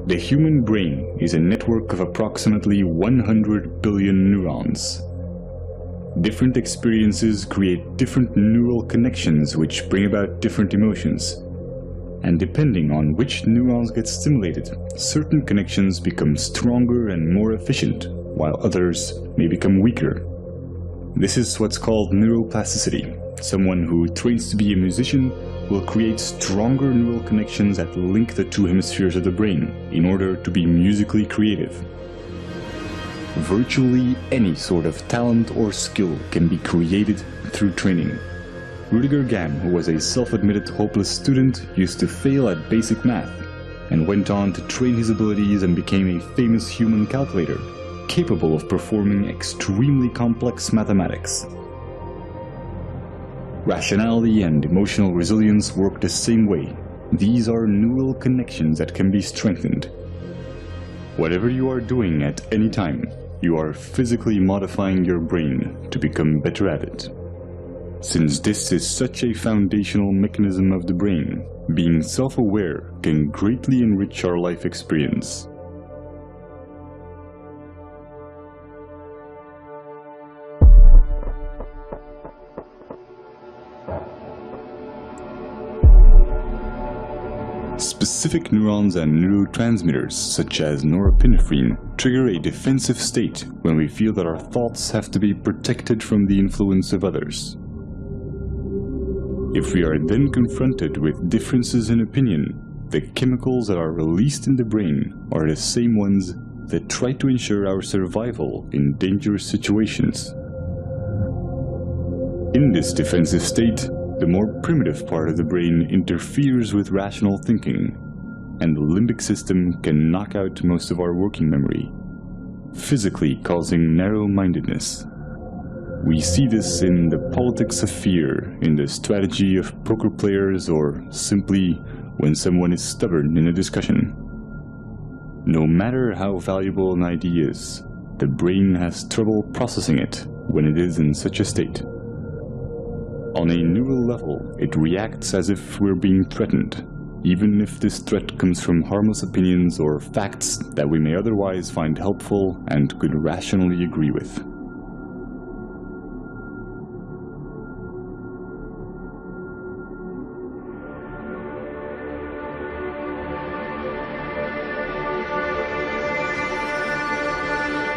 The human brain is a network of approximately 100 billion neurons. Different experiences create different neural connections which bring about different emotions. And depending on which neurons get stimulated, certain connections become stronger and more efficient, while others may become weaker. This is what's called neuroplasticity. Someone who trains to be a musician will create stronger neural connections that link the two hemispheres of the brain in order to be musically creative. Virtually any sort of talent or skill can be created through training. Rudiger Gamm, who was a self-admitted hopeless student, used to fail at basic math, and went on to train his abilities and became a famous human calculator, capable of performing extremely complex mathematics. Rationality and emotional resilience work the same way. These are neural connections that can be strengthened. Whatever you are doing at any time, you are physically modifying your brain to become better at it. Since this is such a foundational mechanism of the brain, being self-aware can greatly enrich our life experience. Specific neurons and neurotransmitters, such as norepinephrine, trigger a defensive state when we feel that our thoughts have to be protected from the influence of others. If we are then confronted with differences in opinion, the chemicals that are released in the brain are the same ones that try to ensure our survival in dangerous situations. In this defensive state, the more primitive part of the brain interferes with rational thinking, and the limbic system can knock out most of our working memory, physically causing narrow-mindedness. We see this in the politics of fear, in the strategy of poker players, or simply when someone is stubborn in a discussion. No matter how valuable an idea is, the brain has trouble processing it when it is in such a state. On a neural level, it reacts as if we're being threatened, even if this threat comes from harmless opinions or facts that we may otherwise find helpful and could rationally agree with.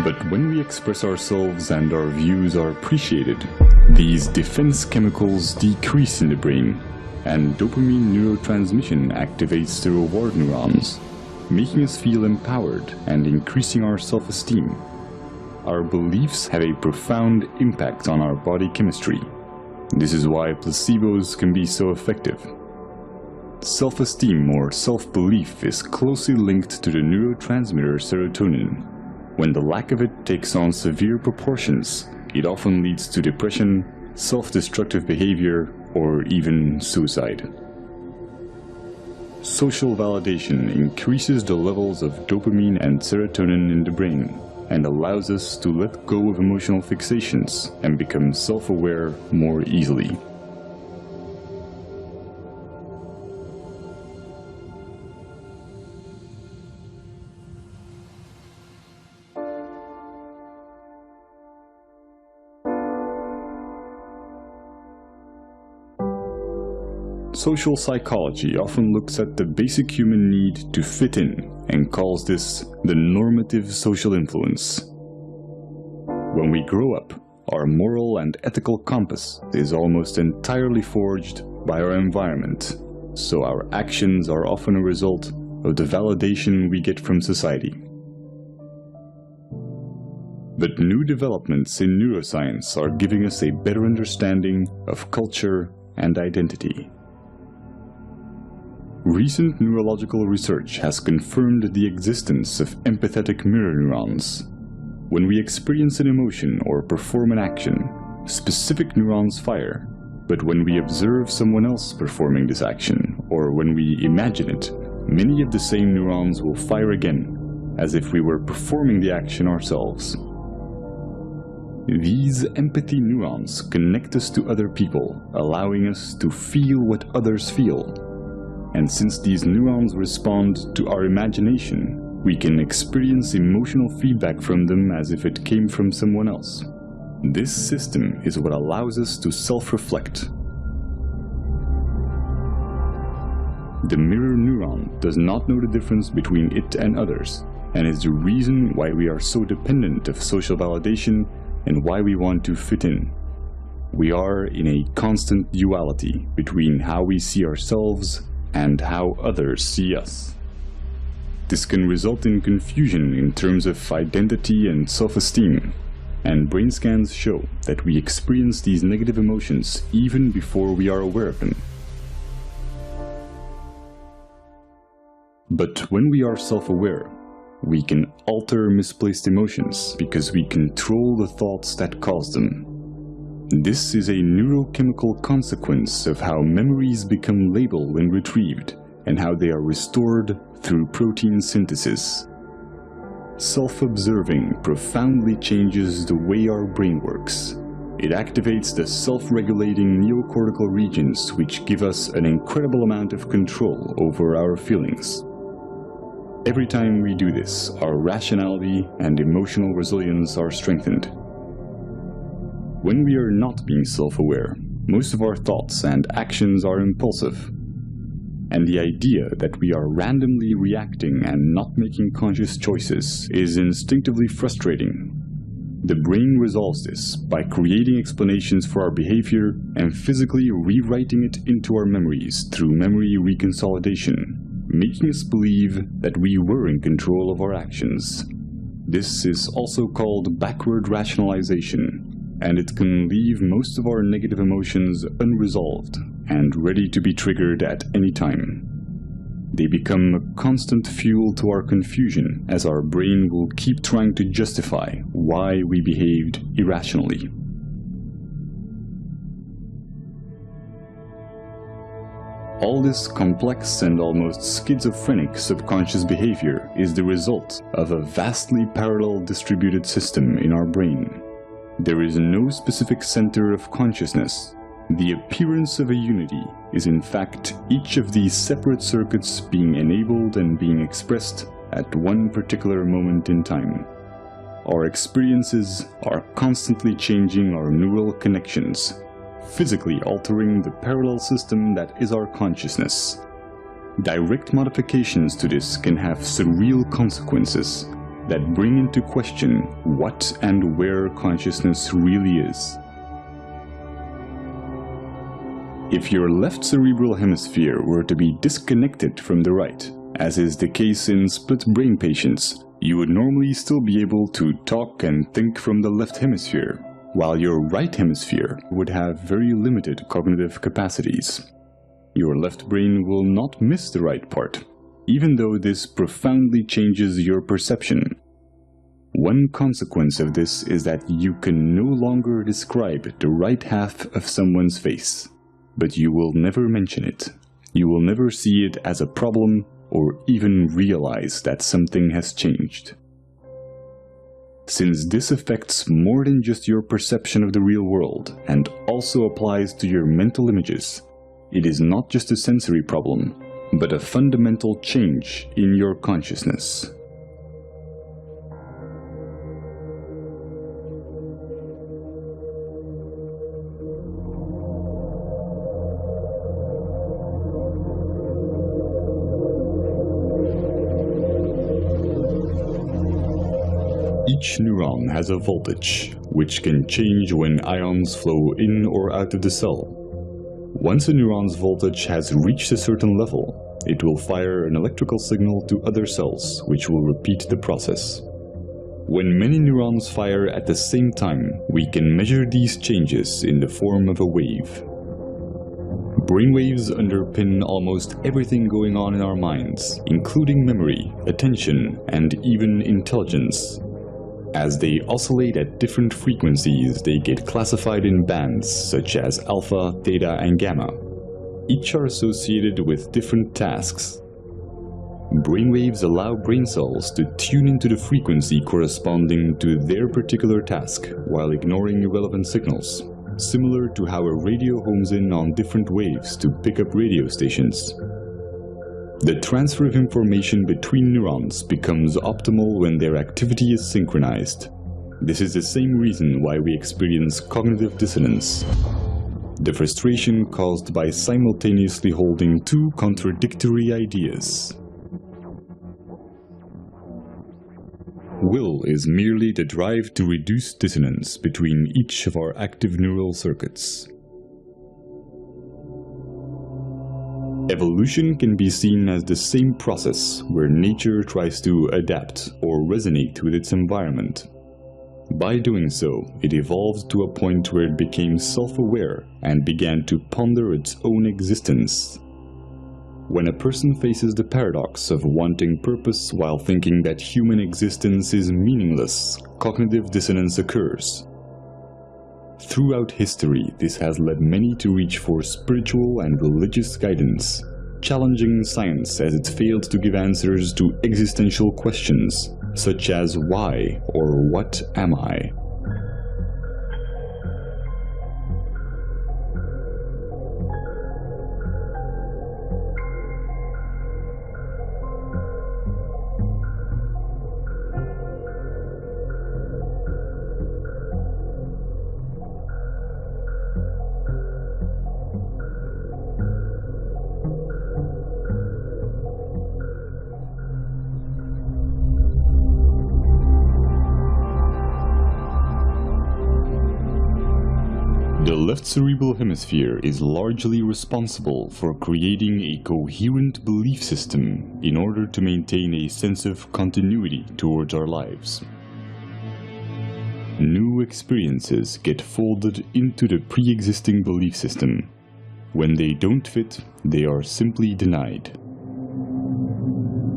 But when we express ourselves and our views are appreciated, these defense chemicals decrease in the brain, and dopamine neurotransmission activates the reward neurons, making us feel empowered and increasing our self-esteem. Our beliefs have a profound impact on our body chemistry. This is why placebos can be so effective. Self-esteem or self-belief is closely linked to the neurotransmitter serotonin. When the lack of it takes on severe proportions, it often leads to depression, self-destructive behavior, or even suicide. Social validation increases the levels of dopamine and serotonin in the brain, and allows us to let go of emotional fixations and become self-aware more easily. Social psychology often looks at the basic human need to fit in and calls this the normative social influence. When we grow up, our moral and ethical compass is almost entirely forged by our environment, so our actions are often a result of the validation we get from society. But new developments in neuroscience are giving us a better understanding of culture and identity. Recent neurological research has confirmed the existence of empathetic mirror neurons. When we experience an emotion or perform an action, specific neurons fire, but when we observe someone else performing this action, or when we imagine it, many of the same neurons will fire again, as if we were performing the action ourselves. These empathy neurons connect us to other people, allowing us to feel what others feel. And since these neurons respond to our imagination, we can experience emotional feedback from them as if it came from someone else. This system is what allows us to self-reflect. The mirror neuron does not know the difference between it and others, and is the reason why we are so dependent of social validation and why we want to fit in. We are in a constant duality between how we see ourselves and how others see us. This can result in confusion in terms of identity and self-esteem, and brain scans show that we experience these negative emotions even before we are aware of them. But when we are self-aware, we can alter misplaced emotions because we control the thoughts that cause them. This is a neurochemical consequence of how memories become labeled when retrieved, and how they are restored through protein synthesis. Self-observing profoundly changes the way our brain works. It activates the self-regulating neocortical regions, which give us an incredible amount of control over our feelings. Every time we do this, our rationality and emotional resilience are strengthened. When we are not being self-aware, most of our thoughts and actions are impulsive. And the idea that we are randomly reacting and not making conscious choices is instinctively frustrating. The brain resolves this by creating explanations for our behavior and physically rewriting it into our memories through memory reconsolidation, making us believe that we were in control of our actions. This is also called backward rationalization, and it can leave most of our negative emotions unresolved and ready to be triggered at any time. They become a constant fuel to our confusion, as our brain will keep trying to justify why we behaved irrationally. All this complex and almost schizophrenic subconscious behavior is the result of a vastly parallel distributed system in our brain. There is no specific center of consciousness. The appearance of a unity is in fact each of these separate circuits being enabled and being expressed at one particular moment in time. Our experiences are constantly changing our neural connections, physically altering the parallel system that is our consciousness. Direct modifications to this can have surreal consequences that bring into question what and where consciousness really is. If your left cerebral hemisphere were to be disconnected from the right, as is the case in split brain patients, you would normally still be able to talk and think from the left hemisphere, while your right hemisphere would have very limited cognitive capacities. Your left brain will not miss the right part, even though this profoundly changes your perception. One consequence of this is that you can no longer describe the right half of someone's face, but you will never mention it. You will never see it as a problem or even realize that something has changed. Since this affects more than just your perception of the real world and also applies to your mental images, it is not just a sensory problem, but a fundamental change in your consciousness. Each neuron has a voltage, which can change when ions flow in or out of the cell. Once a neuron's voltage has reached a certain level, it will fire an electrical signal to other cells, which will repeat the process. When many neurons fire at the same time, we can measure these changes in the form of a wave. Brainwaves underpin almost everything going on in our minds, including memory, attention, and even intelligence. As they oscillate at different frequencies, they get classified in bands such as alpha, theta, and gamma. Each are associated with different tasks. Brainwaves allow brain cells to tune into the frequency corresponding to their particular task, while ignoring irrelevant signals, similar to how a radio homes in on different waves to pick up radio stations. The transfer of information between neurons becomes optimal when their activity is synchronized. This is the same reason why we experience cognitive dissonance, the frustration caused by simultaneously holding two contradictory ideas. Will is merely the drive to reduce dissonance between each of our active neural circuits. Evolution can be seen as the same process where nature tries to adapt or resonate with its environment. By doing so, it evolved to a point where it became self-aware and began to ponder its own existence. When a person faces the paradox of wanting purpose while thinking that human existence is meaningless, cognitive dissonance occurs. Throughout history, this has led many to reach for spiritual and religious guidance, challenging science as it failed to give answers to existential questions, such as why or what am I? The left cerebral hemisphere is largely responsible for creating a coherent belief system in order to maintain a sense of continuity towards our lives. New experiences get folded into the pre-existing belief system. When they don't fit, they are simply denied.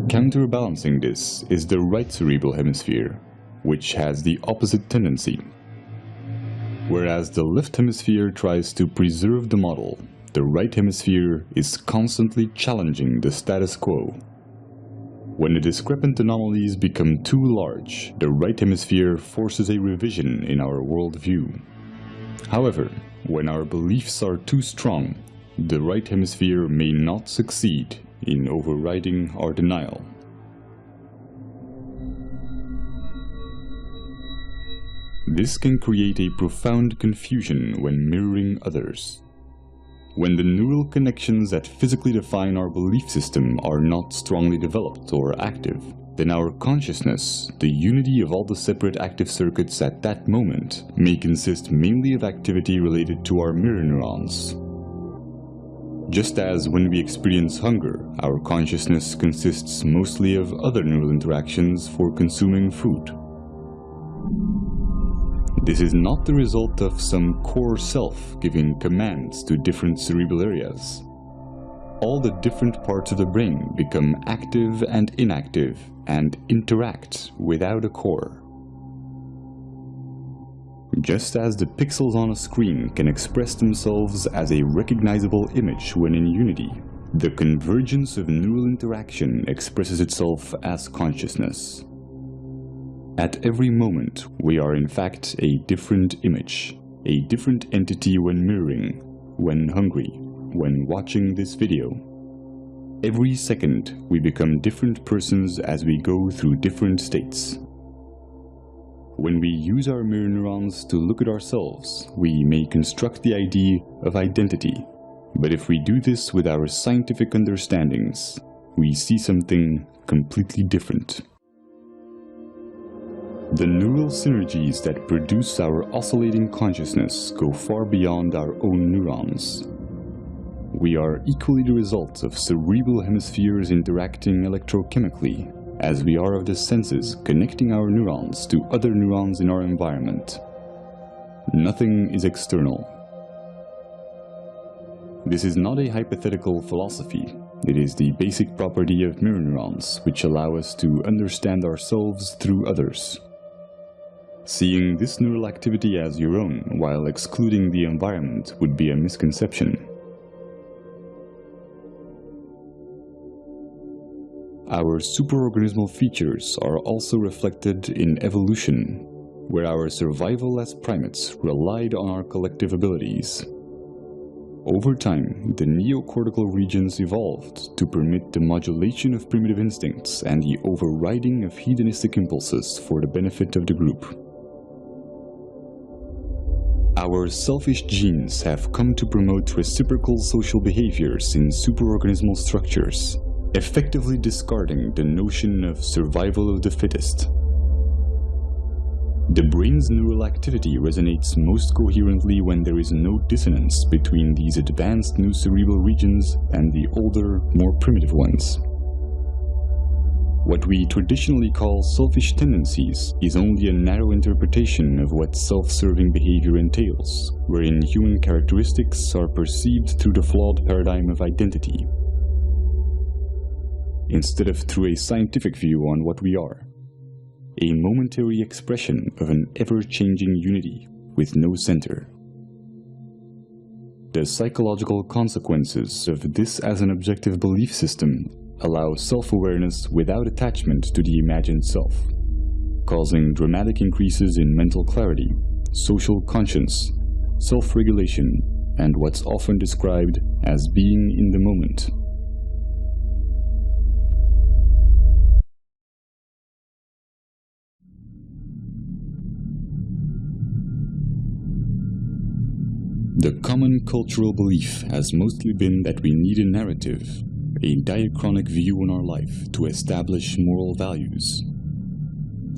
Counterbalancing this is the right cerebral hemisphere, which has the opposite tendency. Whereas the left hemisphere tries to preserve the model, the right hemisphere is constantly challenging the status quo. When the discrepant anomalies become too large, the right hemisphere forces a revision in our worldview. However, when our beliefs are too strong, the right hemisphere may not succeed in overriding our denial. This can create a profound confusion when mirroring others. When the neural connections that physically define our belief system are not strongly developed or active, then our consciousness, the unity of all the separate active circuits at that moment, may consist mainly of activity related to our mirror neurons. Just as when we experience hunger, our consciousness consists mostly of other neural interactions for consuming food. This is not the result of some core self giving commands to different cerebral areas. All the different parts of the brain become active and inactive and interact without a core. Just as the pixels on a screen can express themselves as a recognizable image when in unity, the convergence of neural interaction expresses itself as consciousness. At every moment, we are in fact a different image, a different entity when mirroring, when hungry, when watching this video. Every second, we become different persons as we go through different states. When we use our mirror neurons to look at ourselves, we may construct the idea of identity. But if we do this with our scientific understandings, we see something completely different. The neural synergies that produce our oscillating consciousness go far beyond our own neurons. We are equally the result of cerebral hemispheres interacting electrochemically, as we are of the senses connecting our neurons to other neurons in our environment. Nothing is external. This is not a hypothetical philosophy. It is the basic property of mirror neurons, which allow us to understand ourselves through others. Seeing this neural activity as your own while excluding the environment would be a misconception. Our superorganismal features are also reflected in evolution, where our survival as primates relied on our collective abilities. Over time, the neocortical regions evolved to permit the modulation of primitive instincts and the overriding of hedonistic impulses for the benefit of the group. Our selfish genes have come to promote reciprocal social behaviors in superorganismal structures, effectively discarding the notion of survival of the fittest. The brain's neural activity resonates most coherently when there is no dissonance between these advanced new cerebral regions and the older, more primitive ones. What we traditionally call selfish tendencies is only a narrow interpretation of what self-serving behavior entails, wherein human characteristics are perceived through the flawed paradigm of identity, instead of through a scientific view on what we are. A momentary expression of an ever-changing unity with no center. The psychological consequences of this as an objective belief system allow self-awareness without attachment to the imagined self, causing dramatic increases in mental clarity, social conscience, self-regulation, and what's often described as being in the moment. The common cultural belief has mostly been that we need a narrative, a diachronic view on our life to establish moral values.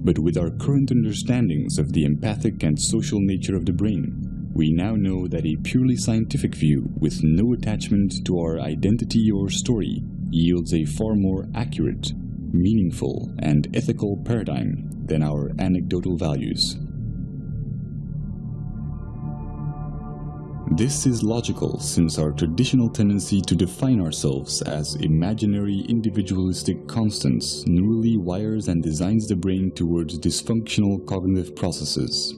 But with our current understandings of the empathic and social nature of the brain, we now know that a purely scientific view with no attachment to our identity or story yields a far more accurate, meaningful, and ethical paradigm than our anecdotal values. This is logical since our traditional tendency to define ourselves as imaginary individualistic constants neurally wires and designs the brain towards dysfunctional cognitive processes,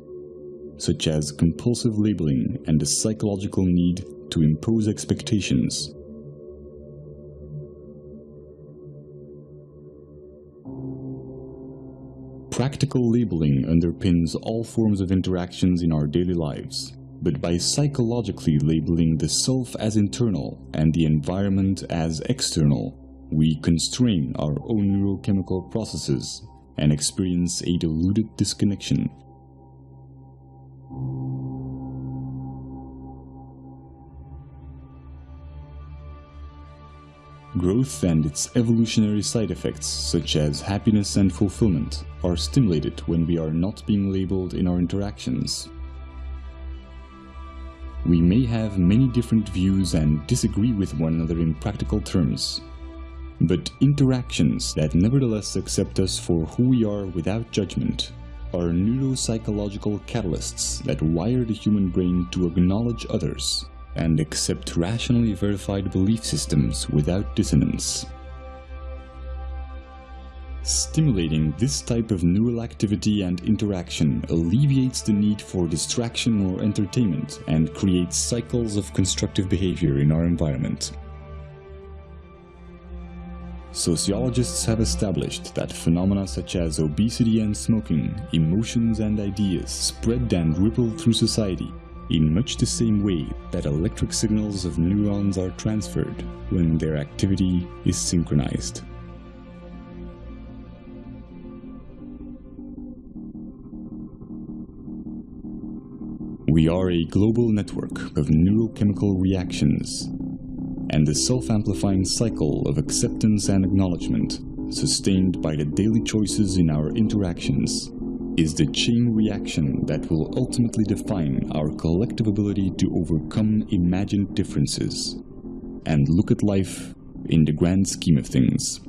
such as compulsive labeling and the psychological need to impose expectations. Practical labeling underpins all forms of interactions in our daily lives. But by psychologically labeling the self as internal and the environment as external, we constrain our own neurochemical processes and experience a diluted disconnection. Growth and its evolutionary side effects, such as happiness and fulfillment, are stimulated when we are not being labeled in our interactions. We may have many different views and disagree with one another in practical terms, but interactions that nevertheless accept us for who we are without judgment are neuropsychological catalysts that wire the human brain to acknowledge others and accept rationally verified belief systems without dissonance. Stimulating this type of neural activity and interaction alleviates the need for distraction or entertainment and creates cycles of constructive behavior in our environment. Sociologists have established that phenomena such as obesity and smoking, emotions and ideas spread and ripple through society in much the same way that electric signals of neurons are transferred when their activity is synchronized. We are a global network of neurochemical reactions, and the self-amplifying cycle of acceptance and acknowledgement, sustained by the daily choices in our interactions, is the chain reaction that will ultimately define our collective ability to overcome imagined differences and look at life in the grand scheme of things.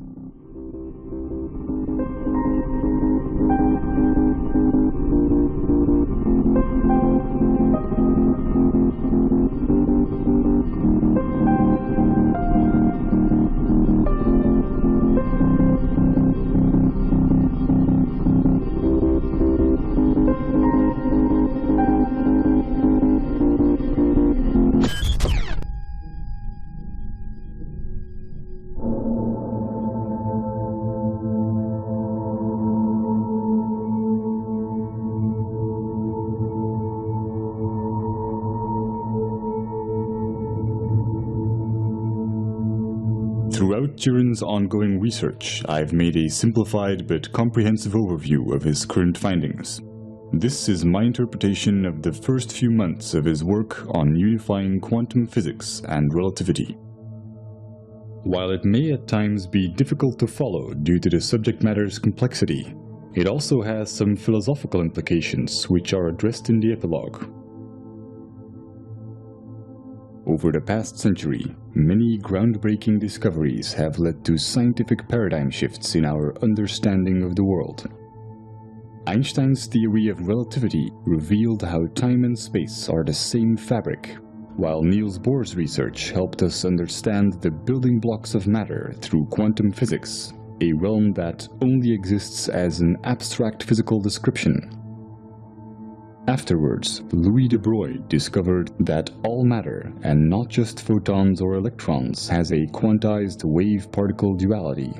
Throughout Jiren's ongoing research, I've made a simplified but comprehensive overview of his current findings. This is my interpretation of the first few months of his work on unifying quantum physics and relativity. While it may at times be difficult to follow due to the subject matter's complexity, it also has some philosophical implications which are addressed in the epilogue. Over the past century, many groundbreaking discoveries have led to scientific paradigm shifts in our understanding of the world. Einstein's theory of relativity revealed how time and space are the same fabric, while Niels Bohr's research helped us understand the building blocks of matter through quantum physics, a realm that only exists as an abstract physical description. Afterwards, Louis de Broglie discovered that all matter, and not just photons or electrons, has a quantized wave-particle duality.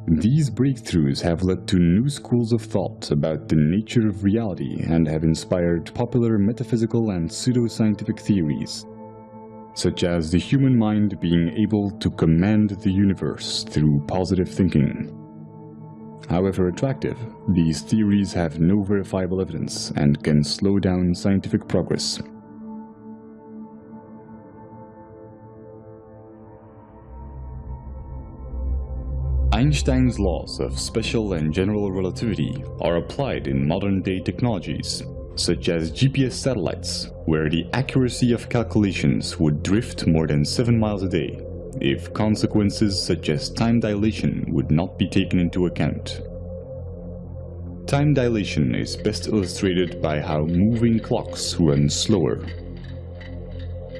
These breakthroughs have led to new schools of thought about the nature of reality and have inspired popular metaphysical and pseudoscientific theories, such as the human mind being able to command the universe through positive thinking. However attractive, these theories have no verifiable evidence and can slow down scientific progress. Einstein's laws of special and general relativity are applied in modern-day technologies, such as GPS satellites, where the accuracy of calculations would drift more than 7 miles a day, if consequences such as time dilation would not be taken into account. Time dilation is best illustrated by how moving clocks run slower.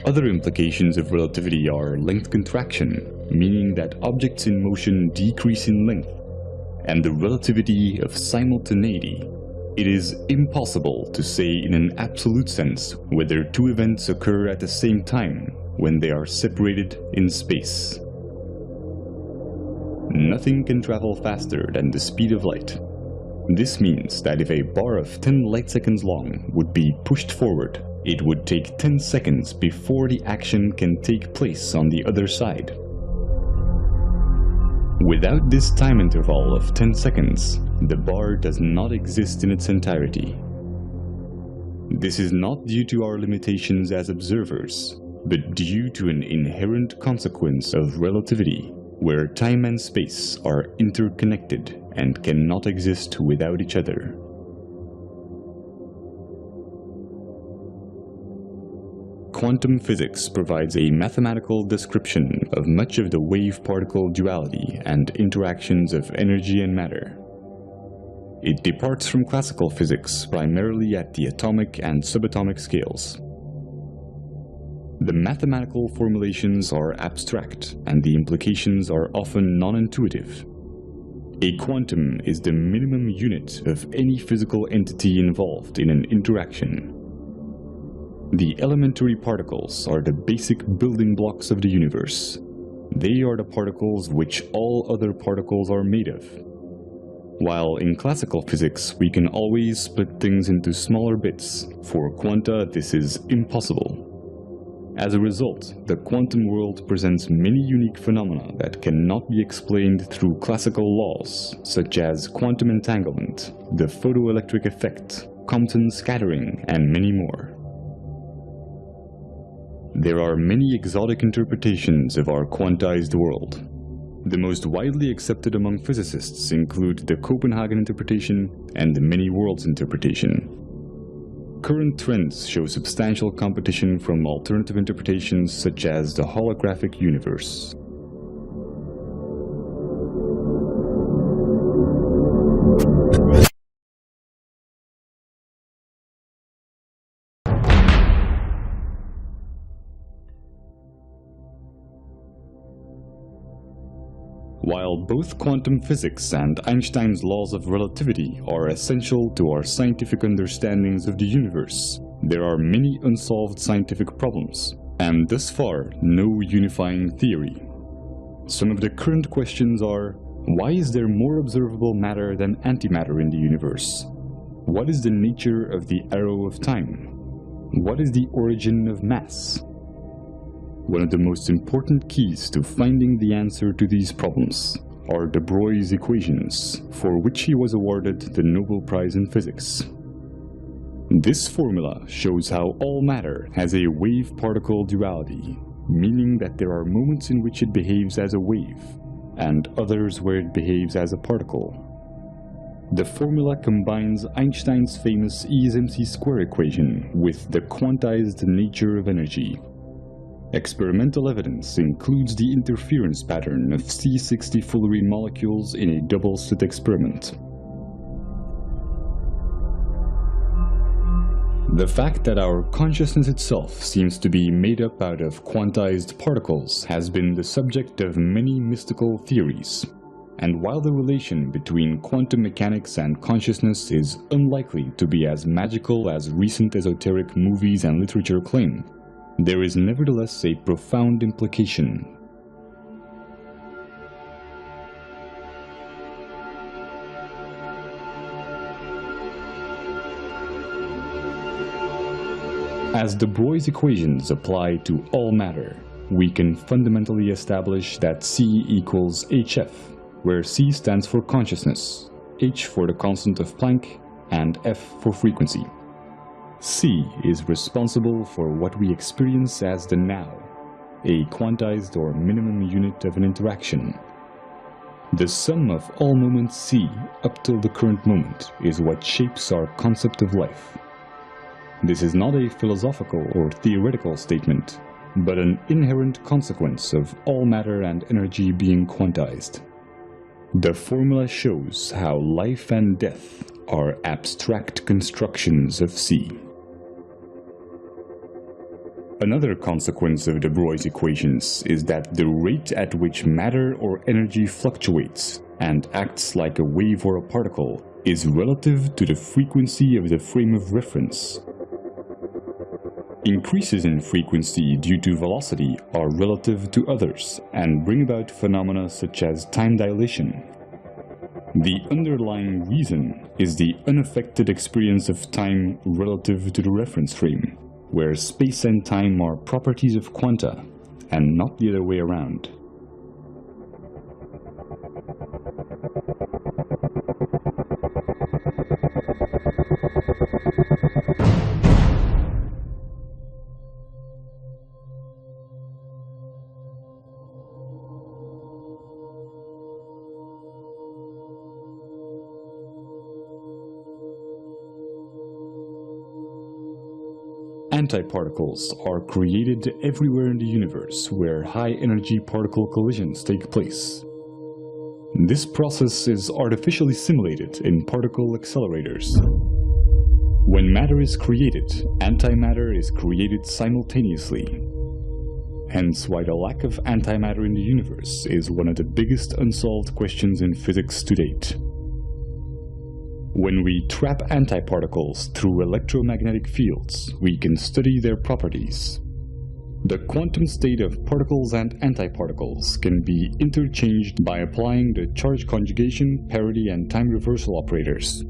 Other implications of relativity are length contraction, meaning that objects in motion decrease in length, and the relativity of simultaneity. It is impossible to say in an absolute sense whether two events occur at the same time when they are separated in space. Nothing can travel faster than the speed of light. This means that if a bar of 10 light seconds long would be pushed forward, it would take 10 seconds before the action can take place on the other side. Without this time interval of 10 seconds, the bar does not exist in its entirety. This is not due to our limitations as observers, but due to an inherent consequence of relativity, where time and space are interconnected and cannot exist without each other. Quantum physics provides a mathematical description of much of the wave-particle duality and interactions of energy and matter. It departs from classical physics primarily at the atomic and subatomic scales. The mathematical formulations are abstract, and the implications are often non-intuitive. A quantum is the minimum unit of any physical entity involved in an interaction. The elementary particles are the basic building blocks of the universe. They are the particles which all other particles are made of. While in classical physics we can always split things into smaller bits, for quanta this is impossible. As a result, the quantum world presents many unique phenomena that cannot be explained through classical laws, such as quantum entanglement, the photoelectric effect, Compton scattering, and many more. There are many exotic interpretations of our quantized world. The most widely accepted among physicists include the Copenhagen interpretation and the many worlds interpretation. Current trends show substantial competition from alternative interpretations such as the holographic universe. While both quantum physics and Einstein's laws of relativity are essential to our scientific understandings of the universe, there are many unsolved scientific problems, and thus far no unifying theory. Some of the current questions are: why is there more observable matter than antimatter in the universe? What is the nature of the arrow of time? What is the origin of mass? One of the most important keys to finding the answer to these problems are de Broglie's equations, for which he was awarded the Nobel Prize in Physics. This formula shows how all matter has a wave-particle duality, meaning that there are moments in which it behaves as a wave, and others where it behaves as a particle. The formula combines Einstein's famous E is mc² equation with the quantized nature of energy. Experimental evidence includes the interference pattern of C60 fullerene molecules in a double-slit experiment. The fact that our consciousness itself seems to be made up out of quantized particles has been the subject of many mystical theories, and while the relation between quantum mechanics and consciousness is unlikely to be as magical as recent esoteric movies and literature claim, there is nevertheless a profound implication. As de Broglie's equations apply to all matter, we can fundamentally establish that C equals HF, where C stands for consciousness, H for the constant of Planck, and F for frequency. C is responsible for what we experience as the now, a quantized or minimum unit of an interaction. The sum of all moments C up till the current moment is what shapes our concept of life. This is not a philosophical or theoretical statement, but an inherent consequence of all matter and energy being quantized. The formula shows how life and death are abstract constructions of C. Another consequence of de Broglie's equations is that the rate at which matter or energy fluctuates and acts like a wave or a particle is relative to the frequency of the frame of reference. Increases in frequency due to velocity are relative to others and bring about phenomena such as time dilation. The underlying reason is the unaffected experience of time relative to the reference frame, where space and time are properties of quanta, and not the other way around. Antiparticles are created everywhere in the universe where high-energy particle collisions take place. This process is artificially simulated in particle accelerators. When matter is created, antimatter is created simultaneously. Hence why the lack of antimatter in the universe is one of the biggest unsolved questions in physics to date. When we trap antiparticles through electromagnetic fields, we can study their properties. The quantum state of particles and antiparticles can be interchanged by applying the charge conjugation, parity, and time reversal operators.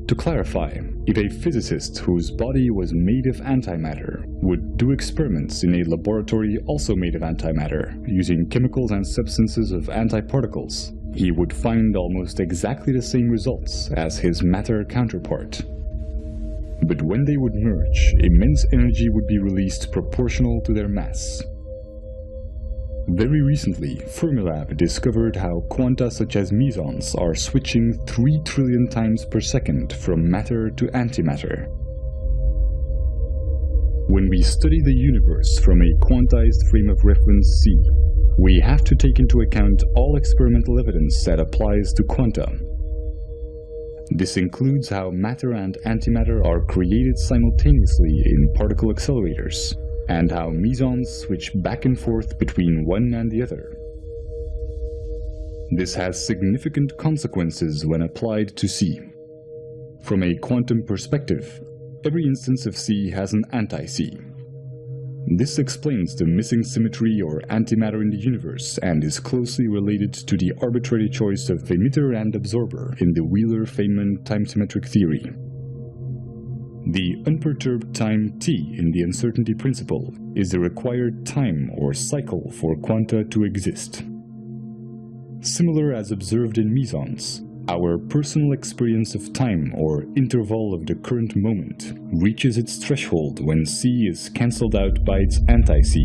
To clarify, if a physicist whose body was made of antimatter would do experiments in a laboratory also made of antimatter, using chemicals and substances of antiparticles, he would find almost exactly the same results as his matter counterpart. But when they would merge, immense energy would be released proportional to their mass. Very recently, Fermilab discovered how quanta such as mesons are switching 3 trillion times per second from matter to antimatter. When we study the universe from a quantized frame of reference C, we have to take into account all experimental evidence that applies to quanta. This includes how matter and antimatter are created simultaneously in particle accelerators, and how mesons switch back and forth between one and the other. This has significant consequences when applied to C. From a quantum perspective, every instance of C has an anti-C. This explains the missing symmetry or antimatter in the universe and is closely related to the arbitrary choice of emitter and absorber in the Wheeler-Feynman time-symmetric theory. The unperturbed time t in the uncertainty principle is the required time or cycle for quanta to exist. Similar as observed in mesons, our personal experience of time or interval of the current moment reaches its threshold when c is cancelled out by its anti-c.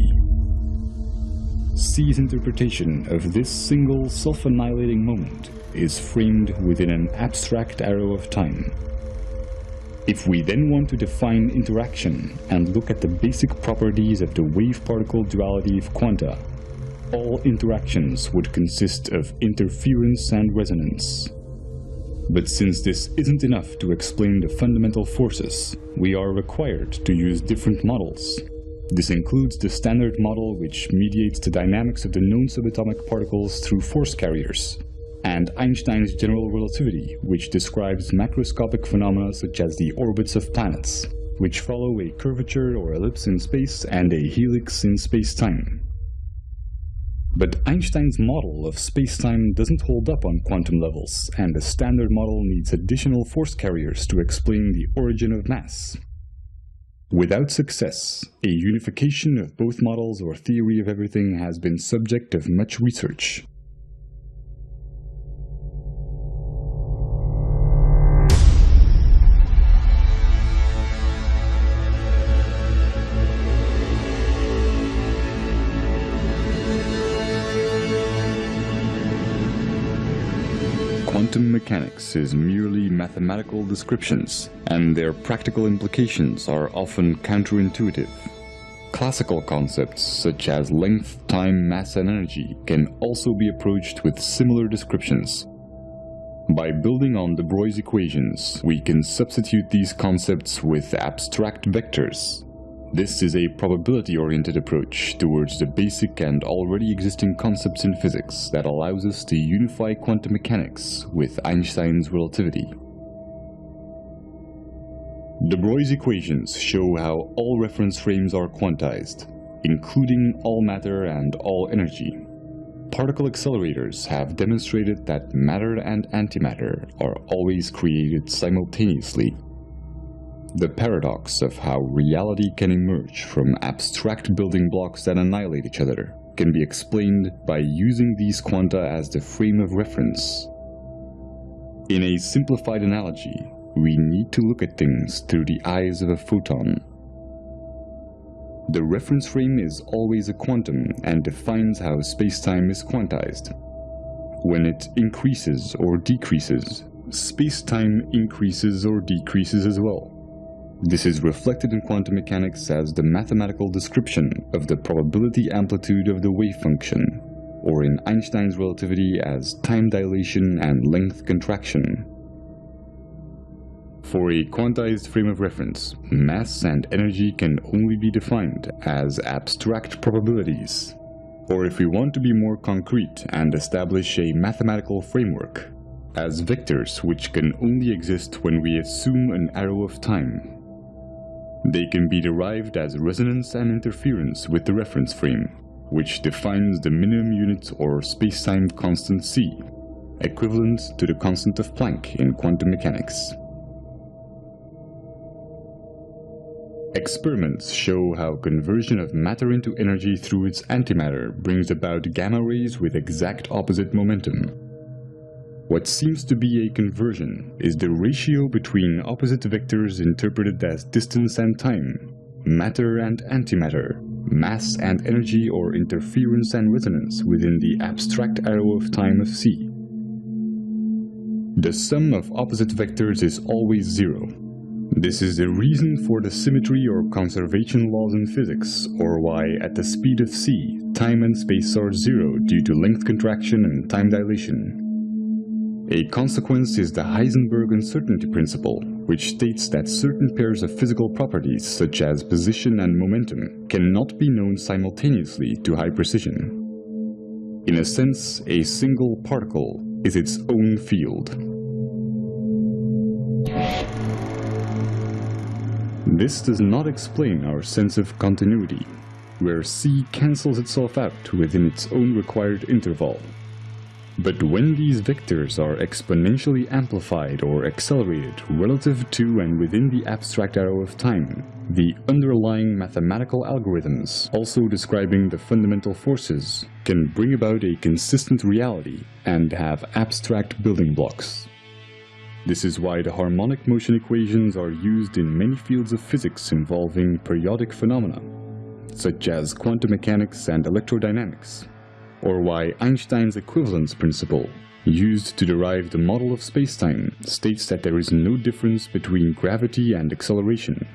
C's interpretation of this single self-annihilating moment is framed within an abstract arrow of time. If we then want to define interaction and look at the basic properties of the wave-particle duality of quanta, all interactions would consist of interference and resonance. But since this isn't enough to explain the fundamental forces, we are required to use different models. This includes the standard model, which mediates the dynamics of the known subatomic particles through force carriers, and Einstein's general relativity, which describes macroscopic phenomena such as the orbits of planets, which follow a curvature or ellipse in space and a helix in space-time. But Einstein's model of space-time doesn't hold up on quantum levels, and the standard model needs additional force carriers to explain the origin of mass. Without success, a unification of both models or theory of everything has been subject of much research. Quantum mechanics is merely mathematical descriptions, and their practical implications are often counterintuitive. Classical concepts such as length, time, mass, and energy can also be approached with similar descriptions. By building on de Broglie's equations, we can substitute these concepts with abstract vectors. This is a probability-oriented approach towards the basic and already existing concepts in physics that allows us to unify quantum mechanics with Einstein's relativity. De Broglie's equations show how all reference frames are quantized, including all matter and all energy. Particle accelerators have demonstrated that matter and antimatter are always created simultaneously. The paradox of how reality can emerge from abstract building blocks that annihilate each other can be explained by using these quanta as the frame of reference. In a simplified analogy, we need to look at things through the eyes of a photon. The reference frame is always a quantum and defines how space-time is quantized. When it increases or decreases, space-time increases or decreases as well. This is reflected in quantum mechanics as the mathematical description of the probability amplitude of the wave function, or in Einstein's relativity as time dilation and length contraction. For a quantized frame of reference, mass and energy can only be defined as abstract probabilities. Or if we want to be more concrete and establish a mathematical framework, as vectors which can only exist when we assume an arrow of time. They can be derived as resonance and interference with the reference frame, which defines the minimum unit or space-time constant c, equivalent to the constant of Planck in quantum mechanics. Experiments show how conversion of matter into energy through its antimatter brings about gamma rays with exact opposite momentum. What seems to be a conversion is the ratio between opposite vectors interpreted as distance and time, matter and antimatter, mass and energy, or interference and resonance within the abstract arrow of time of c. The sum of opposite vectors is always zero. This is the reason for the symmetry or conservation laws in physics, or why at the speed of c, time and space are zero due to length contraction and time dilation. A consequence is the Heisenberg uncertainty principle, which states that certain pairs of physical properties, such as position and momentum, cannot be known simultaneously to high precision. In a sense, a single particle is its own field. This does not explain our sense of continuity, where c cancels itself out within its own required interval. But when these vectors are exponentially amplified or accelerated relative to and within the abstract arrow of time, the underlying mathematical algorithms, also describing the fundamental forces, can bring about a consistent reality and have abstract building blocks. This is why the harmonic motion equations are used in many fields of physics involving periodic phenomena, such as quantum mechanics and electrodynamics, or why Einstein's equivalence principle, used to derive the model of spacetime, states that there is no difference between gravity and acceleration.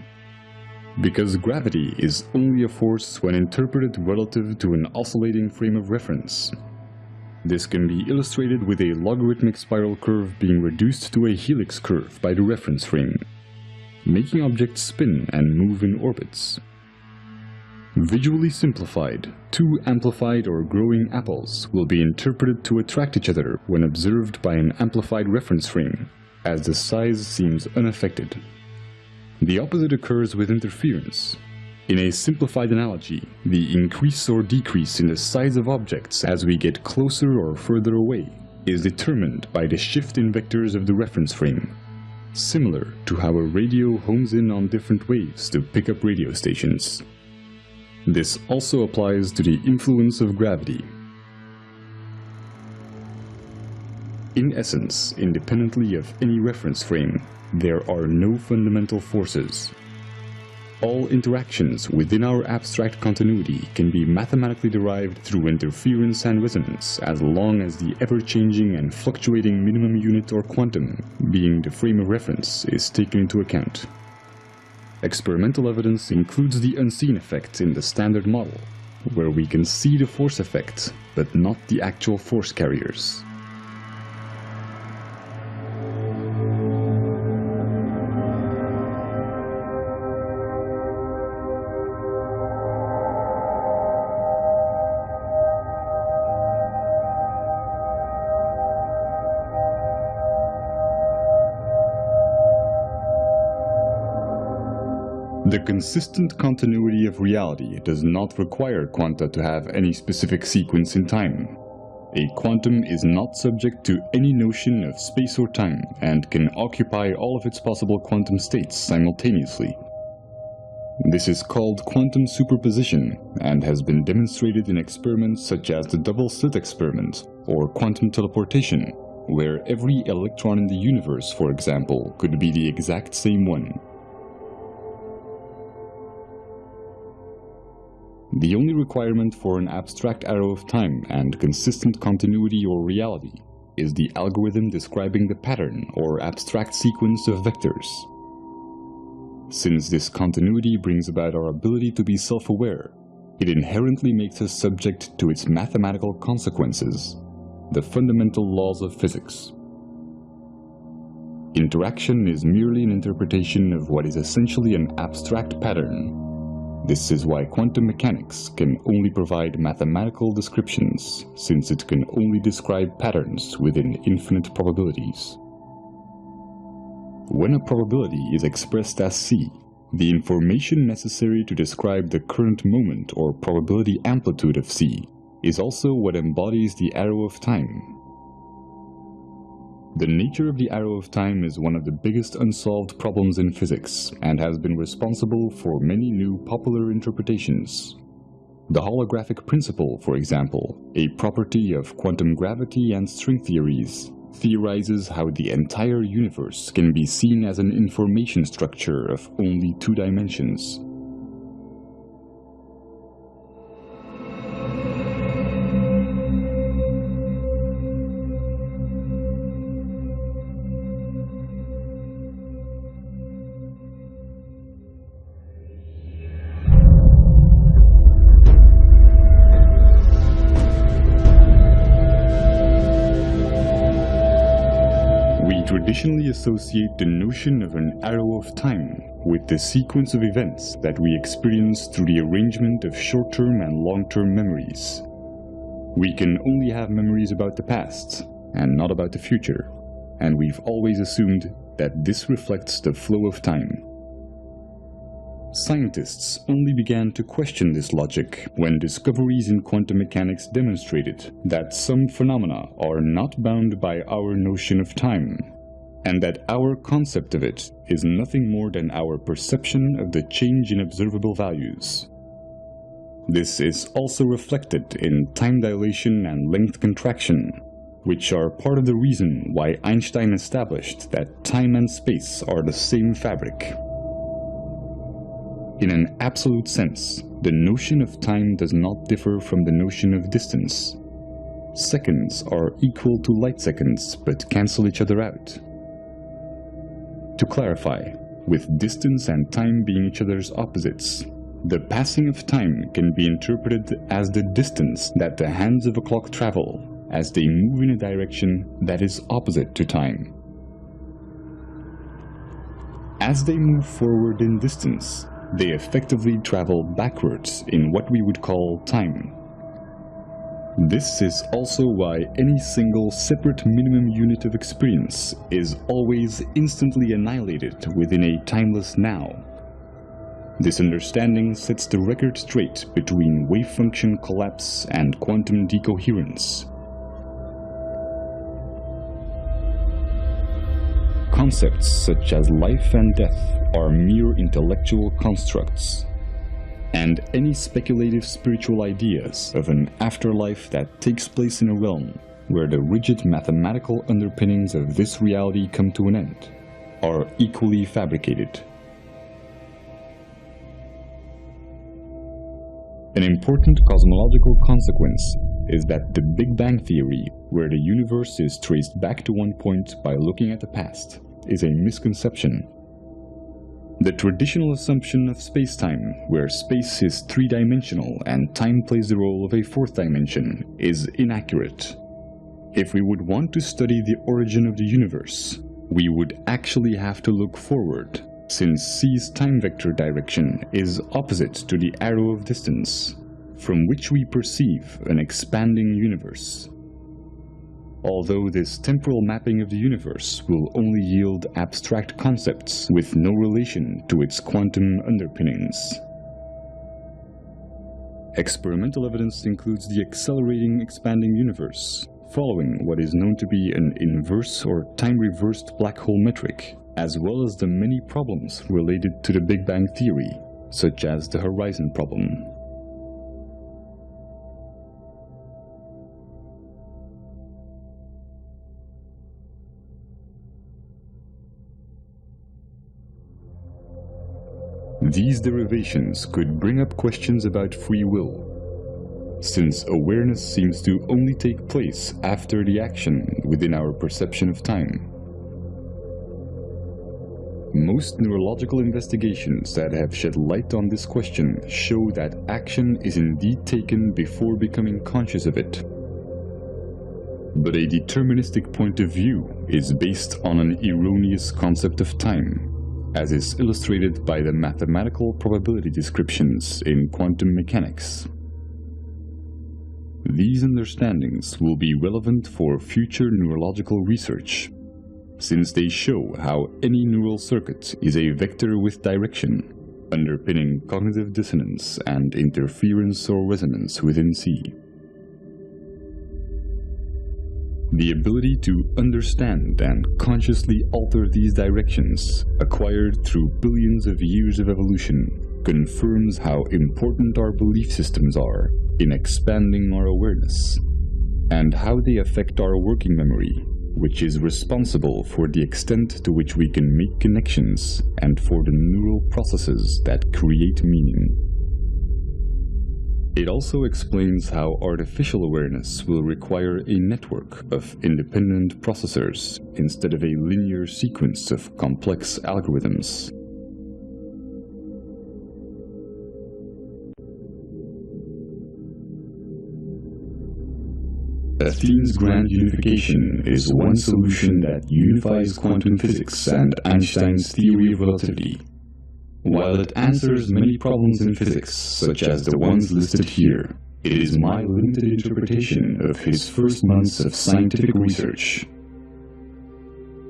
Because gravity is only a force when interpreted relative to an oscillating frame of reference. This can be illustrated with a logarithmic spiral curve being reduced to a helix curve by the reference frame, making objects spin and move in orbits. Visually simplified, two amplified or growing apples will be interpreted to attract each other when observed by an amplified reference frame, as the size seems unaffected. The opposite occurs with interference. In a simplified analogy, the increase or decrease in the size of objects as we get closer or further away is determined by the shift in vectors of the reference frame, similar to how a radio homes in on different waves to pick up radio stations. This also applies to the influence of gravity. In essence, independently of any reference frame, there are no fundamental forces. All interactions within our abstract continuity can be mathematically derived through interference and resonance as long as the ever-changing and fluctuating minimum unit or quantum, being the frame of reference, is taken into account. Experimental evidence includes the unseen effect in the standard model, where we can see the force effect, but not the actual force carriers. The consistent continuity of reality does not require quanta to have any specific sequence in time. A quantum is not subject to any notion of space or time and can occupy all of its possible quantum states simultaneously. This is called quantum superposition and has been demonstrated in experiments such as the double-slit experiment or quantum teleportation, where every electron in the universe, for example, could be the exact same one. The only requirement for an abstract arrow of time and consistent continuity or reality is the algorithm describing the pattern or abstract sequence of vectors. Since this continuity brings about our ability to be self-aware, it inherently makes us subject to its mathematical consequences, the fundamental laws of physics. Interaction is merely an interpretation of what is essentially an abstract pattern. This is why quantum mechanics can only provide mathematical descriptions, since it can only describe patterns within infinite probabilities. When a probability is expressed as C, the information necessary to describe the current moment or probability amplitude of C is also what embodies the arrow of time. The nature of the arrow of time is one of the biggest unsolved problems in physics and has been responsible for many new popular interpretations. The holographic principle, for example, a property of quantum gravity and string theories, theorizes how the entire universe can be seen as an information structure of only 2 dimensions. Traditionally associate the notion of an arrow of time with the sequence of events that we experience through the arrangement of short-term and long-term memories. We can only have memories about the past, and not about the future, and we've always assumed that this reflects the flow of time. Scientists only began to question this logic when discoveries in quantum mechanics demonstrated that some phenomena are not bound by our notion of time, and that our concept of it is nothing more than our perception of the change in observable values. This is also reflected in time dilation and length contraction, which are part of the reason why Einstein established that time and space are the same fabric. In an absolute sense, the notion of time does not differ from the notion of distance. Seconds are equal to light seconds, but cancel each other out. To clarify, with distance and time being each other's opposites, the passing of time can be interpreted as the distance that the hands of a clock travel as they move in a direction that is opposite to time. As they move forward in distance, they effectively travel backwards in what we would call time. This is also why any single separate minimum unit of experience is always instantly annihilated within a timeless now. This understanding sets the record straight between wave function collapse and quantum decoherence. Concepts such as life and death are mere intellectual constructs, and any speculative spiritual ideas of an afterlife that takes place in a realm where the rigid mathematical underpinnings of this reality come to an end are equally fabricated. An important cosmological consequence is that the Big Bang Theory, where the universe is traced back to one point by looking at the past, is a misconception. The traditional assumption of space-time, where space is three-dimensional and time plays the role of a fourth dimension, is inaccurate. If we would want to study the origin of the universe, we would actually have to look forward, since c's time vector direction is opposite to the arrow of distance, from which we perceive an expanding universe. Although this temporal mapping of the universe will only yield abstract concepts with no relation to its quantum underpinnings. Experimental evidence includes the accelerating expanding universe, following what is known to be an inverse or time-reversed black hole metric, as well as the many problems related to the Big Bang Theory, such as the horizon problem. These derivations could bring up questions about free will, since awareness seems to only take place after the action within our perception of time. Most neurological investigations that have shed light on this question show that action is indeed taken before becoming conscious of it. But a deterministic point of view is based on an erroneous concept of time, as is illustrated by the mathematical probability descriptions in quantum mechanics. These understandings will be relevant for future neurological research, since they show how any neural circuit is a vector with direction, underpinning cognitive dissonance and interference or resonance within C. The ability to understand and consciously alter these directions, acquired through billions of years of evolution, confirms how important our belief systems are in expanding our awareness, and how they affect our working memory, which is responsible for the extent to which we can make connections and for the neural processes that create meaning. It also explains how artificial awareness will require a network of independent processors instead of a linear sequence of complex algorithms. Athén's grand unification is one solution that unifies quantum physics and Einstein's theory of relativity. While it answers many problems in physics, such as the ones listed here, it is my limited interpretation of his first months of scientific research.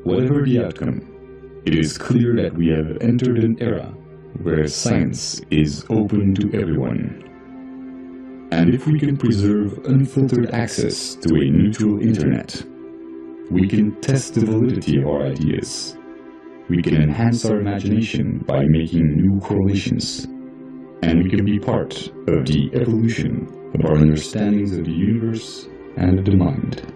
Whatever the outcome, it is clear that we have entered an era where science is open to everyone. And if we can preserve unfiltered access to a neutral internet, we can test the validity of our ideas. We can enhance our imagination by making new correlations. And we can be part of the evolution of our understandings of the universe and of the mind.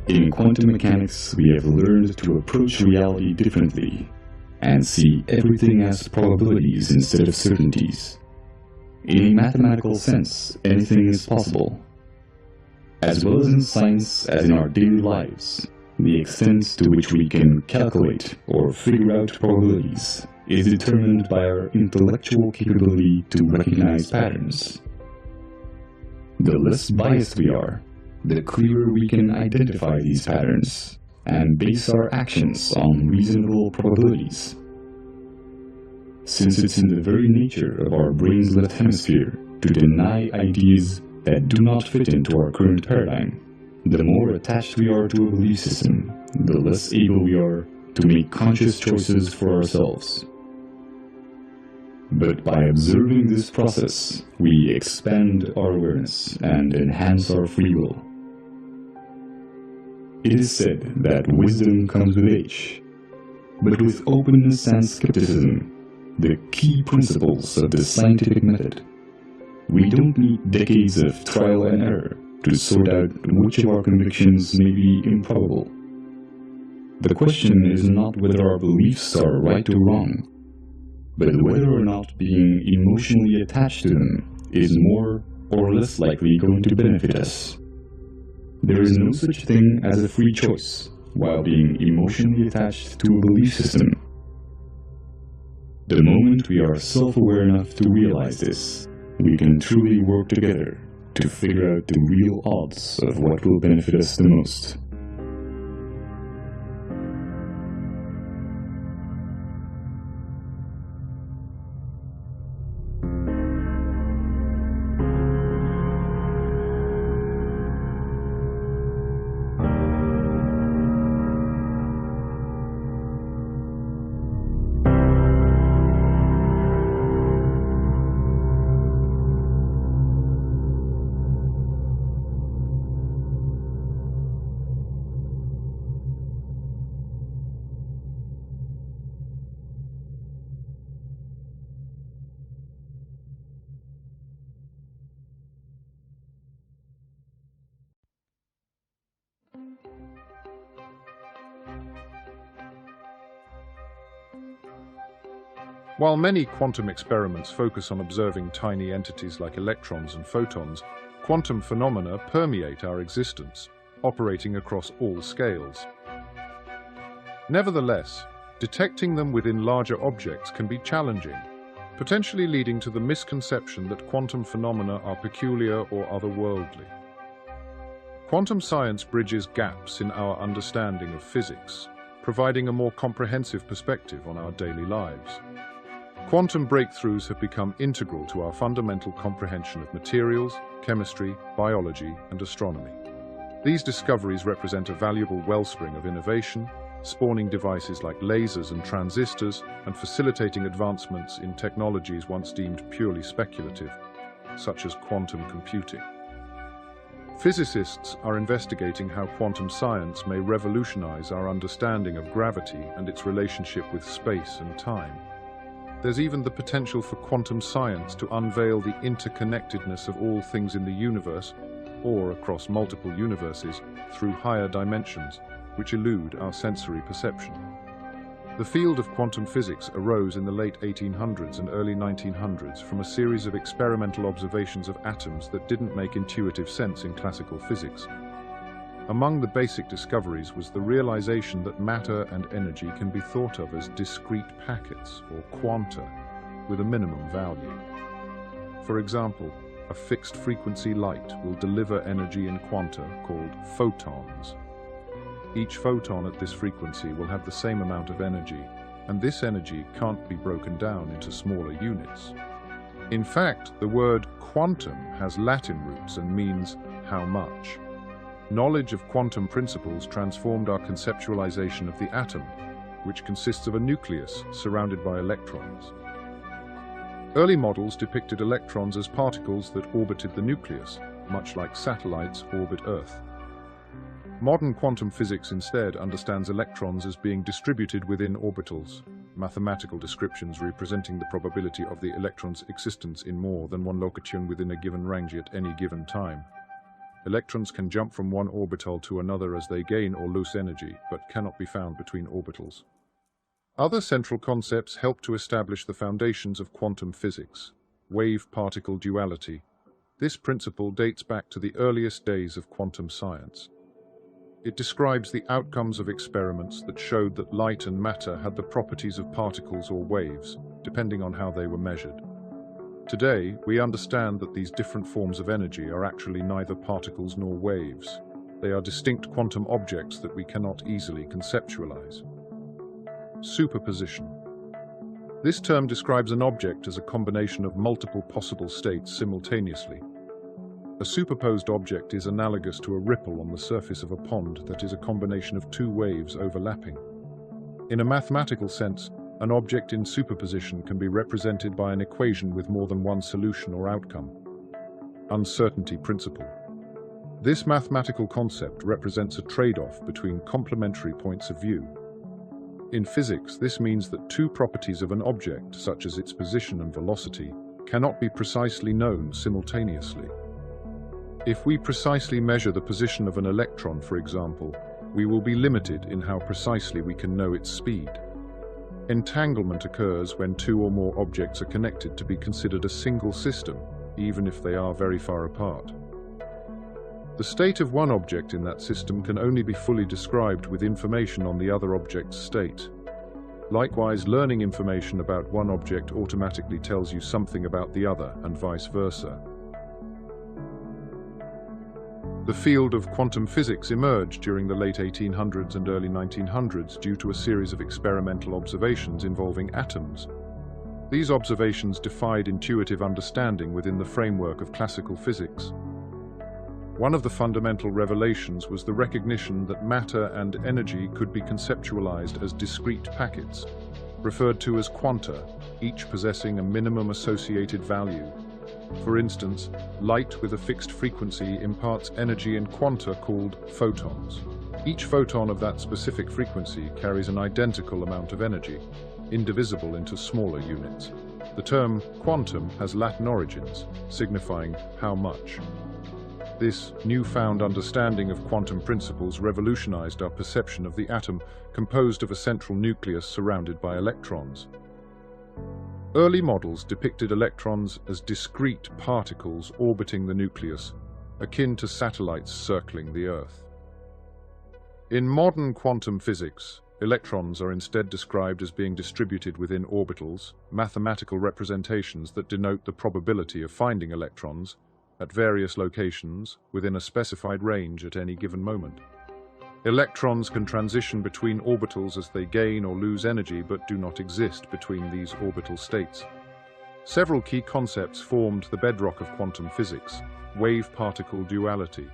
In quantum mechanics, we have learned to approach reality differently and see everything as probabilities instead of certainties. In a mathematical sense, anything is possible. As well as in science as in our daily lives, the extent to which we can calculate or figure out probabilities is determined by our intellectual capability to recognize patterns. The less biased we are, the clearer we can identify these patterns and base our actions on reasonable probabilities. Since it's in the very nature of our brain's left hemisphere to deny ideas that do not fit into our current paradigm, the more attached we are to a belief system, the less able we are to make conscious choices for ourselves. But by observing this process, we expand our awareness and enhance our free will. It is said that wisdom comes with age, but with openness and skepticism, the key principles of the scientific method. We don't need decades of trial and error to sort out which of our convictions may be improbable. The question is not whether our beliefs are right or wrong, but whether or not being emotionally attached to them is more or less likely going to benefit us. There is no such thing as a free choice while being emotionally attached to a belief system. The moment we are self-aware enough to realize this, we can truly work together to figure out the real odds of what will benefit us the most. While many quantum experiments focus on observing tiny entities like electrons and photons, quantum phenomena permeate our existence, operating across all scales. Nevertheless, detecting them within larger objects can be challenging, potentially leading to the misconception that quantum phenomena are peculiar or otherworldly. Quantum science bridges gaps in our understanding of physics, providing a more comprehensive perspective on our daily lives. Quantum breakthroughs have become integral to our fundamental comprehension of materials, chemistry, biology, and astronomy. These discoveries represent a valuable wellspring of innovation, spawning devices like lasers and transistors, and facilitating advancements in technologies once deemed purely speculative, such as quantum computing. Physicists are investigating how quantum science may revolutionize our understanding of gravity and its relationship with space and time. There's even the potential for quantum science to unveil the interconnectedness of all things in the universe, or across multiple universes, through higher dimensions, which elude our sensory perception. The field of quantum physics arose in the late 1800s and early 1900s from a series of experimental observations of atoms that didn't make intuitive sense in classical physics. Among the basic discoveries was the realization that matter and energy can be thought of as discrete packets, or quanta, with a minimum value. For example, a fixed frequency light will deliver energy in quanta called photons. Each photon at this frequency will have the same amount of energy, and this energy can't be broken down into smaller units. In fact, the word quantum has Latin roots and means how much. Knowledge of quantum principles transformed our conceptualization of the atom, which consists of a nucleus surrounded by electrons. Early models depicted electrons as particles that orbited the nucleus, much like satellites orbit Earth. Modern quantum physics instead understands electrons as being distributed within orbitals, mathematical descriptions representing the probability of the electron's existence in more than one location within a given range at any given time. Electrons can jump from one orbital to another as they gain or lose energy, but cannot be found between orbitals. Other central concepts help to establish the foundations of quantum physics. Wave-particle duality. This principle dates back to the earliest days of quantum science. It describes the outcomes of experiments that showed that light and matter had the properties of particles or waves, depending on how they were measured. Today, we understand that these different forms of energy are actually neither particles nor waves. They are distinct quantum objects that we cannot easily conceptualize. Superposition. This term describes an object as a combination of multiple possible states simultaneously. A superposed object is analogous to a ripple on the surface of a pond that is a combination of two waves overlapping. In a mathematical sense, an object in superposition can be represented by an equation with more than one solution or outcome. Uncertainty principle. This mathematical concept represents a trade-off between complementary points of view. In physics, this means that two properties of an object, such as its position and velocity, cannot be precisely known simultaneously. If we precisely measure the position of an electron, for example, we will be limited in how precisely we can know its speed. Entanglement occurs when two or more objects are connected to be considered a single system, even if they are very far apart. The state of one object in that system can only be fully described with information on the other object's state. Likewise, learning information about one object automatically tells you something about the other, and vice versa. The field of quantum physics emerged during the late 1800s and early 1900s due to a series of experimental observations involving atoms. These observations defied intuitive understanding within the framework of classical physics. One of the fundamental revelations was the recognition that matter and energy could be conceptualized as discrete packets, referred to as quanta, each possessing a minimum associated value. For instance, light with a fixed frequency imparts energy in quanta called photons. Each photon of that specific frequency carries an identical amount of energy, indivisible into smaller units. The term quantum has Latin origins, signifying how much. This newfound understanding of quantum principles revolutionized our perception of the atom, composed of a central nucleus surrounded by electrons. Early models depicted electrons as discrete particles orbiting the nucleus, akin to satellites circling the Earth. In modern quantum physics, electrons are instead described as being distributed within orbitals, mathematical representations that denote the probability of finding electrons at various locations within a specified range at any given moment. Electrons can transition between orbitals as they gain or lose energy, but do not exist between these orbital states. Several key concepts formed the bedrock of quantum physics: wave-particle duality.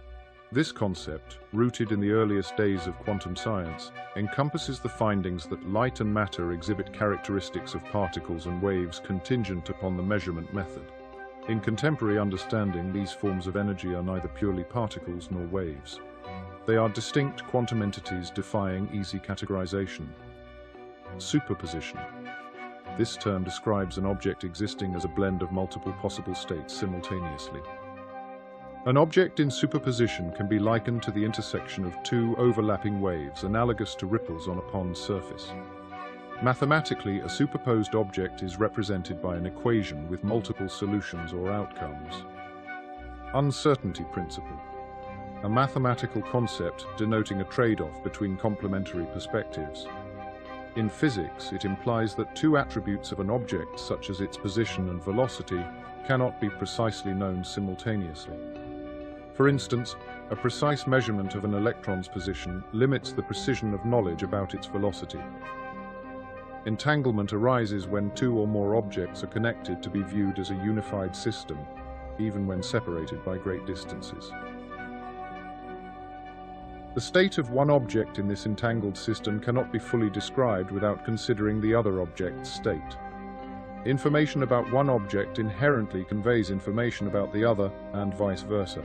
This concept, rooted in the earliest days of quantum science, encompasses the findings that light and matter exhibit characteristics of particles and waves contingent upon the measurement method. In contemporary understanding, these forms of energy are neither purely particles nor waves. They are distinct quantum entities defying easy categorization. Superposition. This term describes an object existing as a blend of multiple possible states simultaneously. An object in superposition can be likened to the intersection of two overlapping waves, analogous to ripples on a pond's surface. Mathematically, a superposed object is represented by an equation with multiple solutions or outcomes. Uncertainty principle. a mathematical concept denoting a trade-off between complementary perspectives. In physics, it implies that two attributes of an object, such as its position and velocity, cannot be precisely known simultaneously. For instance, a precise measurement of an electron's position limits the precision of knowledge about its velocity. Entanglement arises when two or more objects are connected to be viewed as a unified system, even when separated by great distances. The state of one object in this entangled system cannot be fully described without considering the other object's state. Information about one object inherently conveys information about the other, and vice versa.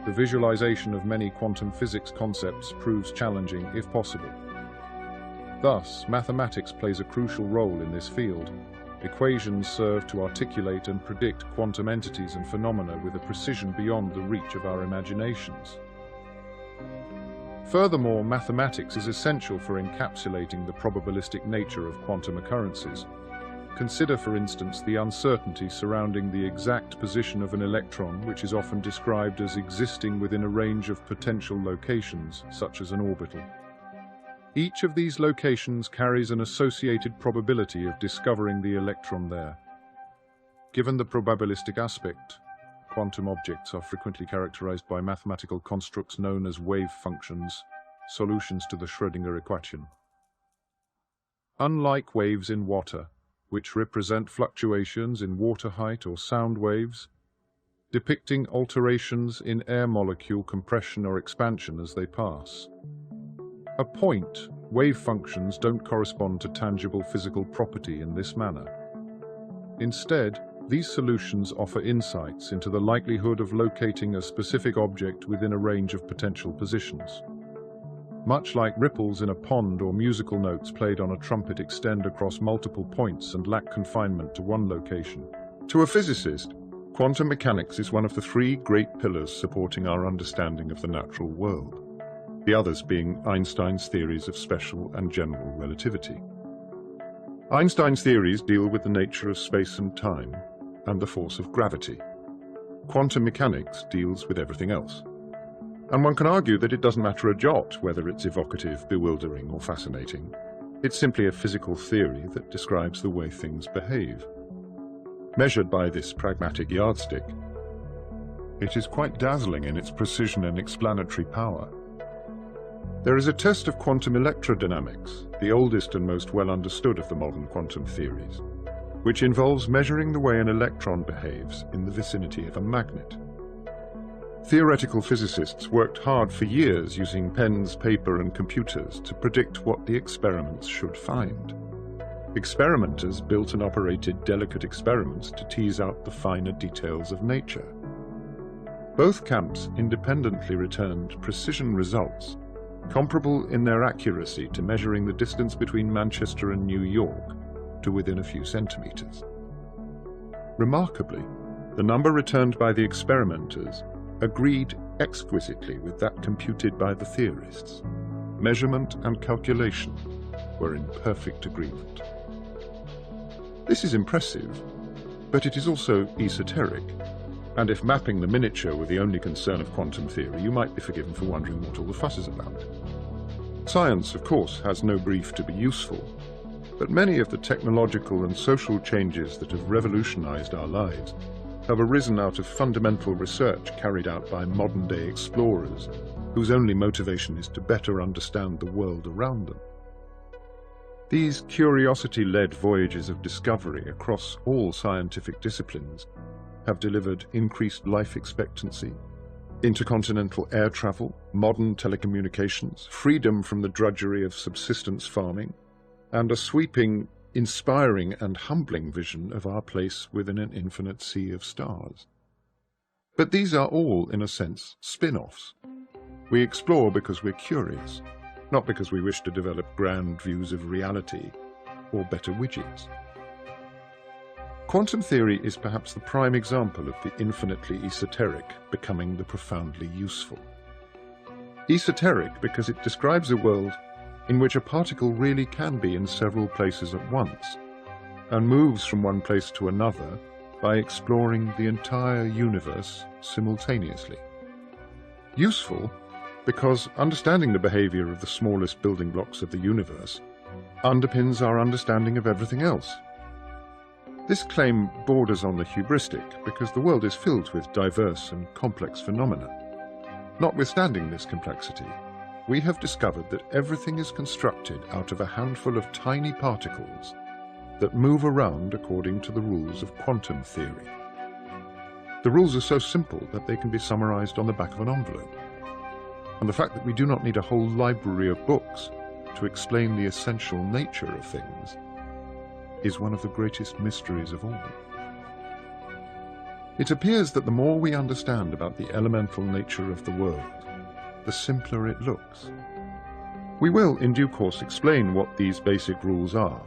The visualization of many quantum physics concepts proves challenging, if possible. Thus, mathematics plays a crucial role in this field. Equations serve to articulate and predict quantum entities and phenomena with a precision beyond the reach of our imaginations. Furthermore, mathematics is essential for encapsulating the probabilistic nature of quantum occurrences. Consider, for instance, the uncertainty surrounding the exact position of an electron, which is often described as existing within a range of potential locations, such as an orbital. Each of these locations carries an associated probability of discovering the electron there. Given the probabilistic aspect, quantum objects are frequently characterized by mathematical constructs known as wave functions, solutions to the Schrödinger equation. Unlike waves in water, which represent fluctuations in water height or sound waves, depicting alterations in air molecule compression or expansion as they pass. A point, wave functions don't correspond to tangible physical property in this manner. Instead, these solutions offer insights into the likelihood of locating a specific object within a range of potential positions. Much like ripples in a pond or musical notes played on a trumpet extend across multiple points and lack confinement to one location. To a physicist, quantum mechanics is one of the three great pillars supporting our understanding of the natural world, the others being Einstein's theories of special and general relativity. Einstein's theories deal with the nature of space and time and the force of gravity. Quantum mechanics deals with everything else. And one can argue that it doesn't matter a jot whether it's evocative, bewildering, or fascinating. It's simply a physical theory that describes the way things behave. Measured by this pragmatic yardstick, it is quite dazzling in its precision and explanatory power. There is a test of quantum electrodynamics, the oldest and most well understood of the modern quantum theories, which involves measuring the way an electron behaves in the vicinity of a magnet. Theoretical physicists worked hard for years using pens, paper, and computers to predict what the experiments should find. Experimenters built and operated delicate experiments to tease out the finer details of nature. Both camps independently returned precision results, comparable in their accuracy to measuring the distance between Manchester and New York to within a few centimeters. Remarkably, the number returned by the experimenters agreed exquisitely with that computed by the theorists. Measurement and calculation were in perfect agreement. This is impressive, but it is also esoteric, and if mapping the miniature were the only concern of quantum theory, you might be forgiven for wondering what all the fuss is about. Science, of course, has no brief to be useful, but many of the technological and social changes that have revolutionized our lives have arisen out of fundamental research carried out by modern-day explorers, whose only motivation is to better understand the world around them. These curiosity-led voyages of discovery across all scientific disciplines have delivered increased life expectancy, intercontinental air travel, modern telecommunications, freedom from the drudgery of subsistence farming, and a sweeping, inspiring and humbling vision of our place within an infinite sea of stars. But these are all, in a sense, spin-offs. We explore because we're curious, not because we wish to develop grand views of reality or better widgets. Quantum theory is perhaps the prime example of the infinitely esoteric becoming the profoundly useful. Esoteric because it describes a world in which a particle really can be in several places at once, and moves from one place to another by exploring the entire universe simultaneously. Useful because understanding the behavior of the smallest building blocks of the universe underpins our understanding of everything else. This claim borders on the hubristic because the world is filled with diverse and complex phenomena. Notwithstanding this complexity, we have discovered that everything is constructed out of a handful of tiny particles that move around according to the rules of quantum theory. The rules are so simple that they can be summarized on the back of an envelope. And the fact that we do not need a whole library of books to explain the essential nature of things is one of the greatest mysteries of all. It appears that the more we understand about the elemental nature of the world, the simpler it looks. We will, in due course, explain what these basic rules are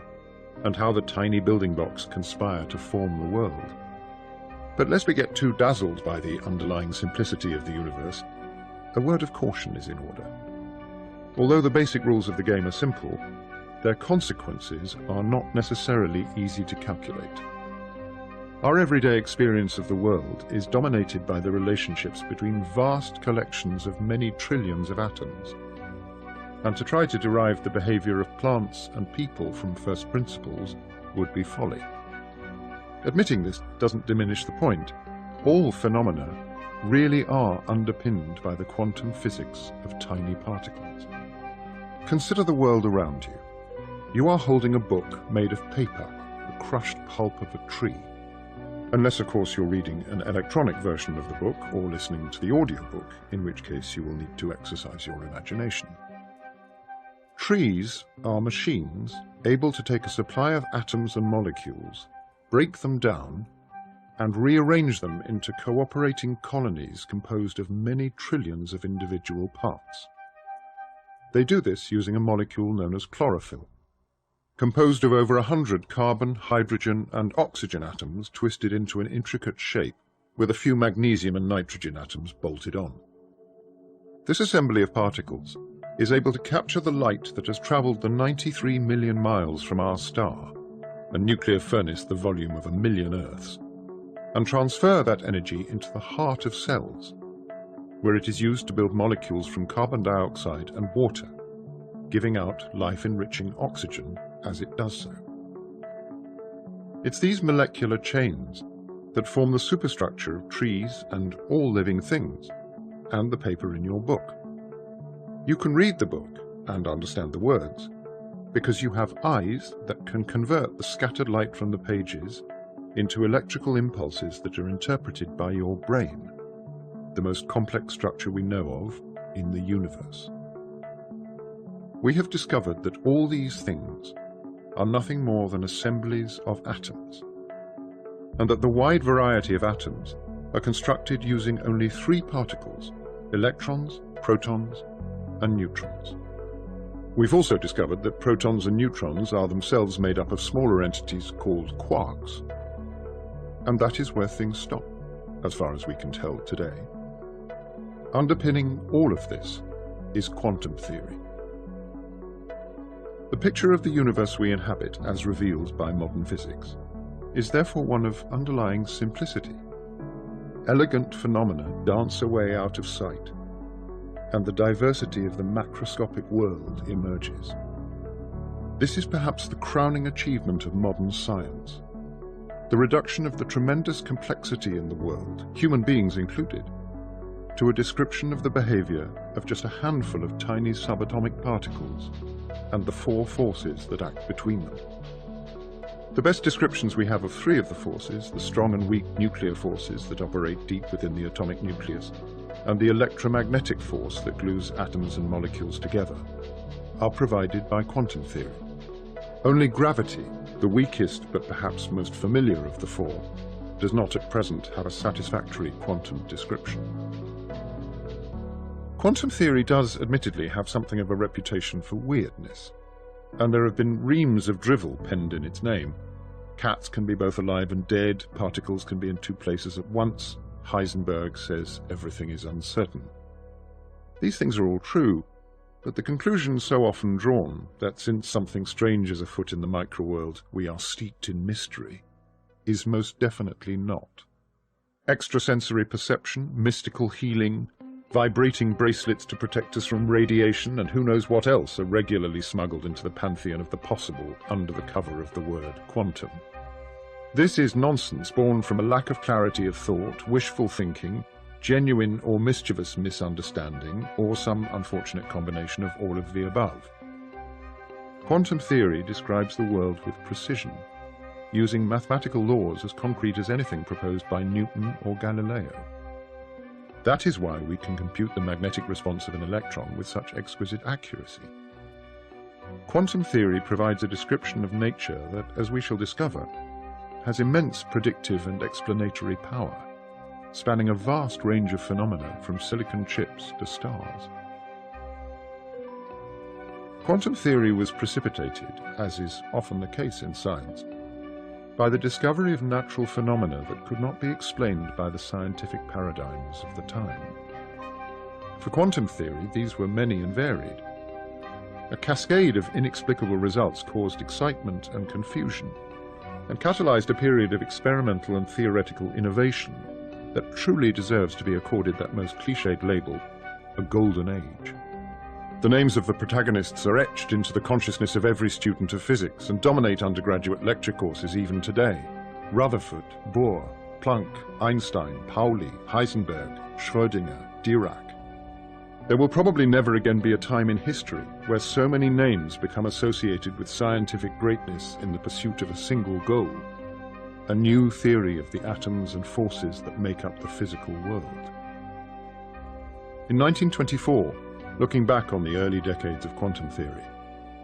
and how the tiny building blocks conspire to form the world. But lest we get too dazzled by the underlying simplicity of the universe, a word of caution is in order. Although the basic rules of the game are simple, their consequences are not necessarily easy to calculate. Our everyday experience of the world is dominated by the relationships between vast collections of many trillions of atoms. And to try to derive the behavior of plants and people from first principles would be folly. Admitting this doesn't diminish the point. All phenomena really are underpinned by the quantum physics of tiny particles. Consider the world around you. You are holding a book made of paper, the crushed pulp of a tree. Unless, of course, you're reading an electronic version of the book or listening to the audiobook, in which case you will need to exercise your imagination. Trees are machines able to take a supply of atoms and molecules, break them down, and rearrange them into cooperating colonies composed of many trillions of individual parts. They do this using a molecule known as chlorophyll, composed of over 100 carbon, hydrogen, and oxygen atoms twisted into an intricate shape, with a few magnesium and nitrogen atoms bolted on. This assembly of particles is able to capture the light that has traveled the 93 million miles from our star, a nuclear furnace the volume of 1 million Earths, and transfer that energy into the heart of cells, where it is used to build molecules from carbon dioxide and water, giving out life-enriching oxygen as it does so. It's these molecular chains that form the superstructure of trees and all living things, and the paper in your book. You can read the book and understand the words because you have eyes that can convert the scattered light from the pages into electrical impulses that are interpreted by your brain, the most complex structure we know of in the universe. We have discovered that all these things are nothing more than assemblies of atoms, and that the wide variety of atoms are constructed using only 3 particles: electrons, protons, and neutrons. We've also discovered that protons and neutrons are themselves made up of smaller entities called quarks. And that is where things stop, as far as we can tell today. Underpinning all of this is quantum theory. The picture of the universe we inhabit, as revealed by modern physics, is therefore one of underlying simplicity. Elegant phenomena dance away out of sight, and the diversity of the macroscopic world emerges. This is perhaps the crowning achievement of modern science, the reduction of the tremendous complexity in the world, human beings included, to a description of the behavior of just a handful of tiny subatomic particles and the 4 forces that act between them. The best descriptions we have of 3 of the forces, the strong and weak nuclear forces that operate deep within the atomic nucleus, and the electromagnetic force that glues atoms and molecules together, are provided by quantum theory. Only gravity, the weakest but perhaps most familiar of the 4, does not at present have a satisfactory quantum description. Quantum theory does admittedly have something of a reputation for weirdness, and there have been reams of drivel penned in its name. Cats can be both alive and dead, particles can be in 2 places at once, Heisenberg says everything is uncertain. These things are all true, but the conclusion so often drawn that since something strange is afoot in the microworld, we are steeped in mystery, is most definitely not. Extrasensory perception, mystical healing, Vibrating bracelets to protect us from radiation, and who knows what else are regularly smuggled into the pantheon of the possible under the cover of the word quantum. This is nonsense born from a lack of clarity of thought, wishful thinking, genuine or mischievous misunderstanding, or some unfortunate combination of all of the above. Quantum theory describes the world with precision, using mathematical laws as concrete as anything proposed by Newton or Galileo. That is why we can compute the magnetic response of an electron with such exquisite accuracy. Quantum theory provides a description of nature that, as we shall discover, has immense predictive and explanatory power, spanning a vast range of phenomena from silicon chips to stars. Quantum theory was precipitated, as is often the case in science, by the discovery of natural phenomena that could not be explained by the scientific paradigms of the time. For quantum theory, these were many and varied. A cascade of inexplicable results caused excitement and confusion, and catalyzed a period of experimental and theoretical innovation that truly deserves to be accorded that most cliched label, a golden age. The names of the protagonists are etched into the consciousness of every student of physics and dominate undergraduate lecture courses even today. Rutherford, Bohr, Planck, Einstein, Pauli, Heisenberg, Schrödinger, Dirac. There will probably never again be a time in history where so many names become associated with scientific greatness in the pursuit of a single goal, a new theory of the atoms and forces that make up the physical world. In 1924, looking back on the early decades of quantum theory,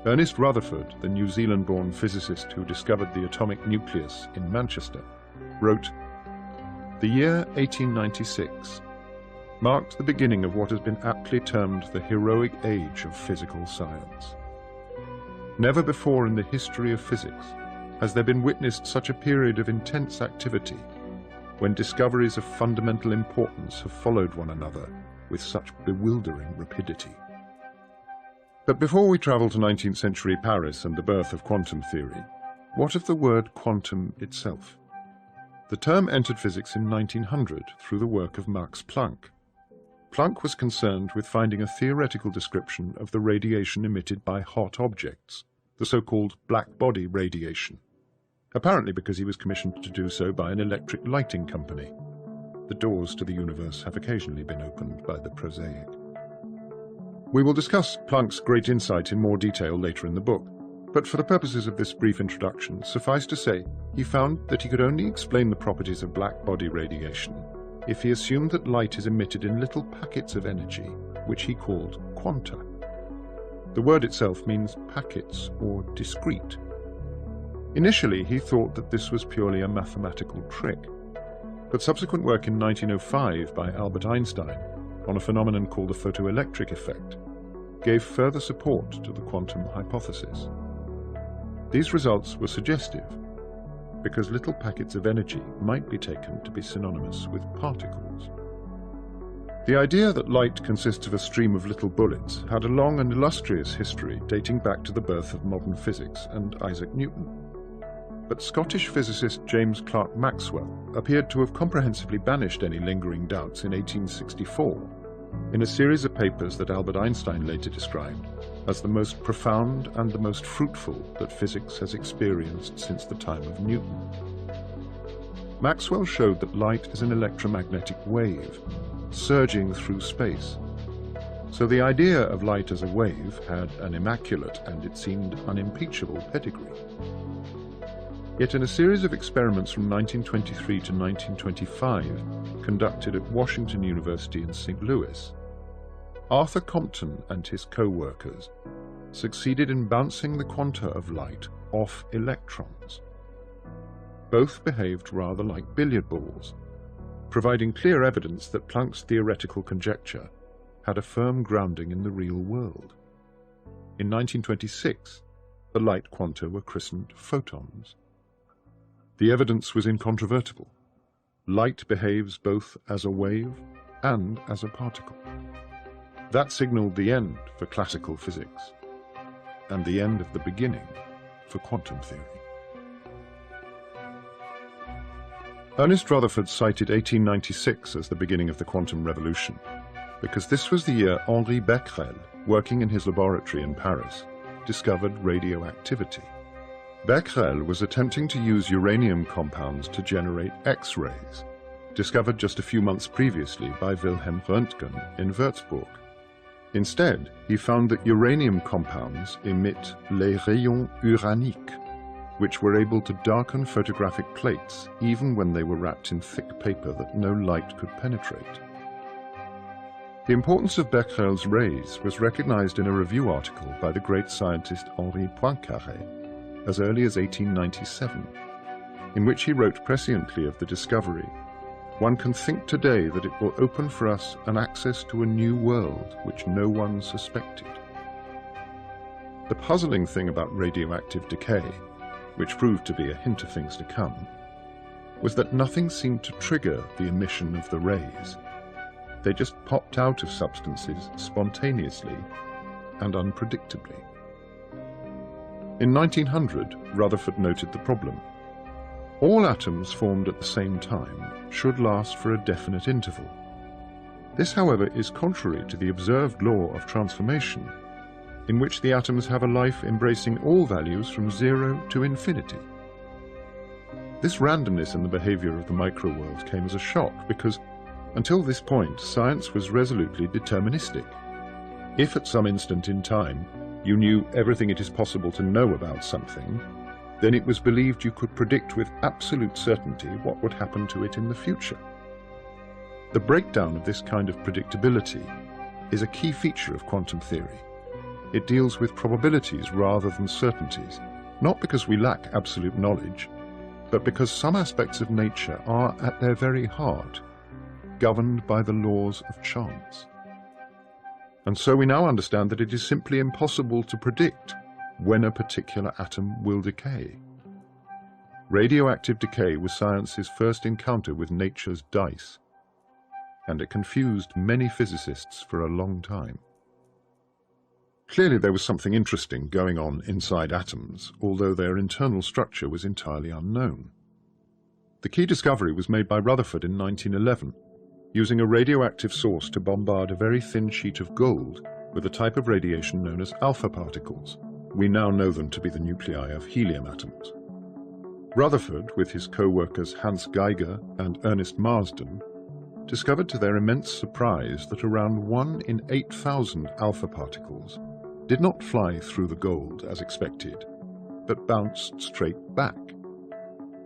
Ernest Rutherford, the New Zealand-born physicist who discovered the atomic nucleus in Manchester, wrote, "The year 1896 marked the beginning of what has been aptly termed the heroic age of physical science. Never before in the history of physics has there been witnessed such a period of intense activity, when discoveries of fundamental importance have followed one another with such bewildering rapidity." But before we travel to 19th century Paris and the birth of quantum theory, what of the word quantum itself? The term entered physics in 1900 through the work of Max Planck. Planck was concerned with finding a theoretical description of the radiation emitted by hot objects, the so-called black body radiation, apparently because he was commissioned to do so by an electric lighting company. The doors to the universe have occasionally been opened by the prosaic. We will discuss Planck's great insight in more detail later in the book, but for the purposes of this brief introduction, suffice to say, he found that he could only explain the properties of black body radiation if he assumed that light is emitted in little packets of energy, which he called quanta. The word itself means packets or discrete. Initially, he thought that this was purely a mathematical trick, but subsequent work in 1905 by Albert Einstein on a phenomenon called the photoelectric effect gave further support to the quantum hypothesis. These results were suggestive, because little packets of energy might be taken to be synonymous with particles. The idea that light consists of a stream of little bullets had a long and illustrious history dating back to the birth of modern physics and Isaac Newton. But Scottish physicist James Clerk Maxwell appeared to have comprehensively banished any lingering doubts in 1864 in a series of papers that Albert Einstein later described as the most profound and the most fruitful that physics has experienced since the time of Newton. Maxwell showed that light is an electromagnetic wave, surging through space. So the idea of light as a wave had an immaculate and, it seemed, unimpeachable pedigree. Yet in a series of experiments from 1923 to 1925, conducted at Washington University in St. Louis, Arthur Compton and his co-workers succeeded in bouncing the quanta of light off electrons. Both behaved rather like billiard balls, providing clear evidence that Planck's theoretical conjecture had a firm grounding in the real world. In 1926, the light quanta were christened photons. The evidence was incontrovertible. Light behaves both as a wave and as a particle. That signaled the end for classical physics, and the end of the beginning for quantum theory. Ernest Rutherford cited 1896 as the beginning of the quantum revolution. because this was the year Henri Becquerel, working in his laboratory in Paris, discovered radioactivity. Becquerel was attempting to use uranium compounds to generate X-rays, discovered just a few months previously by Wilhelm Röntgen in Würzburg. Instead, he found that uranium compounds emit les rayons uraniques, which were able to darken photographic plates even when they were wrapped in thick paper that no light could penetrate. The importance of Becquerel's rays was recognized in a review article by the great scientist Henri Poincaré as early as 1897, in which he wrote presciently of the discovery, "One can think today that it will open for us an access to a new world which no one suspected." The puzzling thing about radioactive decay, which proved to be a hint of things to come, was that nothing seemed to trigger the emission of the rays. They just popped out of substances spontaneously and unpredictably. In 1900, Rutherford noted the problem. All atoms formed at the same time should last for a definite interval. This, however, is contrary to the observed law of transformation, in which the atoms have a life embracing all values from 0 to infinity. This randomness in the behavior of the microworld came as a shock because, until this point, science was resolutely deterministic. If at some instant in time you knew everything it is possible to know about something, then it was believed you could predict with absolute certainty what would happen to it in the future. The breakdown of this kind of predictability is a key feature of quantum theory. It deals with probabilities rather than certainties, not because we lack absolute knowledge, but because some aspects of nature are, at their very heart, governed by the laws of chance. And so we now understand that it is simply impossible to predict when a particular atom will decay. Radioactive decay was science's first encounter with nature's dice, and it confused many physicists for a long time. Clearly there was something interesting going on inside atoms, although their internal structure was entirely unknown. The key discovery was made by Rutherford in 1911, using a radioactive source to bombard a very thin sheet of gold with a type of radiation known as alpha particles. We now know them to be the nuclei of helium atoms. Rutherford, with his co-workers Hans Geiger and Ernest Marsden, discovered to their immense surprise that around 1 in 8,000 alpha particles did not fly through the gold as expected, but bounced straight back.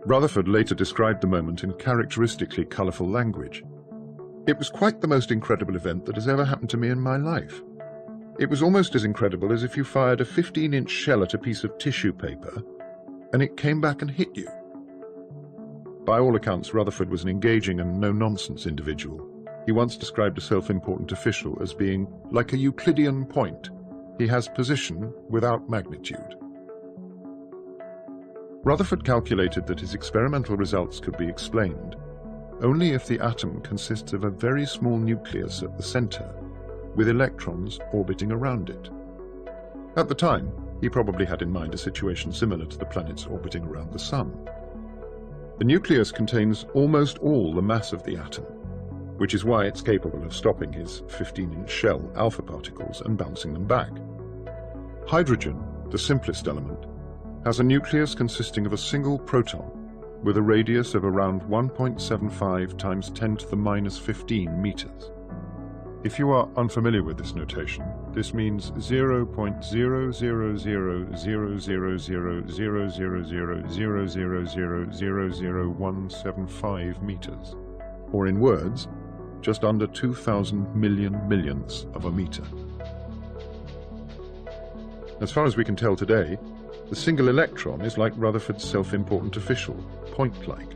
Rutherford later described the moment in characteristically colourful language. "It was quite the most incredible event that has ever happened to me in my life. It was almost as incredible as if you fired a 15-inch shell at a piece of tissue paper and it came back and hit you." By all accounts, Rutherford was an engaging and no-nonsense individual. He once described a self-important official as being like a Euclidean point. He has position without magnitude. Rutherford calculated that his experimental results could be explained only if the atom consists of a very small nucleus at the center, with electrons orbiting around it. At the time, he probably had in mind a situation similar to the planets orbiting around the Sun. The nucleus contains almost all the mass of the atom, which is why it's capable of stopping his 15-inch shell alpha particles and bouncing them back. Hydrogen, the simplest element, has a nucleus consisting of a single proton with a radius of around 1.75 times 10 to the minus 15 meters. If you are unfamiliar with this notation, this means 0.0000000000000000175 meters, or in words, just under 2,000 million millionths of a meter. As far as we can tell today, the single electron is like Rutherford's self-important official, point-like,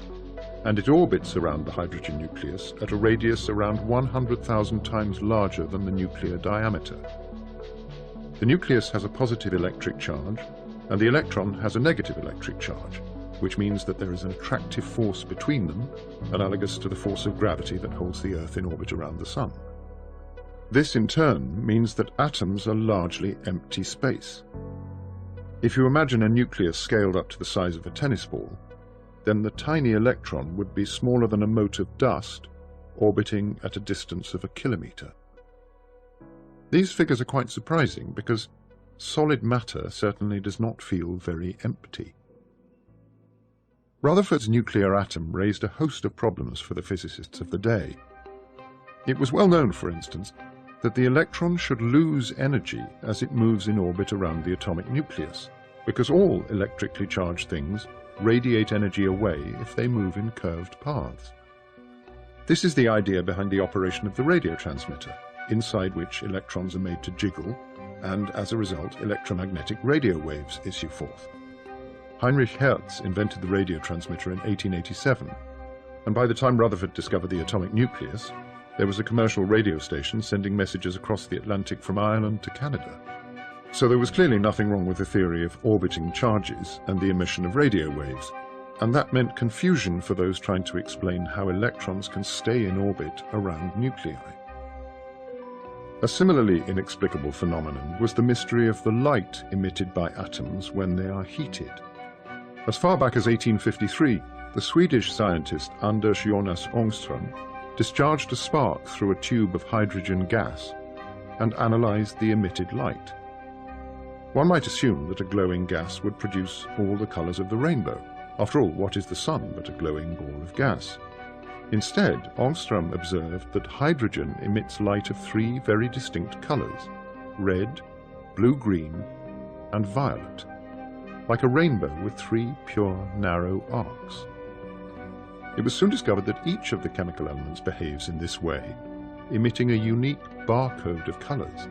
and it orbits around the hydrogen nucleus at a radius around 100,000 times larger than the nuclear diameter. The nucleus has a positive electric charge, and the electron has a negative electric charge, which means that there is an attractive force between them, analogous to the force of gravity that holds the Earth in orbit around the Sun. This, in turn, means that atoms are largely empty space. If you imagine a nucleus scaled up to the size of a tennis ball, then the tiny electron would be smaller than a mote of dust, orbiting at a distance of a kilometer. These figures are quite surprising because solid matter certainly does not feel very empty. Rutherford's nuclear atom raised a host of problems for the physicists of the day. It was well known, for instance, that the electron should lose energy as it moves in orbit around the atomic nucleus, because all electrically charged things radiate energy away if they move in curved paths. This is the idea behind the operation of the radio transmitter, inside which electrons are made to jiggle, and as a result, electromagnetic radio waves issue forth. Heinrich Hertz invented the radio transmitter in 1887, and by the time Rutherford discovered the atomic nucleus, there was a commercial radio station sending messages across the Atlantic from Ireland to Canada. So there was clearly nothing wrong with the theory of orbiting charges and the emission of radio waves, and that meant confusion for those trying to explain how electrons can stay in orbit around nuclei. A similarly inexplicable phenomenon was the mystery of the light emitted by atoms when they are heated. As far back as 1853, the Swedish scientist Anders Jonas Ångström discharged a spark through a tube of hydrogen gas and analyzed the emitted light. One might assume that a glowing gas would produce all the colors of the rainbow. After all, what is the sun but a glowing ball of gas? Instead, Ångström observed that hydrogen emits light of three very distinct colors: red, blue-green, and violet, like a rainbow with three pure, narrow arcs. It was soon discovered that each of the chemical elements behaves in this way, emitting a unique barcode of colors.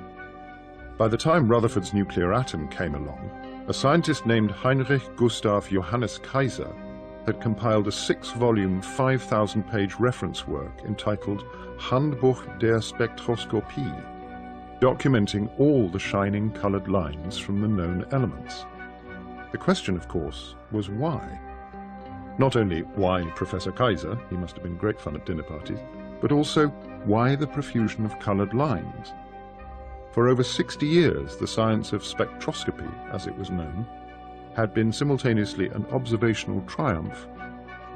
By the time Rutherford's nuclear atom came along, a scientist named Heinrich Gustav Johannes Kaiser had compiled a 6-volume, 5,000-page reference work entitled Handbuch der Spektroskopie, documenting all the shining colored lines from the known elements. The question, of course, was why? Not only why Professor Kaiser, he must have been great fun at dinner parties, but also why the profusion of colored lines? For over 60 years, the science of spectroscopy, as it was known, had been simultaneously an observational triumph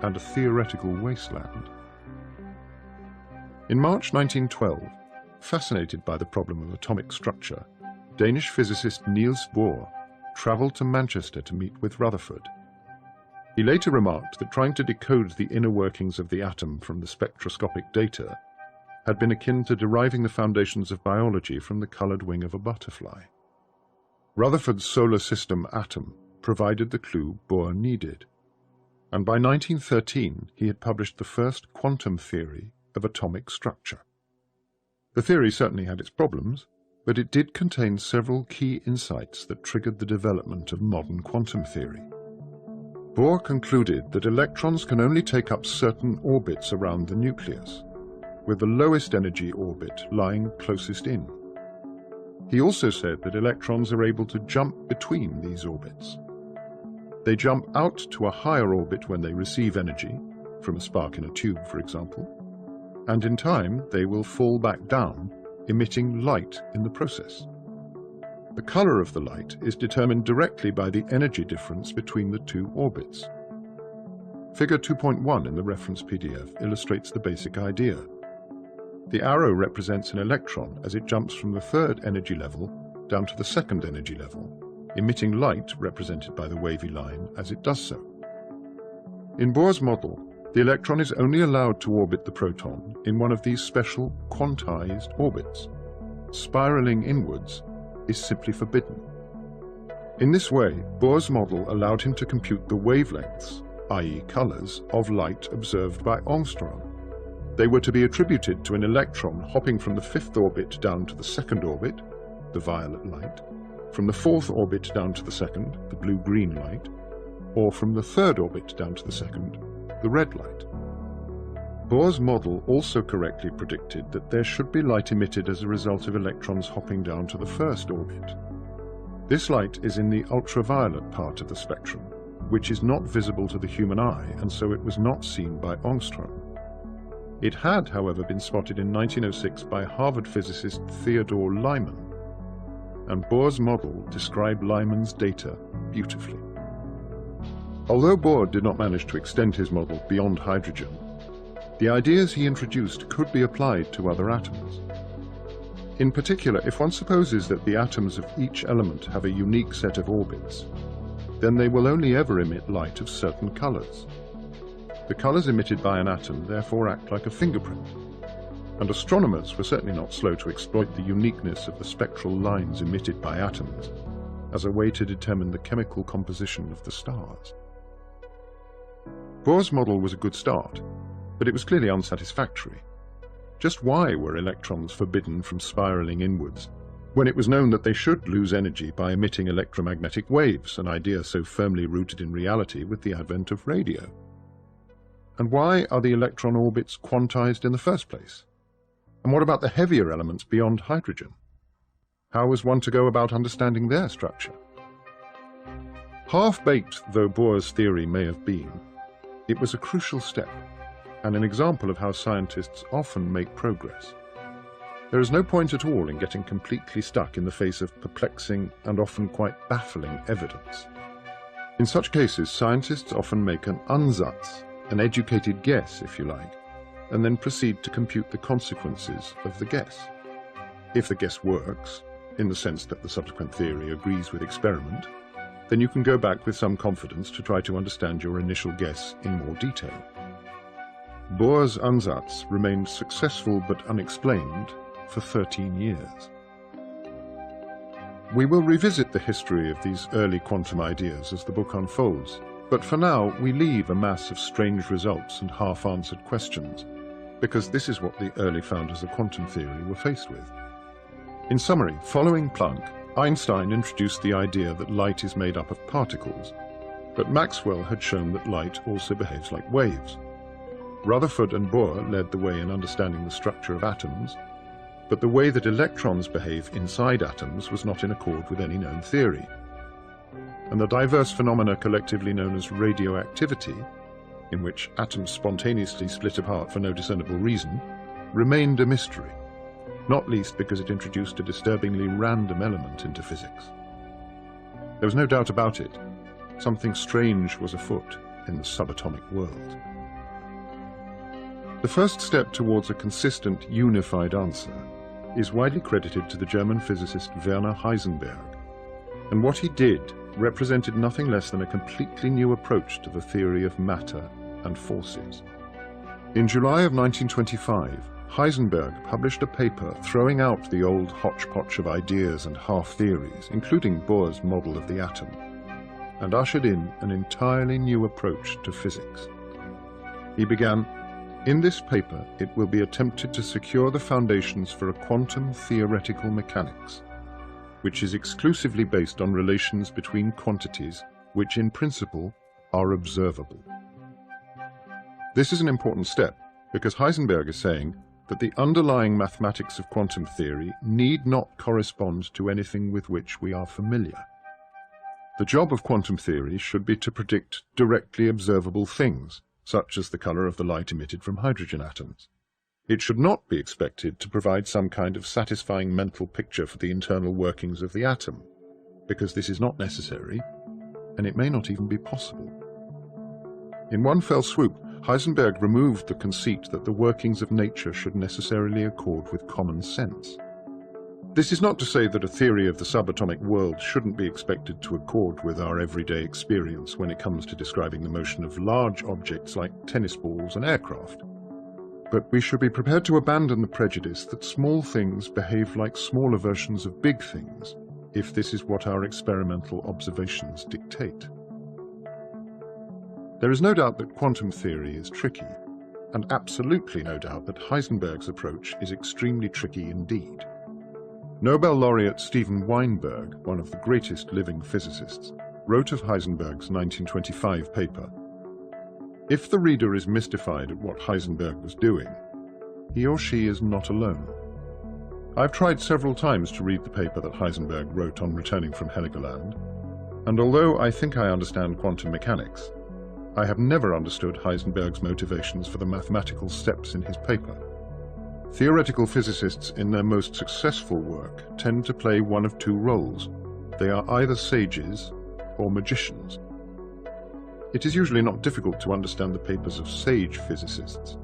and a theoretical wasteland. In March 1912, fascinated by the problem of atomic structure, Danish physicist Niels Bohr traveled to Manchester to meet with Rutherford. He later remarked that trying to decode the inner workings of the atom from the spectroscopic data had been akin to deriving the foundations of biology from the colored wing of a butterfly. Rutherford's solar system atom provided the clue Bohr needed, and by 1913 he had published the first quantum theory of atomic structure. The theory certainly had its problems, but it did contain several key insights that triggered the development of modern quantum theory. Bohr concluded that electrons can only take up certain orbits around the nucleus, with the lowest energy orbit lying closest in. He also said that electrons are able to jump between these orbits. They jump out to a higher orbit when they receive energy, from a spark in a tube, for example, and in time they will fall back down, emitting light in the process. The color of the light is determined directly by the energy difference between the two orbits. Figure 2.1 in the reference PDF illustrates the basic idea. The arrow represents an electron as it jumps from the third energy level down to the second energy level, emitting light represented by the wavy line as it does so. In Bohr's model, the electron is only allowed to orbit the proton in one of these special quantized orbits. Spiraling inwards is simply forbidden. In this way, Bohr's model allowed him to compute the wavelengths, i.e. colors, of light observed by Ångström. They were to be attributed to an electron hopping from the 5th orbit down to the 2nd orbit, the violet light, from the 4th orbit down to the 2nd, the blue-green light, or from the 3rd orbit down to the 2nd, the red light. Bohr's model also correctly predicted that there should be light emitted as a result of electrons hopping down to the 1st orbit. This light is in the ultraviolet part of the spectrum, which is not visible to the human eye, and so it was not seen by Ångström. It had, however, been spotted in 1906 by Harvard physicist Theodore Lyman, and Bohr's model described Lyman's data beautifully. Although Bohr did not manage to extend his model beyond hydrogen, the ideas he introduced could be applied to other atoms. In particular, if one supposes that the atoms of each element have a unique set of orbits, then they will only ever emit light of certain colors. The colors emitted by an atom therefore act like a fingerprint, and astronomers were certainly not slow to exploit the uniqueness of the spectral lines emitted by atoms as a way to determine the chemical composition of the stars. Bohr's model was a good start, but it was clearly unsatisfactory. Just why were electrons forbidden from spiraling inwards, when it was known that they should lose energy by emitting electromagnetic waves, an idea so firmly rooted in reality with the advent of radio? And why are the electron orbits quantized in the first place? And what about the heavier elements beyond hydrogen? How was one to go about understanding their structure? Half-baked though Bohr's theory may have been, it was a crucial step, and an example of how scientists often make progress. There is no point at all in getting completely stuck in the face of perplexing and often quite baffling evidence. In such cases, scientists often make an Ansatz, an educated guess, if you like, and then proceed to compute the consequences of the guess. If the guess works, in the sense that the subsequent theory agrees with experiment, then you can go back with some confidence to try to understand your initial guess in more detail. Bohr's Ansatz remained successful but unexplained for 13 years. We will revisit the history of these early quantum ideas as the book unfolds, but for now we leave a mass of strange results and half-answered questions, because this is what the early founders of quantum theory were faced with. In summary, following Planck, Einstein introduced the idea that light is made up of particles, but Maxwell had shown that light also behaves like waves. Rutherford and Bohr led the way in understanding the structure of atoms, but the way that electrons behave inside atoms was not in accord with any known theory. And the diverse phenomena collectively known as radioactivity, in which atoms spontaneously split apart for no discernible reason, remained a mystery, not least because it introduced a disturbingly random element into physics. There was no doubt about it. Something strange was afoot in the subatomic world. The first step towards a consistent, unified answer is widely credited to the German physicist Werner Heisenberg, and what he did represented nothing less than a completely new approach to the theory of matter and forces. In July of 1925, Heisenberg published a paper throwing out the old hodgepodge of ideas and half-theories, including Bohr's model of the atom, and ushered in an entirely new approach to physics. He began, "In this paper, it will be attempted to secure the foundations for a quantum theoretical mechanics, which is exclusively based on relations between quantities which in principle are observable." This is an important step because Heisenberg is saying that the underlying mathematics of quantum theory need not correspond to anything with which we are familiar. The job of quantum theory should be to predict directly observable things, such as the color of the light emitted from hydrogen atoms. It should not be expected to provide some kind of satisfying mental picture for the internal workings of the atom, because this is not necessary, and it may not even be possible. In one fell swoop, Heisenberg removed the conceit that the workings of nature should necessarily accord with common sense. This is not to say that a theory of the subatomic world shouldn't be expected to accord with our everyday experience when it comes to describing the motion of large objects like tennis balls and aircraft. But we should be prepared to abandon the prejudice that small things behave like smaller versions of big things, if this is what our experimental observations dictate. There is no doubt that quantum theory is tricky, and absolutely no doubt that Heisenberg's approach is extremely tricky indeed. Nobel laureate Steven Weinberg, one of the greatest living physicists, wrote of Heisenberg's 1925 paper, "If the reader is mystified at what Heisenberg was doing, he or she is not alone." I've tried several times to read the paper that Heisenberg wrote on returning from Heligoland, and although I think I understand quantum mechanics, I have never understood Heisenberg's motivations for the mathematical steps in his paper. Theoretical physicists in their most successful work tend to play one of two roles. They are either sages or magicians. It is usually not difficult to understand the papers of sage physicists,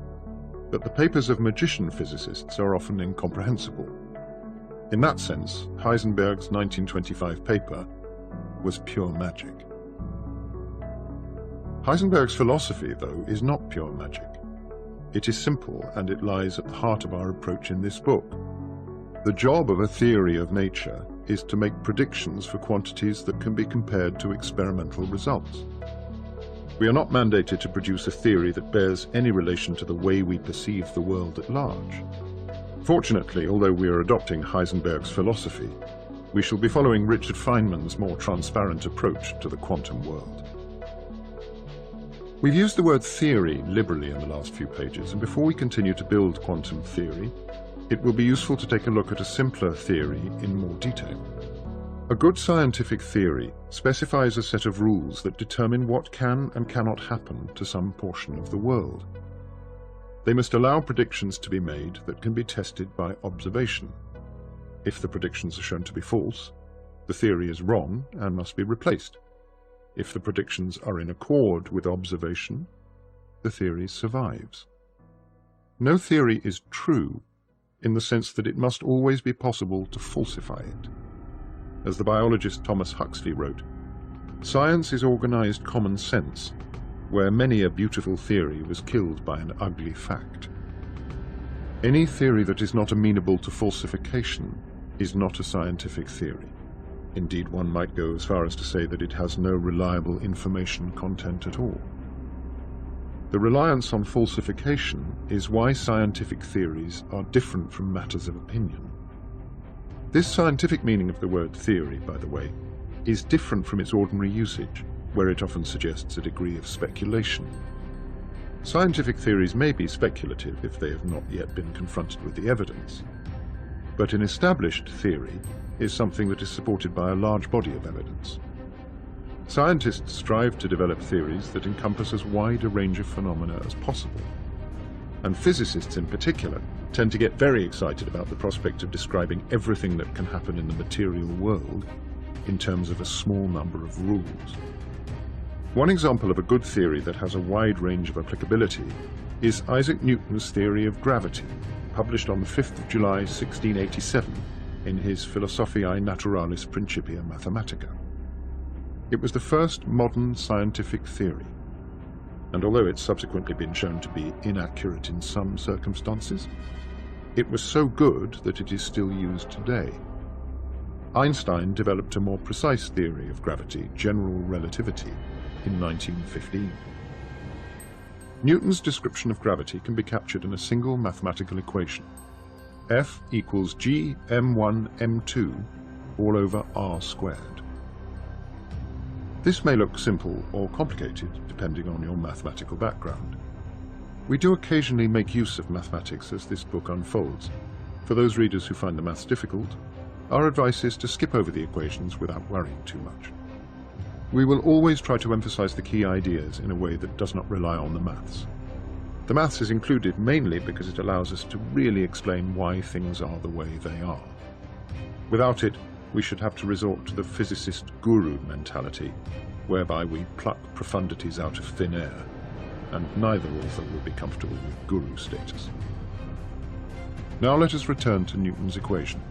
but the papers of magician physicists are often incomprehensible. In that sense, Heisenberg's 1925 paper was pure magic. Heisenberg's philosophy, though, is not pure magic. It is simple, and it lies at the heart of our approach in this book. The job of a theory of nature is to make predictions for quantities that can be compared to experimental results. We are not mandated to produce a theory that bears any relation to the way we perceive the world at large. Fortunately, although we are adopting Heisenberg's philosophy, we shall be following Richard Feynman's more transparent approach to the quantum world. We've used the word theory liberally in the last few pages, and before we continue to build quantum theory, it will be useful to take a look at a simpler theory in more detail. A good scientific theory specifies a set of rules that determine what can and cannot happen to some portion of the world. They must allow predictions to be made that can be tested by observation. If the predictions are shown to be false, the theory is wrong and must be replaced. If the predictions are in accord with observation, the theory survives. No theory is true in the sense that it must always be possible to falsify it. As the biologist Thomas Huxley wrote, "Science is organized common sense, where many a beautiful theory was killed by an ugly fact." Any theory that is not amenable to falsification is not a scientific theory. Indeed, one might go as far as to say that it has no reliable information content at all. The reliance on falsification is why scientific theories are different from matters of opinion. This scientific meaning of the word theory, by the way, is different from its ordinary usage, where it often suggests a degree of speculation. Scientific theories may be speculative if they have not yet been confronted with the evidence, but an established theory is something that is supported by a large body of evidence. Scientists strive to develop theories that encompass as wide a range of phenomena as possible. And physicists in particular tend to get very excited about the prospect of describing everything that can happen in the material world in terms of a small number of rules. One example of a good theory that has a wide range of applicability is Isaac Newton's theory of gravity, published on the 5th of July 1687 in his Philosophiae Naturalis Principia Mathematica. It was the first modern scientific theory, and although it's subsequently been shown to be inaccurate in some circumstances, it was so good that it is still used today. Einstein developed a more precise theory of gravity, general relativity, in 1915. Newton's description of gravity can be captured in a single mathematical equation. F equals g m1 m2 all over r squared. This may look simple or complicated, depending on your mathematical background. We do occasionally make use of mathematics as this book unfolds. For those readers who find the maths difficult, our advice is to skip over the equations without worrying too much. We will always try to emphasize the key ideas in a way that does not rely on the maths. The maths is included mainly because it allows us to really explain why things are the way they are. Without it, we should have to resort to the physicist guru mentality, whereby we pluck profundities out of thin air, and neither author will be comfortable with guru status. Now let us return to Newton's equation.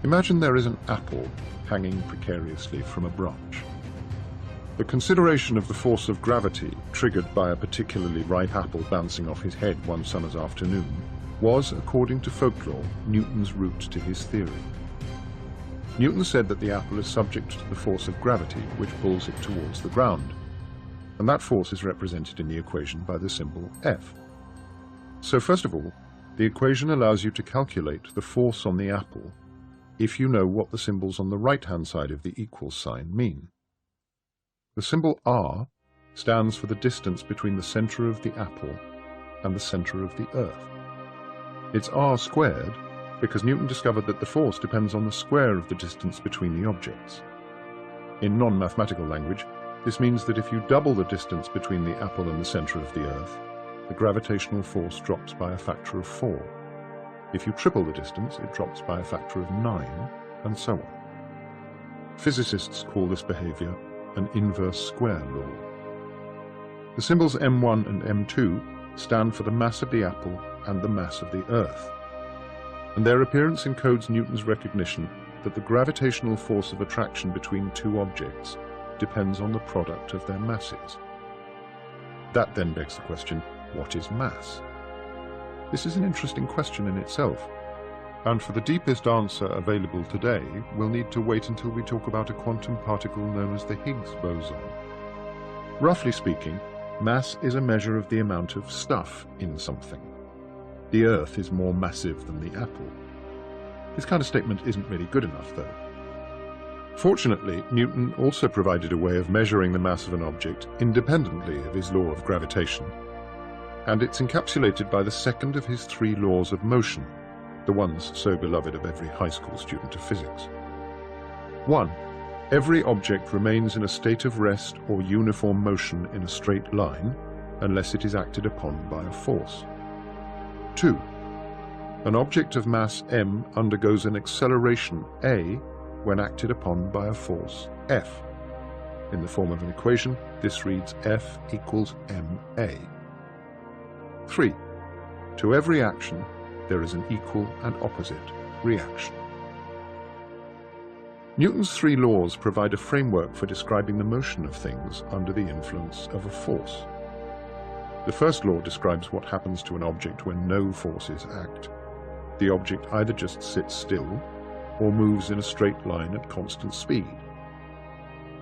Imagine there is an apple hanging precariously from a branch. The consideration of the force of gravity triggered by a particularly ripe apple bouncing off his head one summer's afternoon was, according to folklore, Newton's route to his theory. Newton said that the apple is subject to the force of gravity which pulls it towards the ground, and that force is represented in the equation by the symbol F. So first of all, the equation allows you to calculate the force on the apple if you know what the symbols on the right-hand side of the equal sign mean. The symbol R stands for the distance between the center of the apple and the center of the Earth. It's R squared because Newton discovered that the force depends on the square of the distance between the objects. In non-mathematical language, this means that if you double the distance between the apple and the center of the Earth, the gravitational force drops by a factor of 4. If you triple the distance, it drops by a factor of 9, and so on. Physicists call this behavior an inverse square law. The symbols M1 and M2 stand for the mass of the apple and the mass of the Earth. and their appearance encodes Newton's recognition that the gravitational force of attraction between two objects depends on the product of their masses. That then begs the question, what is mass? This is an interesting question in itself, and for the deepest answer available today, we'll need to wait until we talk about a quantum particle known as the Higgs boson. Roughly speaking, mass is a measure of the amount of stuff in something. The Earth is more massive than the apple. This kind of statement isn't really good enough, though. Fortunately, Newton also provided a way of measuring the mass of an object independently of his law of gravitation, and it's encapsulated by the second of his three laws of motion, the ones so beloved of every high school student of physics. 1. Every object remains in a state of rest or uniform motion in a straight line unless it is acted upon by a force. 2. An object of mass m undergoes an acceleration a when acted upon by a force F. In the form of an equation, this reads F equals ma. 3. To every action, there is an equal and opposite reaction. Newton's three laws provide a framework for describing the motion of things under the influence of a force. The first law describes what happens to an object when no forces act. The object either just sits still or moves in a straight line at constant speed.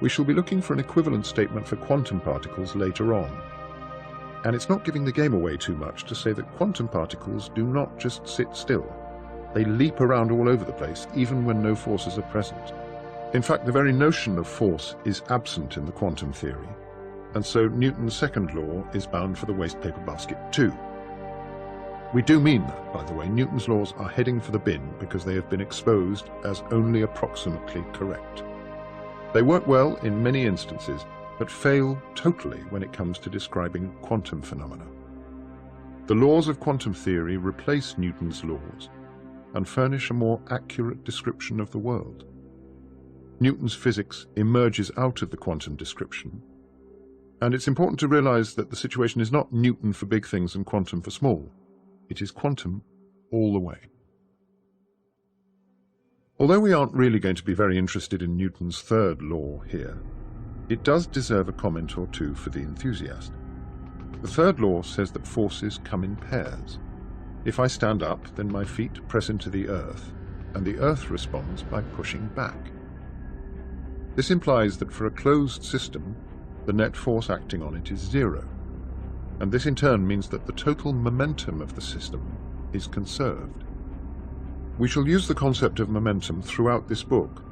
We shall be looking for an equivalent statement for quantum particles later on. And it's not giving the game away too much to say that quantum particles do not just sit still. They leap around all over the place, even when no forces are present. In fact, the very notion of force is absent in the quantum theory, and so Newton's second law is bound for the wastepaper basket too. We do mean that, by the way. Newton's laws are heading for the bin because they have been exposed as only approximately correct. They work well in many instances, but fail totally when it comes to describing quantum phenomena. The laws of quantum theory replace Newton's laws and furnish a more accurate description of the world. Newton's physics emerges out of the quantum description, and it's important to realize that the situation is not Newton for big things and quantum for small. It is quantum all the way. Although we aren't really going to be very interested in Newton's third law here, it does deserve a comment or two for the enthusiast. The third law says that forces come in pairs. If I stand up, then my feet press into the earth, and the earth responds by pushing back. This implies that for a closed system, the net force acting on it is zero, and this in turn means that the total momentum of the system is conserved. We shall use the concept of momentum throughout this book,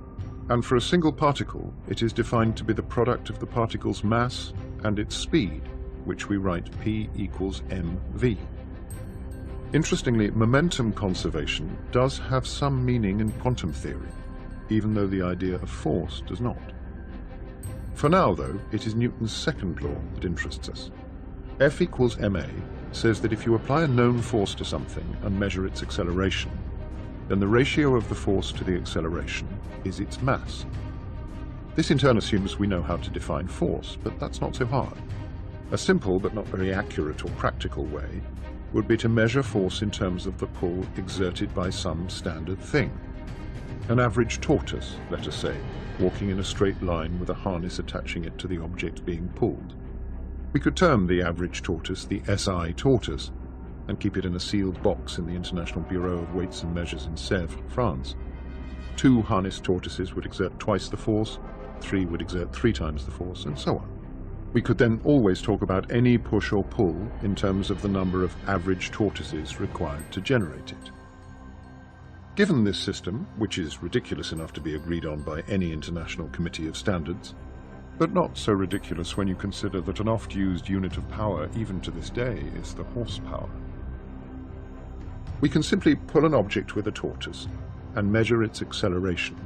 and for a single particle, it is defined to be the product of the particle's mass and its speed, which we write P equals mv. Interestingly, momentum conservation does have some meaning in quantum theory, even though the idea of force does not. For now, though, it is Newton's second law that interests us. F equals ma says that if you apply a known force to something and measure its acceleration, then the ratio of the force to the acceleration is its mass. This in turn assumes we know how to define force, but that's not so hard. A simple but not very accurate or practical way would be to measure force in terms of the pull exerted by some standard thing. An average tortoise, let us say, walking in a straight line with a harness attaching it to the object being pulled. We could term the average tortoise the SI tortoise and keep it in a sealed box in the International Bureau of Weights and Measures in Sèvres, France. 2 harnessed tortoises would exert twice the force, 3 would exert 3 times the force, and so on. We could then always talk about any push or pull in terms of the number of average tortoises required to generate it. Given this system, which is ridiculous enough to be agreed on by any international committee of standards, but not so ridiculous when you consider that an oft-used unit of power, even to this day, is the horsepower. We can simply pull an object with a tortoise and measure its acceleration,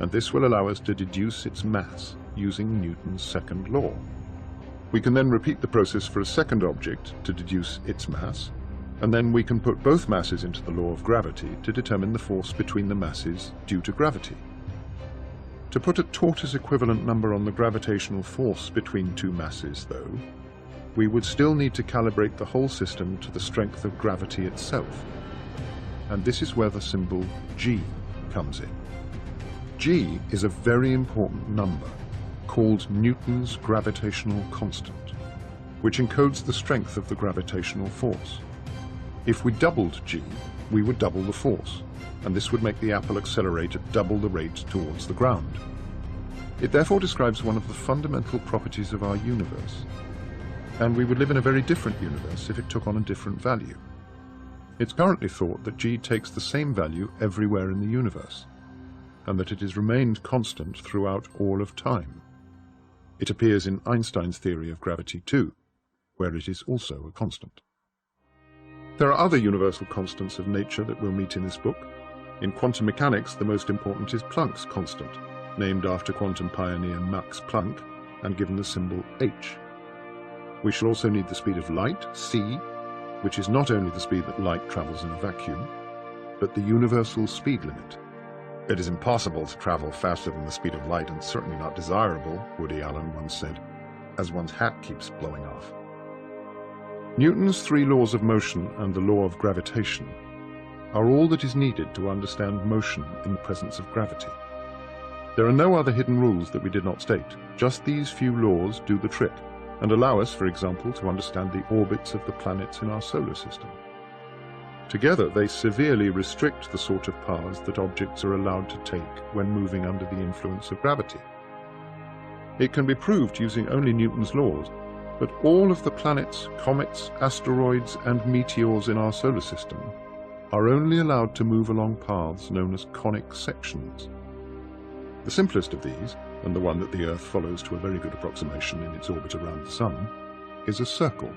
and this will allow us to deduce its mass using Newton's second law. We can then repeat the process for a second object to deduce its mass, and then we can put both masses into the law of gravity to determine the force between the masses due to gravity. To put a tortoise-equivalent number on the gravitational force between 2 masses, though, we would still need to calibrate the whole system to the strength of gravity itself. and this is where the symbol G comes in. G is a very important number called Newton's gravitational constant, which encodes the strength of the gravitational force. If we doubled G, we would double the force, and this would make the apple accelerate at double the rate towards the ground. It therefore describes one of the fundamental properties of our universe, and we would live in a very different universe if it took on a different value. It's currently thought that G takes the same value everywhere in the universe, and that it has remained constant throughout all of time. It appears in Einstein's theory of gravity too, where it is also a constant. There are other universal constants of nature that we'll meet in this book. In quantum mechanics, the most important is Planck's constant, named after quantum pioneer Max Planck and given the symbol h. We shall also need the speed of light, c, which is not only the speed that light travels in a vacuum, but the universal speed limit. It is impossible to travel faster than the speed of light, and certainly not desirable, Woody Allen once said, as one's hat keeps blowing off. Newton's 3 laws of motion and the law of gravitation are all that is needed to understand motion in the presence of gravity. There are no other hidden rules that we did not state. Just these few laws do the trick, and allow us, for example, to understand the orbits of the planets in our solar system. Together, they severely restrict the sort of paths that objects are allowed to take when moving under the influence of gravity. It can be proved using only Newton's laws, but all of the planets, comets, asteroids, and meteors in our solar system are only allowed to move along paths known as conic sections. The simplest of these, and the one that the Earth follows to a very good approximation in its orbit around the Sun, is a circle.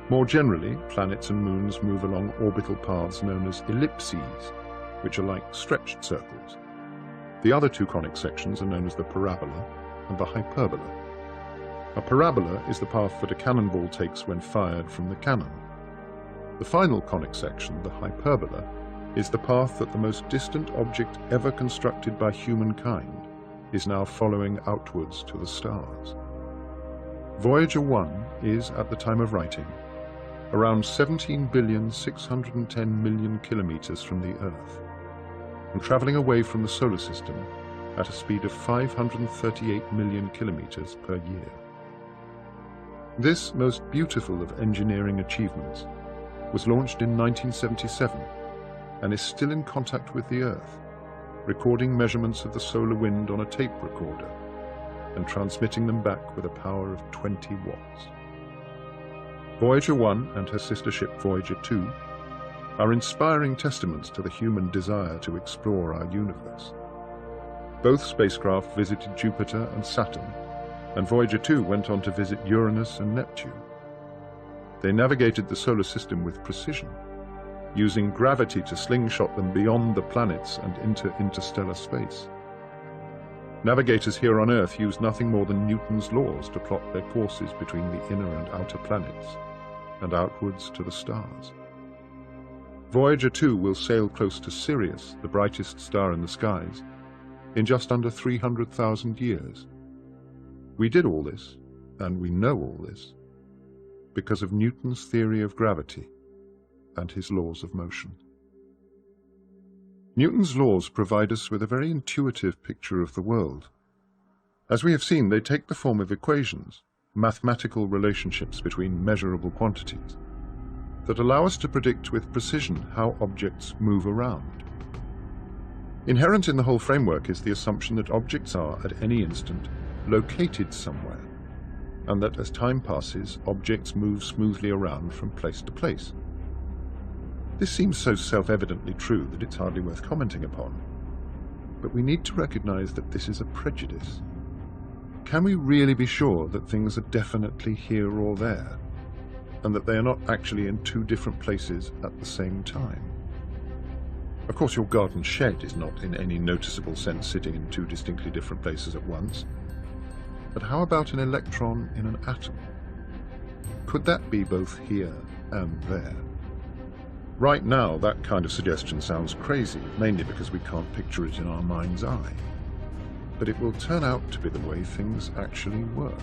More generally, planets and moons move along orbital paths known as ellipses, which are like stretched circles. The other 2 conic sections are known as the parabola and the hyperbola. A parabola is the path that a cannonball takes when fired from the cannon. The final conic section, the hyperbola, is the path that the most distant object ever constructed by humankind is now following outwards to the stars. Voyager 1 is, at the time of writing, around 17,610,000,000 kilometers from the Earth, and traveling away from the solar system at a speed of 538 million kilometers per year. This most beautiful of engineering achievements was launched in 1977 and is still in contact with the Earth, recording measurements of the solar wind on a tape recorder and transmitting them back with a power of 20 watts. Voyager 1 and her sister ship Voyager 2 are inspiring testaments to the human desire to explore our universe. Both spacecraft visited Jupiter and Saturn, and Voyager 2 went on to visit Uranus and Neptune. They navigated the solar system with precision, using gravity to slingshot them beyond the planets and into interstellar space. Navigators here on Earth used nothing more than Newton's laws to plot their courses between the inner and outer planets, and outwards to the stars. Voyager 2 will sail close to Sirius, the brightest star in the skies, in just under 300,000 years. We did all this, and we know all this, because of Newton's theory of gravity and his laws of motion. Newton's laws provide us with a very intuitive picture of the world. As we have seen, they take the form of equations, mathematical relationships between measurable quantities, that allow us to predict with precision how objects move around. Inherent in the whole framework is the assumption that objects are, at any instant, located somewhere, and that as time passes, objects move smoothly around from place to place. This seems so self-evidently true that it's hardly worth commenting upon. But we need to recognize that this is a prejudice. Can we really be sure that things are definitely here or there, and that they are not actually in 2 different places at the same time? Of course, your garden shed is not in any noticeable sense sitting in 2 distinctly different places at once. But how about an electron in an atom? Could that be both here and there? Right now, that kind of suggestion sounds crazy, mainly because we can't picture it in our mind's eye. But it will turn out to be the way things actually work.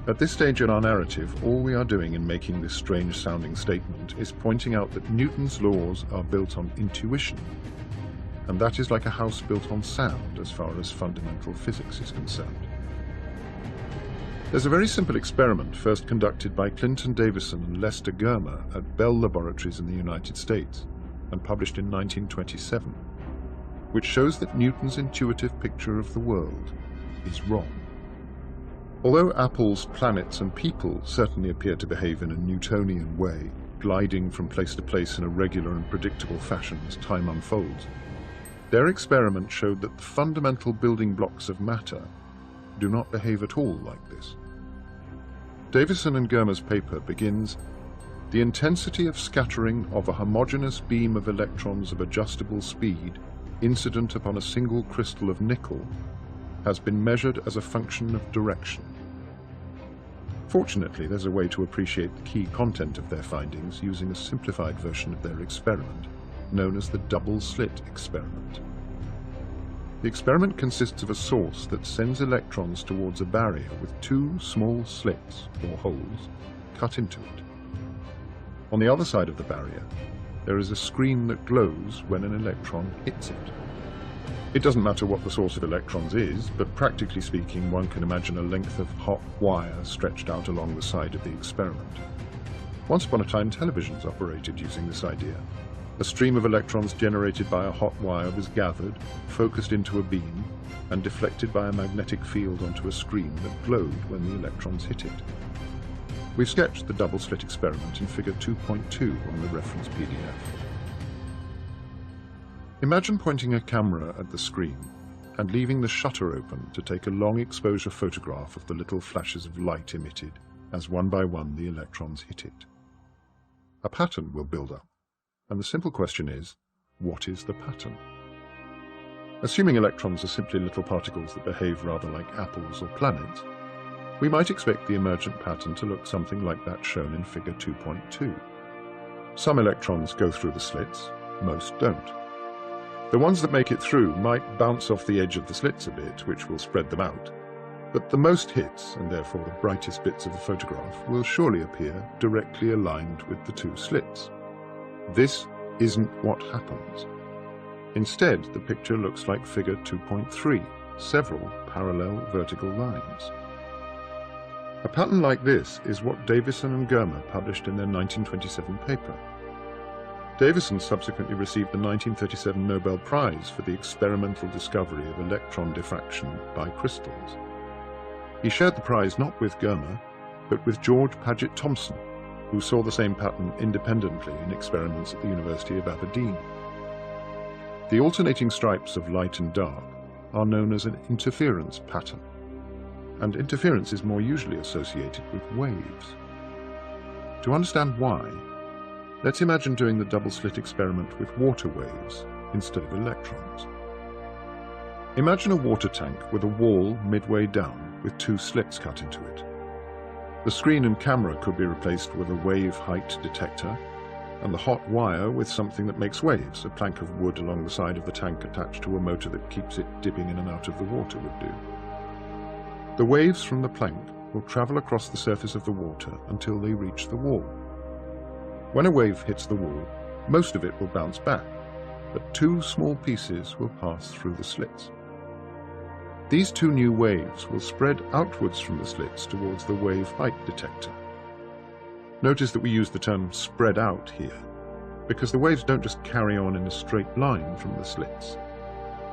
At this stage in our narrative, all we are doing in making this strange-sounding statement is pointing out that Newton's laws are built on intuition, and that is like a house built on sand as far as fundamental physics is concerned. There's a very simple experiment first conducted by Clinton Davison and Lester Germer at Bell Laboratories in the United States and published in 1927, which shows that Newton's intuitive picture of the world is wrong. Although apples, planets and people certainly appear to behave in a Newtonian way, gliding from place to place in a regular and predictable fashion as time unfolds, their experiment showed that the fundamental building blocks of matter do not behave at all like this. Davison and Germer's paper begins, "The intensity of scattering of a homogeneous beam of electrons of adjustable speed incident upon a single crystal of nickel has been measured as a function of direction." Fortunately, there's a way to appreciate the key content of their findings using a simplified version of their experiment, known as the double-slit experiment. The experiment consists of a source that sends electrons towards a barrier with two small slits, or holes, cut into it. On the other side of the barrier, there is a screen that glows when an electron hits it. It doesn't matter what the source of electrons is, but practically speaking, one can imagine a length of hot wire stretched out along the side of the experiment. Once upon a time, televisions operated using this idea. A stream of electrons generated by a hot wire was gathered, focused into a beam, and deflected by a magnetic field onto a screen that glowed when the electrons hit it. We've sketched the double-slit experiment in Figure 2.2 on the reference PDF. Imagine pointing a camera at the screen and leaving the shutter open to take a long exposure photograph of the little flashes of light emitted as one by one the electrons hit it. A pattern will build up, and the simple question is, what is the pattern? Assuming electrons are simply little particles that behave rather like apples or planets, we might expect the emergent pattern to look something like that shown in Figure 2.2. Some electrons go through the slits, most don't. The ones that make it through might bounce off the edge of the slits a bit, which will spread them out, but the most hits, and therefore the brightest bits of the photograph, will surely appear directly aligned with the two slits. This isn't what happens. Instead, the picture looks like Figure 2.3, several parallel vertical lines. A pattern like this is what Davison and Germer published in their 1927 paper. Davison subsequently received the 1937 Nobel Prize for the experimental discovery of electron diffraction by crystals. He shared the prize not with Germer, but with George Paget Thomson, who saw the same pattern independently in experiments at the University of Aberdeen. The alternating stripes of light and dark are known as an interference pattern, and interference is more usually associated with waves. To understand why, let's imagine doing the double-slit experiment with water waves instead of electrons. Imagine a water tank with a wall midway down with two slits cut into it. The screen and camera could be replaced with a wave height detector, and the hot wire with something that makes waves, a plank of wood along the side of the tank attached to a motor that keeps it dipping in and out of the water would do. The waves from the plank will travel across the surface of the water until they reach the wall. When a wave hits the wall, most of it will bounce back, but two small pieces will pass through the slits. These two new waves will spread outwards from the slits towards the wave height detector. Notice that we use the term spread out here, because the waves don't just carry on in a straight line from the slits.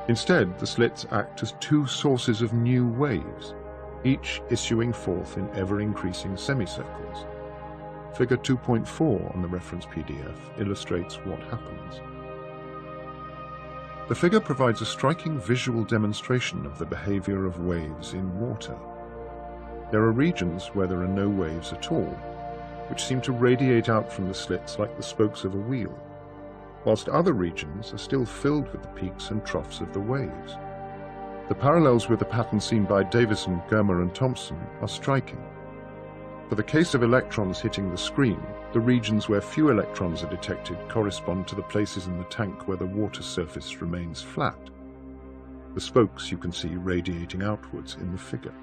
Instead, the slits act as two sources of new waves, each issuing forth in ever-increasing semicircles. Figure 2.4 on the reference PDF illustrates what happens. The figure provides a striking visual demonstration of the behavior of waves in water. There are regions where there are no waves at all, which seem to radiate out from the slits like the spokes of a wheel, whilst other regions are still filled with the peaks and troughs of the waves. The parallels with the pattern seen by Davison, Germer and Thomson are striking. For the case of electrons hitting the screen, the regions where few electrons are detected correspond to the places in the tank where the water surface remains flat. The spokes you can see radiating outwards in the figure.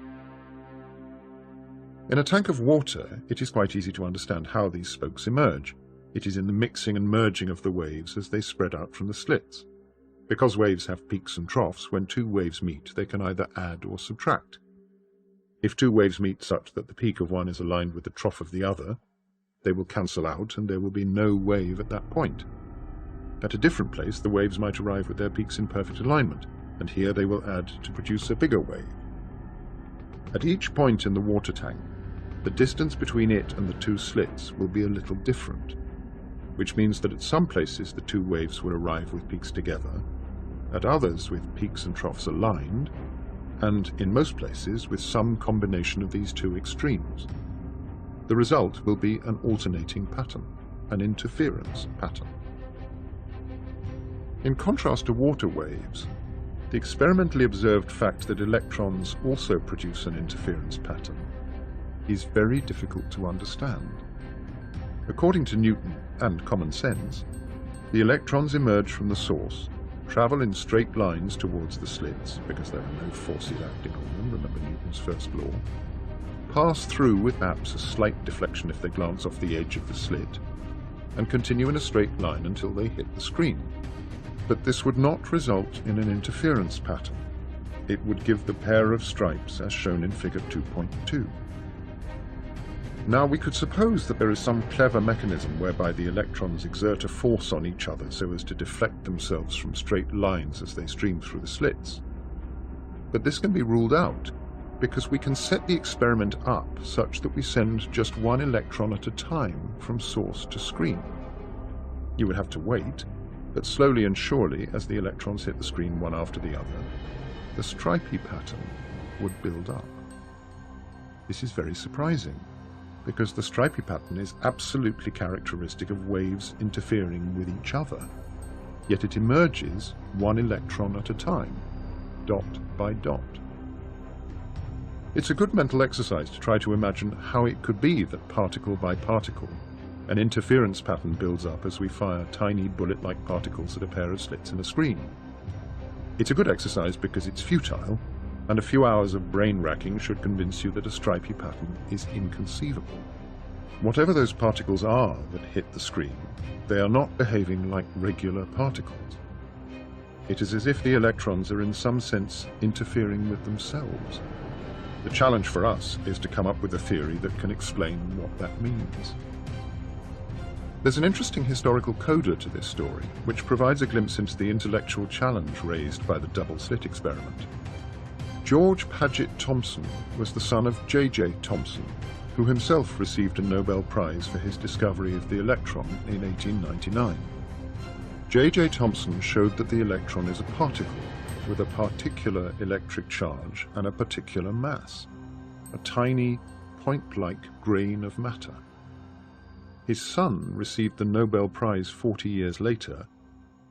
In a tank of water, it is quite easy to understand how these spokes emerge. It is in the mixing and merging of the waves as they spread out from the slits. Because waves have peaks and troughs, when two waves meet, they can either add or subtract. If two waves meet such that the peak of one is aligned with the trough of the other, they will cancel out and there will be no wave at that point. At a different place, the waves might arrive with their peaks in perfect alignment, and here they will add to produce a bigger wave. At each point in the water tank, the distance between it and the two slits will be a little different, which means that at some places the two waves will arrive with peaks together, at others with peaks and troughs aligned, and in most places with some combination of these two extremes. The result will be an alternating pattern, an interference pattern. In contrast to water waves, the experimentally observed fact that electrons also produce an interference pattern is very difficult to understand. According to Newton and common sense, the electrons emerge from the source, travel in straight lines towards the slits, because there are no forces acting on them, remember Newton's first law, pass through with perhaps a slight deflection if they glance off the edge of the slit, and continue in a straight line until they hit the screen. But this would not result in an interference pattern. It would give the pair of stripes as shown in figure 2.2. Now we could suppose that there is some clever mechanism whereby the electrons exert a force on each other so as to deflect themselves from straight lines as they stream through the slits. But this can be ruled out because we can set the experiment up such that we send just one electron at a time from source to screen. You would have to wait, but slowly and surely, as the electrons hit the screen one after the other, the stripy pattern would build up. This is very surprising, because the stripy pattern is absolutely characteristic of waves interfering with each other, yet it emerges one electron at a time, dot by dot. It's a good mental exercise to try to imagine how it could be that particle by particle, an interference pattern builds up as we fire tiny bullet-like particles at a pair of slits in a screen. It's a good exercise because it's futile, and a few hours of brain-racking should convince you that a stripy pattern is inconceivable. Whatever those particles are that hit the screen, they are not behaving like regular particles. It is as if the electrons are in some sense interfering with themselves. The challenge for us is to come up with a theory that can explain what that means. There's an interesting historical coda to this story, which provides a glimpse into the intellectual challenge raised by the double-slit experiment. George Paget Thomson was the son of J.J. Thomson, who himself received a Nobel Prize for his discovery of the electron in 1899. J.J. Thomson showed that the electron is a particle with a particular electric charge and a particular mass, a tiny, point-like grain of matter. His son received the Nobel Prize 40 years later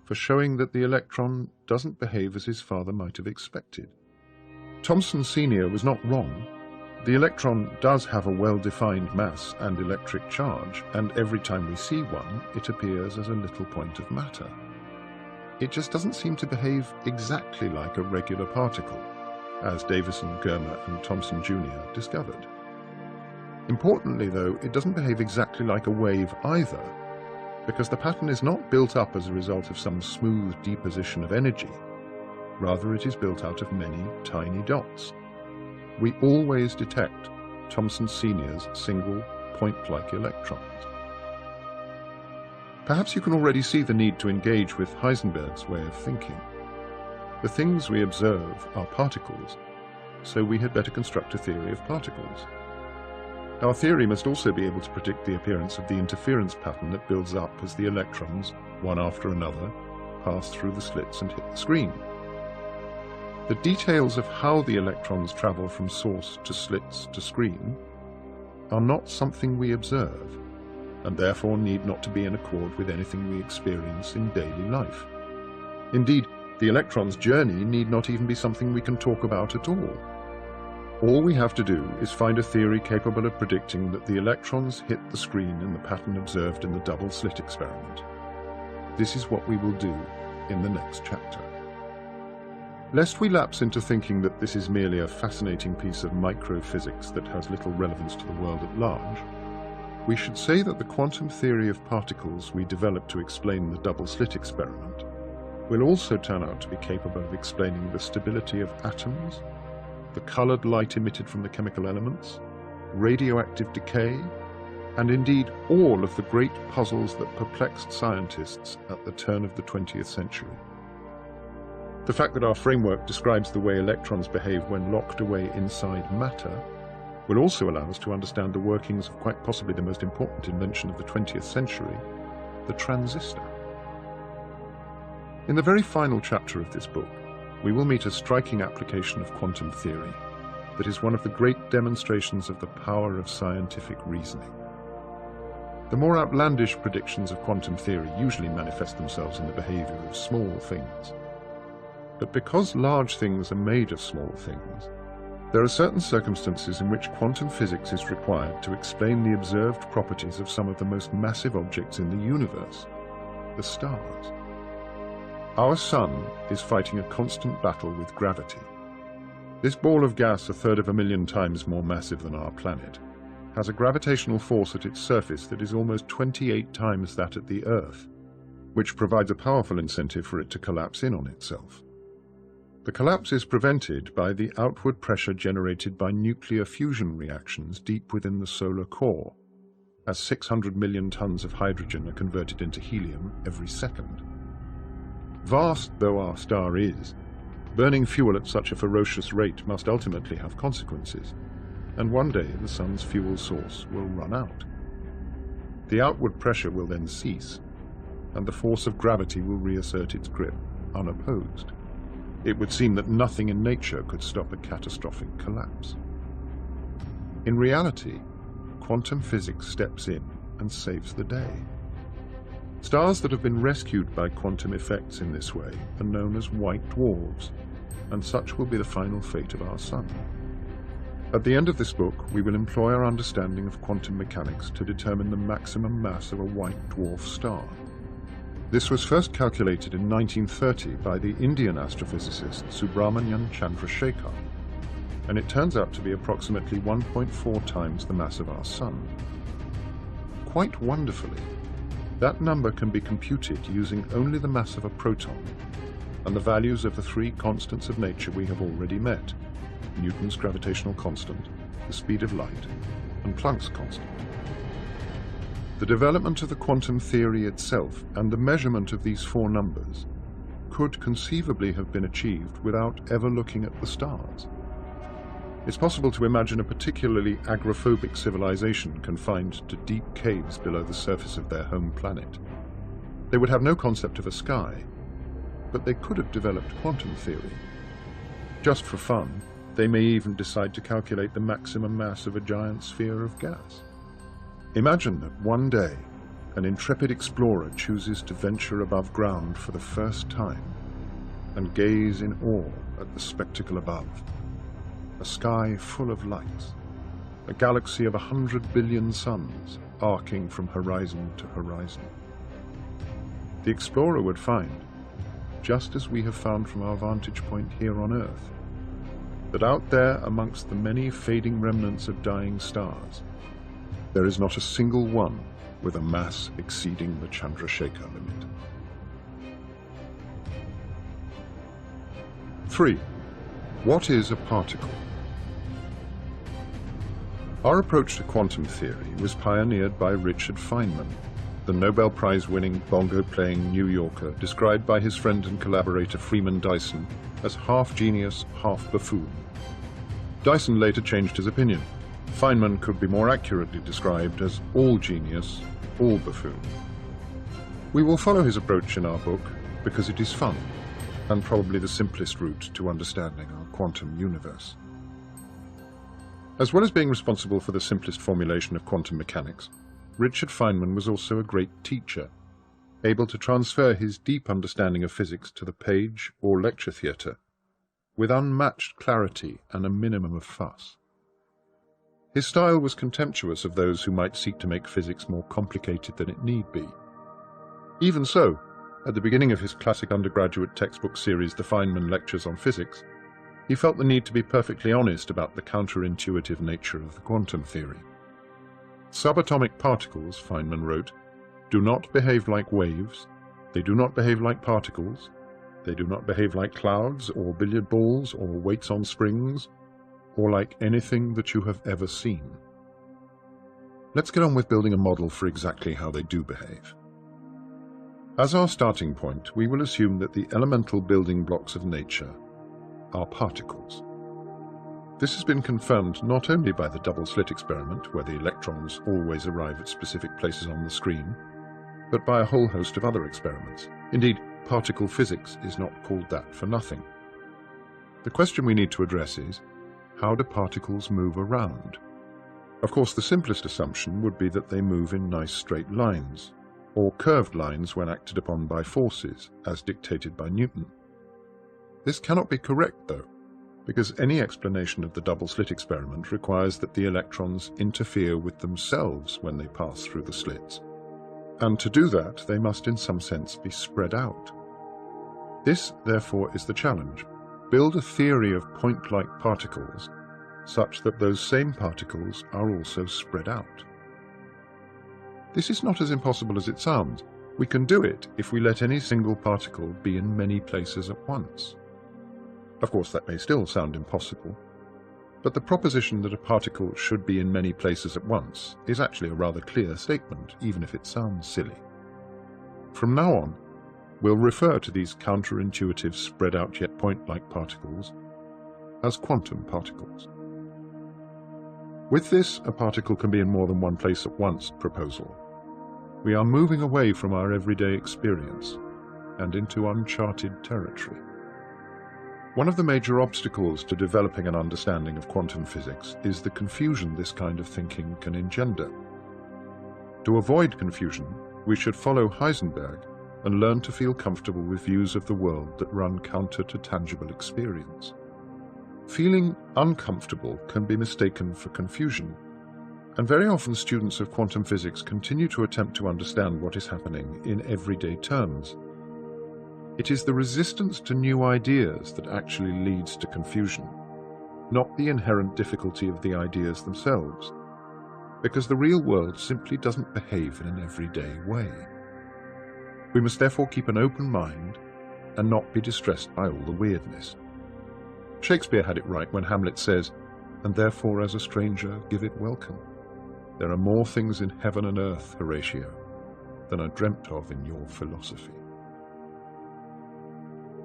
for showing that the electron doesn't behave as his father might have expected. Thomson Sr. was not wrong. The electron does have a well-defined mass and electric charge, and every time we see one, it appears as a little point of matter. It just doesn't seem to behave exactly like a regular particle, as Davison, Germer, and Thomson Jr. discovered. Importantly, though, it doesn't behave exactly like a wave either, because the pattern is not built up as a result of some smooth deposition of energy. Rather, it is built out of many tiny dots. We always detect Thomson Sr.'s single, point-like electrons. Perhaps you can already see the need to engage with Heisenberg's way of thinking. The things we observe are particles, so we had better construct a theory of particles. Our theory must also be able to predict the appearance of the interference pattern that builds up as the electrons, one after another, pass through the slits and hit the screen. The details of how the electrons travel from source to slits to screen are not something we observe, and therefore need not to be in accord with anything we experience in daily life. Indeed, the electron's journey need not even be something we can talk about at all. All we have to do is find a theory capable of predicting that the electrons hit the screen in the pattern observed in the double-slit experiment. This is what we will do in the next chapter. Lest we lapse into thinking that this is merely a fascinating piece of microphysics that has little relevance to the world at large, we should say that the quantum theory of particles we developed to explain the double-slit experiment will also turn out to be capable of explaining the stability of atoms, the colored light emitted from the chemical elements, radioactive decay, and indeed all of the great puzzles that perplexed scientists at the turn of the 20th century. The fact that our framework describes the way electrons behave when locked away inside matter will also allow us to understand the workings of quite possibly the most important invention of the 20th century, the transistor. In the very final chapter of this book, we will meet a striking application of quantum theory that is one of the great demonstrations of the power of scientific reasoning. The more outlandish predictions of quantum theory usually manifest themselves in the behavior of small things. But because large things are made of small things, there are certain circumstances in which quantum physics is required to explain the observed properties of some of the most massive objects in the universe, the stars. Our sun is fighting a constant battle with gravity. This ball of gas, 1/3 times more massive than our planet, has a gravitational force at its surface that is almost 28 times that at the Earth, which provides a powerful incentive for it to collapse in on itself. The collapse is prevented by the outward pressure generated by nuclear fusion reactions deep within the solar core, as 600 million tons of hydrogen are converted into helium every second. Vast though our star is, burning fuel at such a ferocious rate must ultimately have consequences, and one day the sun's fuel source will run out. The outward pressure will then cease, and the force of gravity will reassert its grip unopposed. It would seem that nothing in nature could stop a catastrophic collapse. In reality, quantum physics steps in and saves the day. Stars that have been rescued by quantum effects in this way are known as white dwarfs, and such will be the final fate of our sun. At the end of this book, we will employ our understanding of quantum mechanics to determine the maximum mass of a white dwarf star. This was first calculated in 1930 by the Indian astrophysicist Subrahmanyan Chandrasekhar, and it turns out to be approximately 1.4 times the mass of our Sun. Quite wonderfully, that number can be computed using only the mass of a proton and the values of the three constants of nature we have already met: Newton's gravitational constant, the speed of light, and Planck's constant. The development of the quantum theory itself and the measurement of these four numbers could conceivably have been achieved without ever looking at the stars. It's possible to imagine a particularly agoraphobic civilization confined to deep caves below the surface of their home planet. They would have no concept of a sky, but they could have developed quantum theory. Just for fun, they may even decide to calculate the maximum mass of a giant sphere of gas. Imagine that one day, an intrepid explorer chooses to venture above ground for the first time and gaze in awe at the spectacle above. A sky full of lights, a galaxy of 100 billion suns arcing from horizon to horizon. The explorer would find, just as we have found from our vantage point here on Earth, that out there amongst the many fading remnants of dying stars, there is not a single one with a mass exceeding the Chandrasekhar limit. 3. What is a particle? Our approach to quantum theory was pioneered by Richard Feynman, the Nobel Prize-winning bongo-playing New Yorker described by his friend and collaborator Freeman Dyson as half genius, half buffoon. Dyson later changed his opinion. Feynman could be more accurately described as all genius, all buffoon. We will follow his approach in our book because it is fun and probably the simplest route to understanding our quantum universe. As well as being responsible for the simplest formulation of quantum mechanics, Richard Feynman was also a great teacher, able to transfer his deep understanding of physics to the page or lecture theatre, with unmatched clarity and a minimum of fuss. His style was contemptuous of those who might seek to make physics more complicated than it need be. Even so, At the beginning of his classic undergraduate textbook series, The Feynman Lectures on Physics, he felt the need to be perfectly honest about the counterintuitive nature of the quantum theory. Subatomic particles, Feynman wrote, do not behave like waves, they do not behave like particles, they do not behave like clouds or billiard balls or weights on springs, or like anything that you have ever seen. Let's get on with building a model for exactly how they do behave. As our starting point, we will assume that the elemental building blocks of nature are particles. This has been confirmed not only by the double-slit experiment, where the electrons always arrive at specific places on the screen, but by a whole host of other experiments. Indeed, particle physics is not called that for nothing. The question we need to address is, how do particles move around? Of course, the simplest assumption would be that they move in nice straight lines, or curved lines when acted upon by forces, as dictated by Newton. This cannot be correct, though, because any explanation of the double-slit experiment requires that the electrons interfere with themselves when they pass through the slits. And to do that, they must in some sense be spread out. This, therefore, is the challenge. Build a theory of point-like particles such that those same particles are also spread out. This is not as impossible as it sounds. We can do it if we let any single particle be in many places at once. Of course, that may still sound impossible, but the proposition that a particle should be in many places at once is actually a rather clear statement, even if it sounds silly. From now on, we'll refer to these counterintuitive spread-out yet point-like particles as quantum particles. With this, a particle can be in more than one place at once proposal. We are moving away from our everyday experience and into uncharted territory. One of the major obstacles to developing an understanding of quantum physics is the confusion this kind of thinking can engender. To avoid confusion, we should follow Heisenberg and learn to feel comfortable with views of the world that run counter to tangible experience. Feeling uncomfortable can be mistaken for confusion, and very often students of quantum physics continue to attempt to understand what is happening in everyday terms. It is the resistance to new ideas that actually leads to confusion, not the inherent difficulty of the ideas themselves, because the real world simply doesn't behave in an everyday way. We must therefore keep an open mind and not be distressed by all the weirdness. Shakespeare had it right when Hamlet says, "And therefore as a stranger give it welcome. There are more things in heaven and earth, Horatio, than are dreamt of in your philosophy."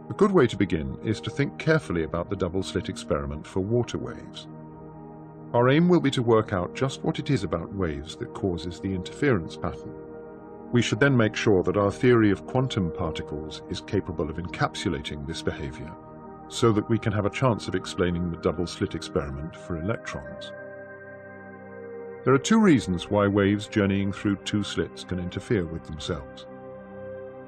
A good way to begin is to think carefully about the double-slit experiment for water waves. Our aim will be to work out just what it is about waves that causes the interference pattern. We should then make sure that our theory of quantum particles is capable of encapsulating this behavior, so that we can have a chance of explaining the double-slit experiment for electrons. There are two reasons why waves journeying through two slits can interfere with themselves.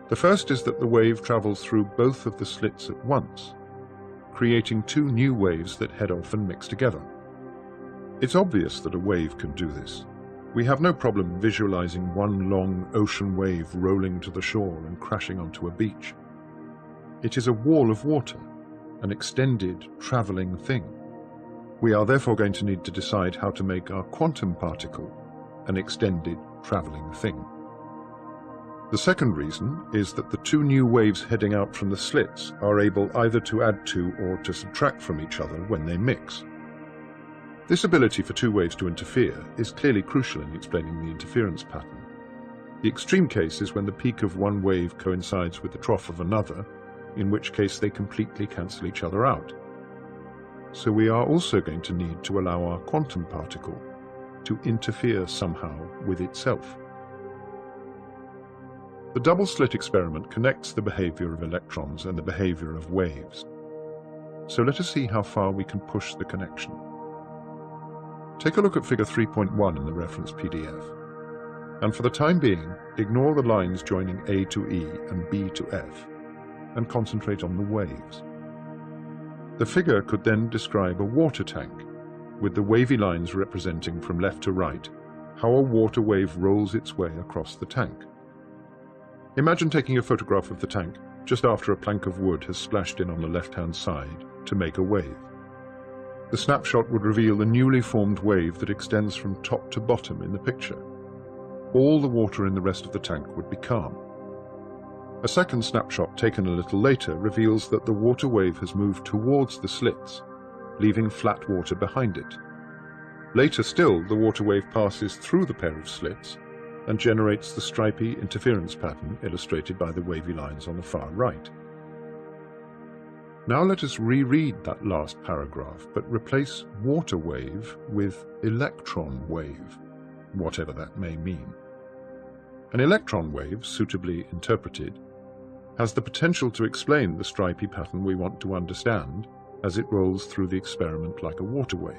The first is that the wave travels through both of the slits at once, creating two new waves that head off and mix together. It's obvious that a wave can do this. We have no problem visualizing one long ocean wave rolling to the shore and crashing onto a beach. It is a wall of water, an extended, traveling thing. We are therefore going to need to decide how to make our quantum particle an extended, traveling thing. The second reason is that the two new waves heading out from the slits are able either to add to or to subtract from each other when they mix. This ability for two waves to interfere is clearly crucial in explaining the interference pattern. The extreme case is when the peak of one wave coincides with the trough of another, in which case they completely cancel each other out. So we are also going to need to allow our quantum particle to interfere somehow with itself. The double-slit experiment connects the behavior of electrons and the behavior of waves. So let us see how far we can push the connection. Take a look at figure 3.1 in the reference PDF. And for the time being, ignore the lines joining A to E and B to F, and concentrate on the waves. The figure could then describe a water tank, with the wavy lines representing from left to right how a water wave rolls its way across the tank. Imagine taking a photograph of the tank just after a plank of wood has splashed in on the left-hand side to make a wave. The snapshot would reveal the newly formed wave that extends from top to bottom in the picture. All the water in the rest of the tank would be calm. A second snapshot taken a little later reveals that the water wave has moved towards the slits, leaving flat water behind it. Later still, the water wave passes through the pair of slits and generates the stripy interference pattern illustrated by the wavy lines on the far right. Now let us reread that last paragraph, but replace water wave with electron wave, whatever that may mean. An electron wave, suitably interpreted, has the potential to explain the stripy pattern we want to understand as it rolls through the experiment like a water wave.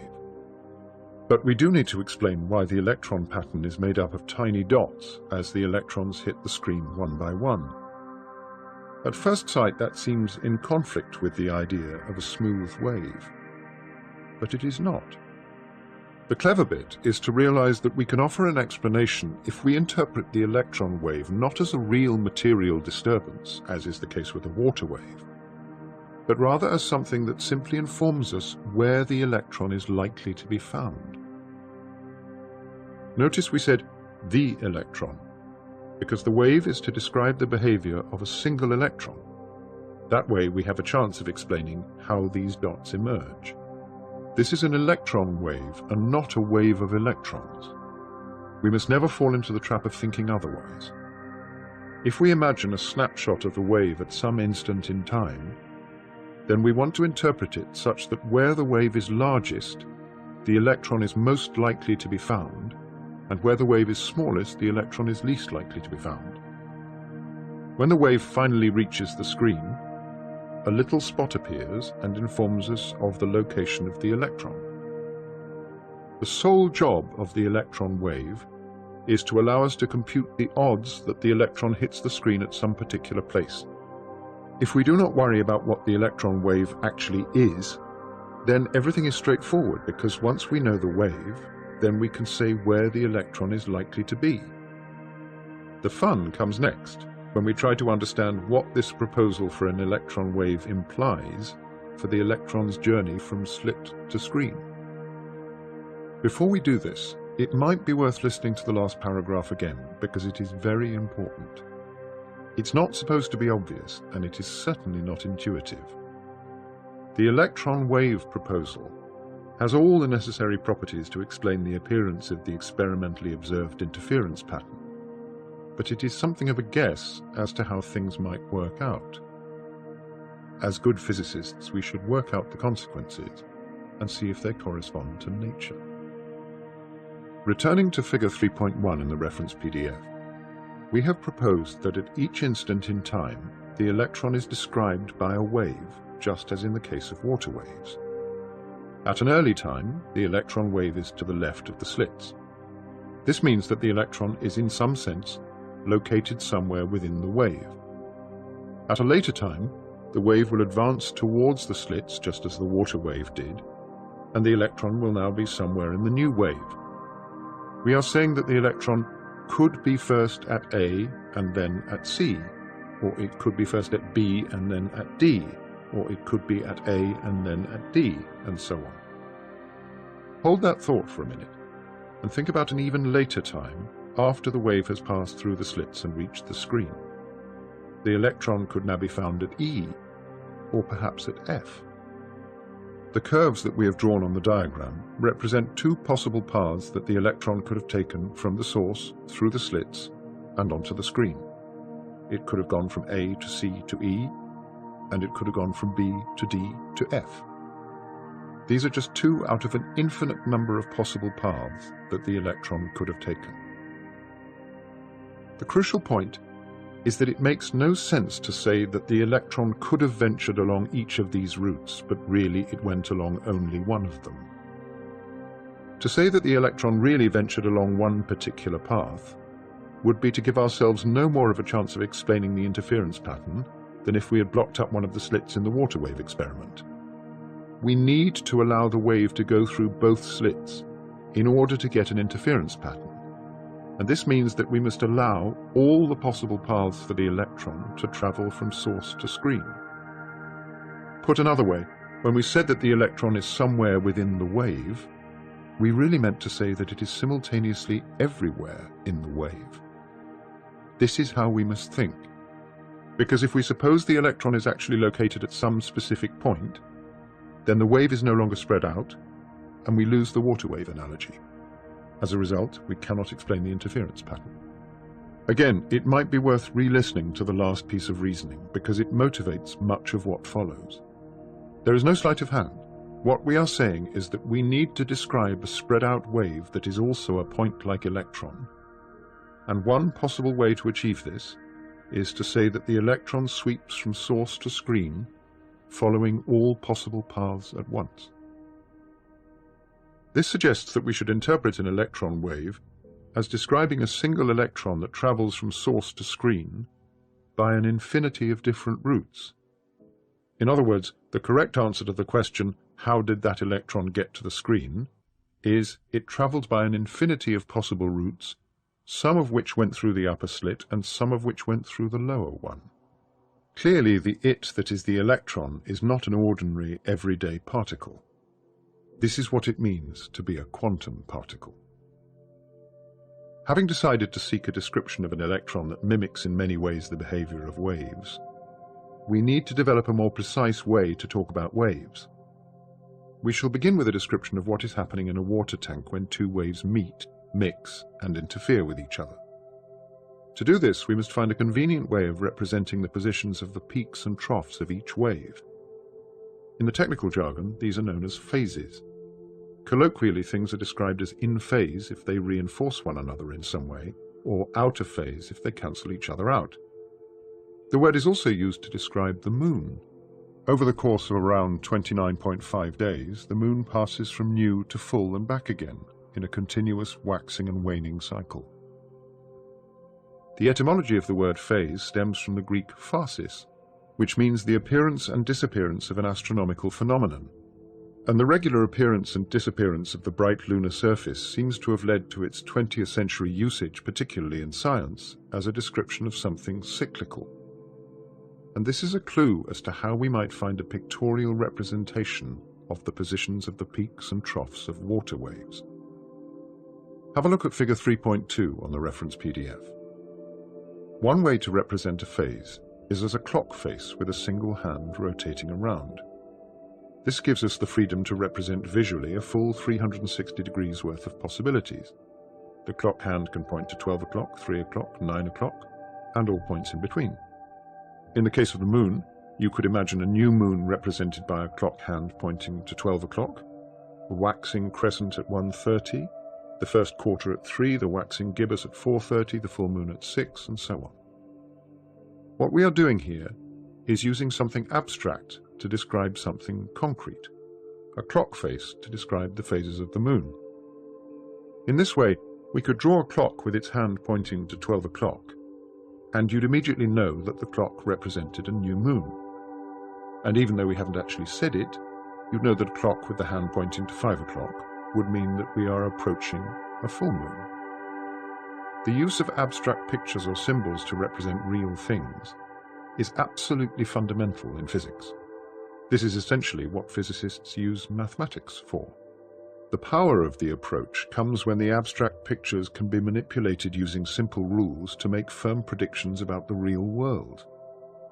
But we do need to explain why the electron pattern is made up of tiny dots as the electrons hit the screen one by one. At first sight, that seems in conflict with the idea of a smooth wave. But it is not. The clever bit is to realize that we can offer an explanation if we interpret the electron wave not as a real material disturbance, as is the case with a water wave, but rather as something that simply informs us where the electron is likely to be found. Notice we said the electron, because the wave is to describe the behavior of a single electron. That way we have a chance of explaining how these dots emerge. This is an electron wave and not a wave of electrons. We must never fall into the trap of thinking otherwise. If we imagine a snapshot of a wave at some instant in time, then we want to interpret it such that where the wave is largest, the electron is most likely to be found, and where the wave is smallest, the electron is least likely to be found. When the wave finally reaches the screen, a little spot appears and informs us of the location of the electron. The sole job of the electron wave is to allow us to compute the odds that the electron hits the screen at some particular place. If we do not worry about what the electron wave actually is, then everything is straightforward, because once we know the wave, then we can say where the electron is likely to be. The fun comes next, when we try to understand what this proposal for an electron wave implies for the electron's journey from slit to screen. Before we do this, it might be worth listening to the last paragraph again, because it is very important. It's not supposed to be obvious, and it is certainly not intuitive. The electron wave proposal has all the necessary properties to explain the appearance of the experimentally observed interference pattern, but it is something of a guess as to how things might work out. As good physicists, we should work out the consequences and see if they correspond to nature. Returning to figure 3.1 in the reference PDF, we have proposed that at each instant in time, the electron is described by a wave, just as in the case of water waves. At an early time, the electron wave is to the left of the slits. This means that the electron is in some sense located somewhere within the wave. At a later time, the wave will advance towards the slits just as the water wave did, and the electron will now be somewhere in the new wave. We are saying that the electron could be first at A and then at C, or it could be first at B and then at D, or it could be at A and then at D, and so on. Hold that thought for a minute, and think about an even later time after the wave has passed through the slits and reached the screen. The electron could now be found at E, or perhaps at F. The curves that we have drawn on the diagram represent two possible paths that the electron could have taken from the source through the slits and onto the screen. It could have gone from A to C to E, and it could have gone from B to D to F. These are just two out of an infinite number of possible paths that the electron could have taken. The crucial point is that it makes no sense to say that the electron could have ventured along each of these routes, but really it went along only one of them. To say that the electron really ventured along one particular path would be to give ourselves no more of a chance of explaining the interference pattern than if we had blocked up one of the slits in the water wave experiment. We need to allow the wave to go through both slits in order to get an interference pattern. And this means that we must allow all the possible paths for the electron to travel from source to screen. Put another way, when we said that the electron is somewhere within the wave, we really meant to say that it is simultaneously everywhere in the wave. This is how we must think. Because if we suppose the electron is actually located at some specific point, then the wave is no longer spread out, and we lose the water wave analogy. As a result, we cannot explain the interference pattern. Again, it might be worth re-listening to the last piece of reasoning, because it motivates much of what follows. There is no sleight of hand. What we are saying is that we need to describe a spread-out wave that is also a point-like electron. And one possible way to achieve this is to say that the electron sweeps from source to screen, following all possible paths at once. This suggests that we should interpret an electron wave as describing a single electron that travels from source to screen by an infinity of different routes. In other words, the correct answer to the question, how did that electron get to the screen, is it traveled by an infinity of possible routes, some of which went through the upper slit and some of which went through the lower one. Clearly, the it that is the electron is not an ordinary, everyday particle. This is what it means to be a quantum particle. Having decided to seek a description of an electron that mimics in many ways the behavior of waves, we need to develop a more precise way to talk about waves. We shall begin with a description of what is happening in a water tank when two waves meet, mix, and interfere with each other. To do this, we must find a convenient way of representing the positions of the peaks and troughs of each wave. In the technical jargon, these are known as phases. Colloquially, things are described as in phase if they reinforce one another in some way, or out of phase if they cancel each other out. The word is also used to describe the moon. Over the course of around 29.5 days, the moon passes from new to full and back again in a continuous waxing and waning cycle. The etymology of the word phase stems from the Greek phasis, which means the appearance and disappearance of an astronomical phenomenon, and the regular appearance and disappearance of the bright lunar surface seems to have led to its 20th century usage, particularly in science, as a description of something cyclical. And this is a clue as to how we might find a pictorial representation of the positions of the peaks and troughs of water waves. Have a look at figure 3.2 on the reference PDF. One way to represent a phase is as a clock face with a single hand rotating around. This gives us the freedom to represent visually a full 360 degrees worth of possibilities. The clock hand can point to 12 o'clock, 3 o'clock, 9 o'clock, and all points in between. In the case of the moon, you could imagine a new moon represented by a clock hand pointing to 12 o'clock, a waxing crescent at 1:30, the first quarter at 3, the waxing gibbous at 4:30, the full moon at 6, and so on. What we are doing here is using something abstract to describe something concrete, a clock face to describe the phases of the moon. In this way, we could draw a clock with its hand pointing to 12 o'clock, and you'd immediately know that the clock represented a new moon. And even though we haven't actually said it, you'd know that a clock with the hand pointing to 5 o'clock would mean that we are approaching a full moon. The use of abstract pictures or symbols to represent real things is absolutely fundamental in physics. This is essentially what physicists use mathematics for. The power of the approach comes when the abstract pictures can be manipulated using simple rules to make firm predictions about the real world.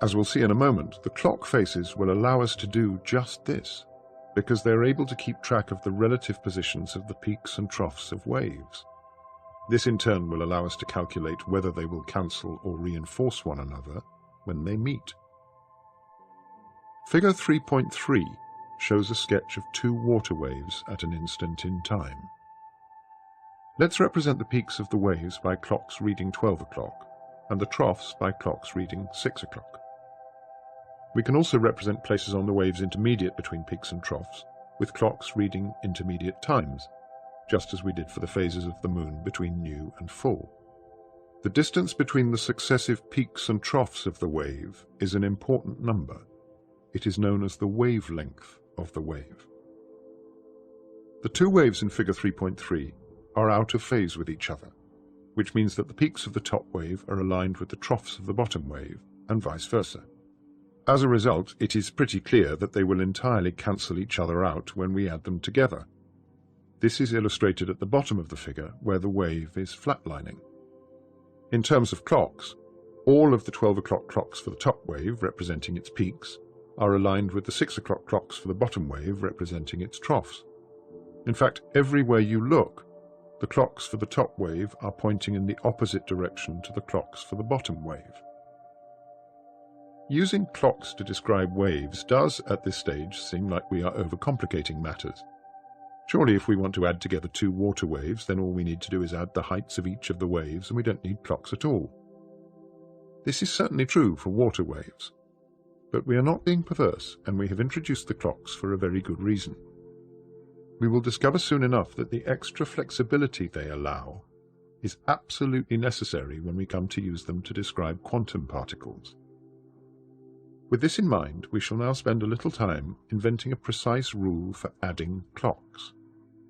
As we'll see in a moment, the clock faces will allow us to do just this, because they're able to keep track of the relative positions of the peaks and troughs of waves. This in turn will allow us to calculate whether they will cancel or reinforce one another when they meet. Figure 3.3 shows a sketch of two water waves at an instant in time. Let's represent the peaks of the waves by clocks reading 12 o'clock and the troughs by clocks reading 6 o'clock. We can also represent places on the waves intermediate between peaks and troughs with clocks reading intermediate times, just as we did for the phases of the moon between new and full. The distance between the successive peaks and troughs of the wave is an important number. It is known as the wavelength of the wave. The two waves in figure 3.3 are out of phase with each other. which means that the peaks of the top wave are aligned with the troughs of the bottom wave, and vice versa. As a result, it is pretty clear that they will entirely cancel each other out when we add them together. This is illustrated at the bottom of the figure, where the wave is flatlining. In terms of clocks, all of the 12 o'clock clocks for the top wave, representing its peaks, are aligned with the 6 o'clock clocks for the bottom wave, representing its troughs. In fact, everywhere you look, the clocks for the top wave are pointing in the opposite direction to the clocks for the bottom wave. Using clocks to describe waves does, at this stage, seem like we are overcomplicating matters. Surely if we want to add together two water waves, then all we need to do is add the heights of each of the waves, and we don't need clocks at all. This is certainly true for water waves. But we are not being perverse, and we have introduced the clocks for a very good reason. We will discover soon enough that the extra flexibility they allow is absolutely necessary when we come to use them to describe quantum particles. With this in mind, we shall now spend a little time inventing a precise rule for adding clocks.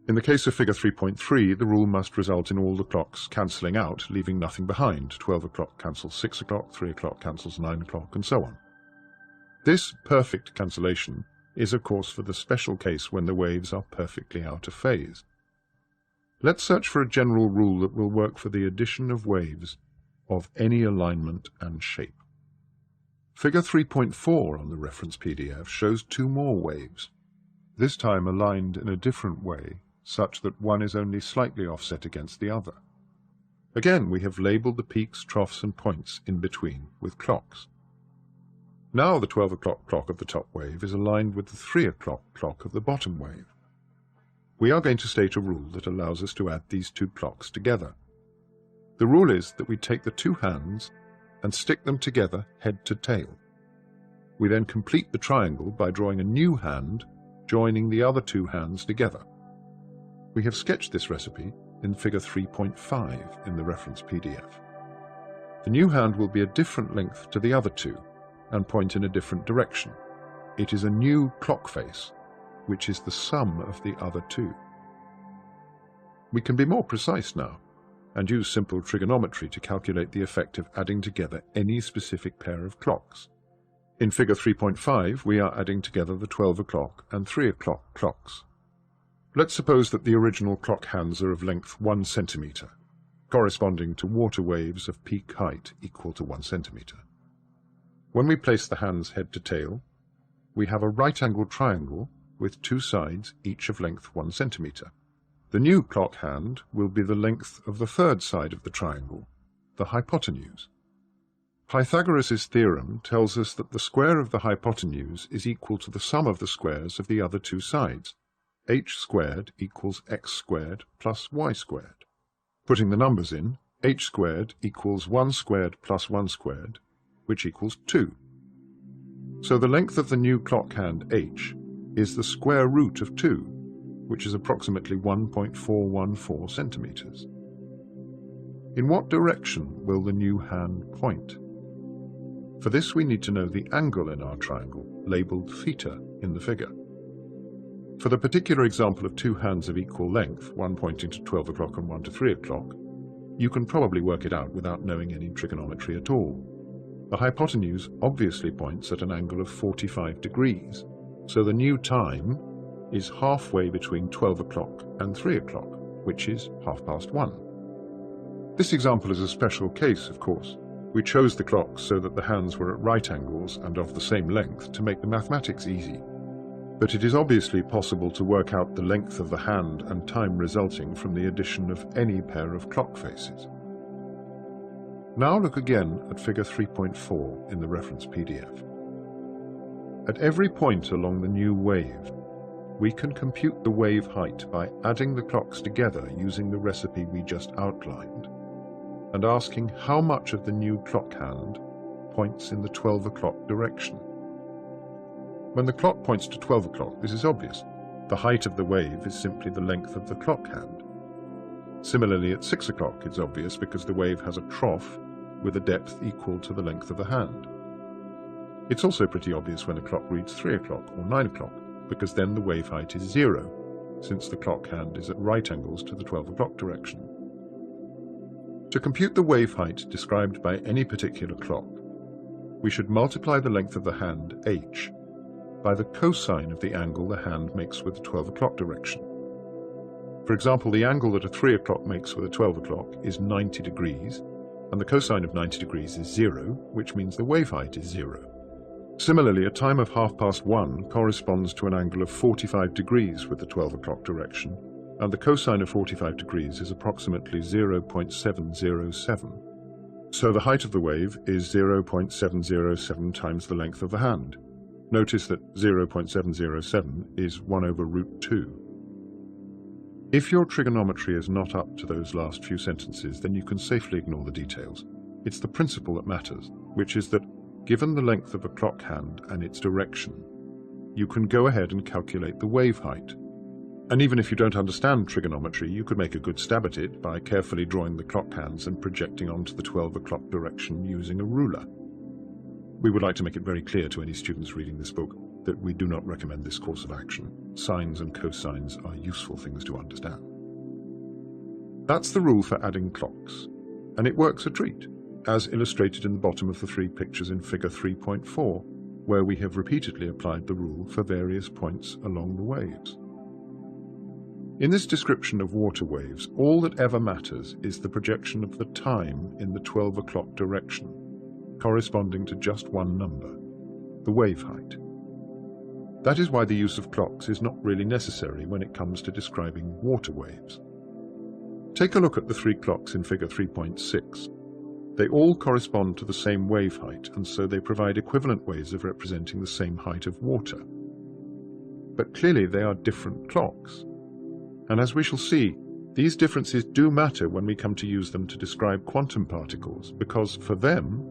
In the case of figure 3.3, the rule must result in all the clocks cancelling out, leaving nothing behind. 12 o'clock cancels 6 o'clock, 3 o'clock cancels 9 o'clock, and so on. This perfect cancellation is, of course, for the special case when the waves are perfectly out of phase. Let's search for a general rule that will work for the addition of waves of any alignment and shape. Figure 3.4 on the reference PDF shows two more waves, this time aligned in a different way, such that one is only slightly offset against the other. Again, we have labelled the peaks, troughs, and points in between with clocks. Now the 12 o'clock clock of the top wave is aligned with the 3 o'clock clock of the bottom wave. We are going to state a rule that allows us to add these two clocks together. The rule is that we take the two hands and stick them together head to tail. We then complete the triangle by drawing a new hand, joining the other two hands together. We have sketched this recipe in figure 3.5 in the reference PDF. The new hand will be a different length to the other two and point in a different direction. It is a new clock face, which is the sum of the other two. We can be more precise now, and use simple trigonometry to calculate the effect of adding together any specific pair of clocks. In figure 3.5, we are adding together the 12 o'clock and 3 o'clock clocks. Let's suppose that the original clock hands are of length 1 centimetre, corresponding to water waves of peak height equal to 1 centimetre. When we place the hands head to tail, we have a right-angled triangle with two sides each of length 1 centimetre. The new clock hand will be the length of the third side of the triangle, the hypotenuse. Pythagoras' theorem tells us that the square of the hypotenuse is equal to the sum of the squares of the other two sides. H squared equals x squared plus y squared. Putting the numbers in, h squared equals 1 squared plus 1 squared, which equals 2. So the length of the new clock hand h is the square root of 2, which is approximately 1.414 centimetres. In what direction will the new hand point? For this we need to know the angle in our triangle, labelled theta in the figure. For the particular example of two hands of equal length, one pointing to 12 o'clock and one to 3 o'clock, you can probably work it out without knowing any trigonometry at all. The hypotenuse obviously points at an angle of 45 degrees, so the new time is halfway between 12 o'clock and 3 o'clock, which is 1:30. This example is a special case, of course. We chose the clocks so that the hands were at right angles and of the same length to make the mathematics easy. But it is obviously possible to work out the length of the hand and time resulting from the addition of any pair of clock faces. Now look again at figure 3.4 in the reference PDF. At every point along the new wave, we can compute the wave height by adding the clocks together using the recipe we just outlined, and asking how much of the new clock hand points in the 12 o'clock direction. When the clock points to 12 o'clock, this is obvious. The height of the wave is simply the length of the clock hand. Similarly, at 6 o'clock, it's obvious because the wave has a trough with a depth equal to the length of the hand. It's also pretty obvious when a clock reads 3 o'clock or 9 o'clock, because then the wave height is 0, since the clock hand is at right angles to the 12 o'clock direction. To compute the wave height described by any particular clock, we should multiply the length of the hand, h, by the cosine of the angle the hand makes with the 12 o'clock direction. For example, the angle that a 3 o'clock makes with a 12 o'clock is 90 degrees, and the cosine of 90 degrees is 0, which means the wave height is 0. Similarly, a time of 1:30 corresponds to an angle of 45 degrees with the 12 o'clock direction, and the cosine of 45 degrees is approximately 0.707. So the height of the wave is 0.707 times the length of the hand. Notice that 0.707 is 1 over root 2. If your trigonometry is not up to those last few sentences, then you can safely ignore the details. It's the principle that matters, which is that given the length of a clock hand and its direction, you can go ahead and calculate the wave height. And even if you don't understand trigonometry, you could make a good stab at it by carefully drawing the clock hands and projecting onto the 12 o'clock direction using a ruler. We would like to make it very clear to any students reading this book that we do not recommend this course of action. Sines and cosines are useful things to understand. That's the rule for adding clocks, and it works a treat, as illustrated in the bottom of the 3 pictures in figure 3.4, where we have repeatedly applied the rule for various points along the waves. In this description of water waves, all that ever matters is the projection of the time in the 12 o'clock direction, corresponding to just one number, the wave height. That is why the use of clocks is not really necessary when it comes to describing water waves. Take a look at the 3 clocks in figure 3.6. They all correspond to the same wave height, and so they provide equivalent ways of representing the same height of water. But clearly they are different clocks. And as we shall see, these differences do matter when we come to use them to describe quantum particles, because for them,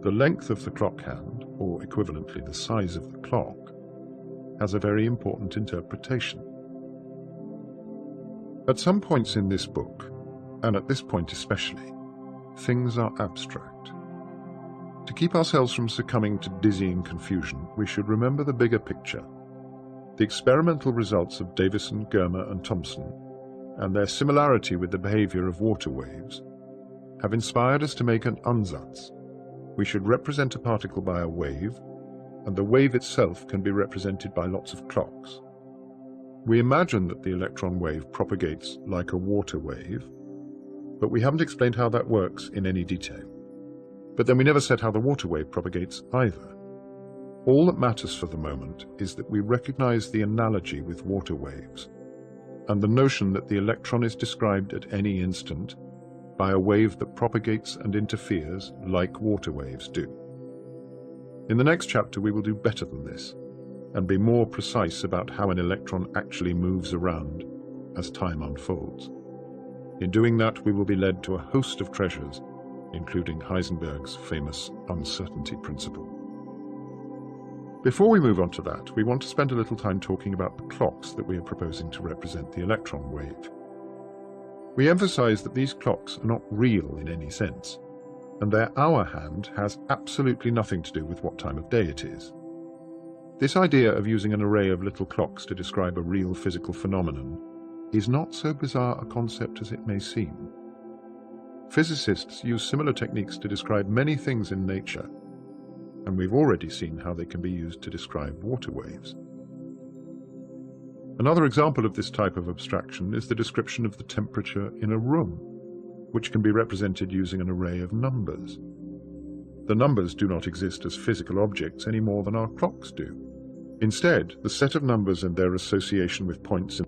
the length of the clock hand, or equivalently the size of the clock, has a very important interpretation. At some points in this book, and at this point especially, things are abstract. To keep ourselves from succumbing to dizzying confusion, we should remember the bigger picture. The experimental results of Davison, Germer, and Thomson, and their similarity with the behavior of water waves, have inspired us to make an ansatz. We should represent a particle by a wave, and the wave itself can be represented by lots of clocks. We imagine that the electron wave propagates like a water wave, but we haven't explained how that works in any detail. But then we never said how the water wave propagates either. All that matters for the moment is that we recognize the analogy with water waves, and the notion that the electron is described at any instant by a wave that propagates and interferes like water waves do. In the next chapter we will do better than this, and be more precise about how an electron actually moves around as time unfolds. In doing that, we will be led to a host of treasures, including Heisenberg's famous uncertainty principle. Before we move on to that, we want to spend a little time talking about the clocks that we are proposing to represent the electron wave. We emphasize that these clocks are not real in any sense, and their hour hand has absolutely nothing to do with what time of day it is. This idea of using an array of little clocks to describe a real physical phenomenon is not so bizarre a concept as it may seem. Physicists use similar techniques to describe many things in nature, and we've already seen how they can be used to describe water waves. Another example of this type of abstraction is the description of the temperature in a room, which can be represented using an array of numbers. The numbers do not exist as physical objects any more than our clocks do. Instead, the set of numbers and their association with points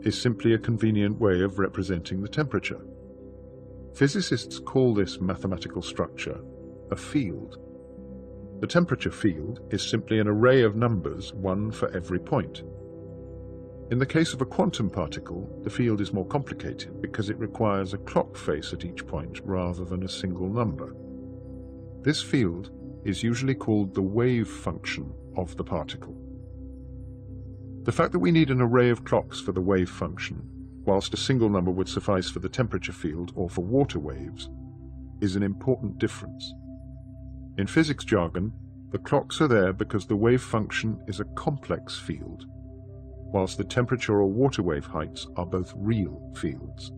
is simply a convenient way of representing the temperature. Physicists call this mathematical structure a field. The temperature field is simply an array of numbers, one for every point. In the case of a quantum particle, the field is more complicated because it requires a clock face at each point rather than a single number. This field is usually called the wave function of the particle. The fact that we need an array of clocks for the wave function, whilst a single number would suffice for the temperature field or for water waves, is an important difference. In physics jargon, the clocks are there because the wave function is a complex field, whilst the temperature or water wave heights are both real fields.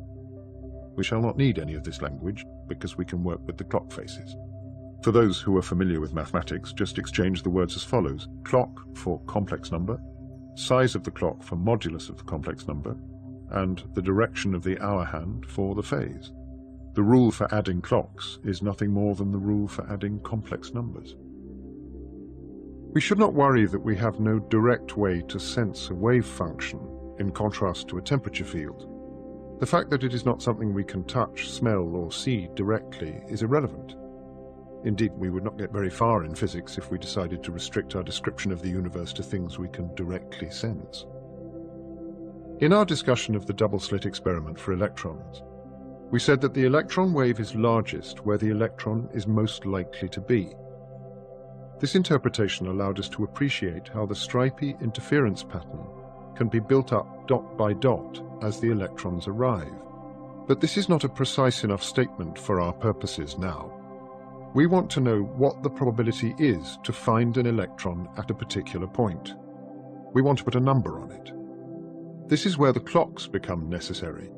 We shall not need any of this language, because we can work with the clock faces. For those who are familiar with mathematics, just exchange the words as follows: clock for complex number, size of the clock for modulus of the complex number, and the direction of the hour hand for the phase. The rule for adding clocks is nothing more than the rule for adding complex numbers. We should not worry that we have no direct way to sense a wave function, in contrast to a temperature field. The fact that it is not something we can touch, smell, or see directly is irrelevant. Indeed, we would not get very far in physics if we decided to restrict our description of the universe to things we can directly sense. In our discussion of the double-slit experiment for electrons, we said that the electron wave is largest where the electron is most likely to be. This interpretation allowed us to appreciate how the stripy interference pattern can be built up dot by dot as the electrons arrive. But this is not a precise enough statement for our purposes now. We want to know what the probability is to find an electron at a particular point. We want to put a number on it. This is where the clocks become necessary,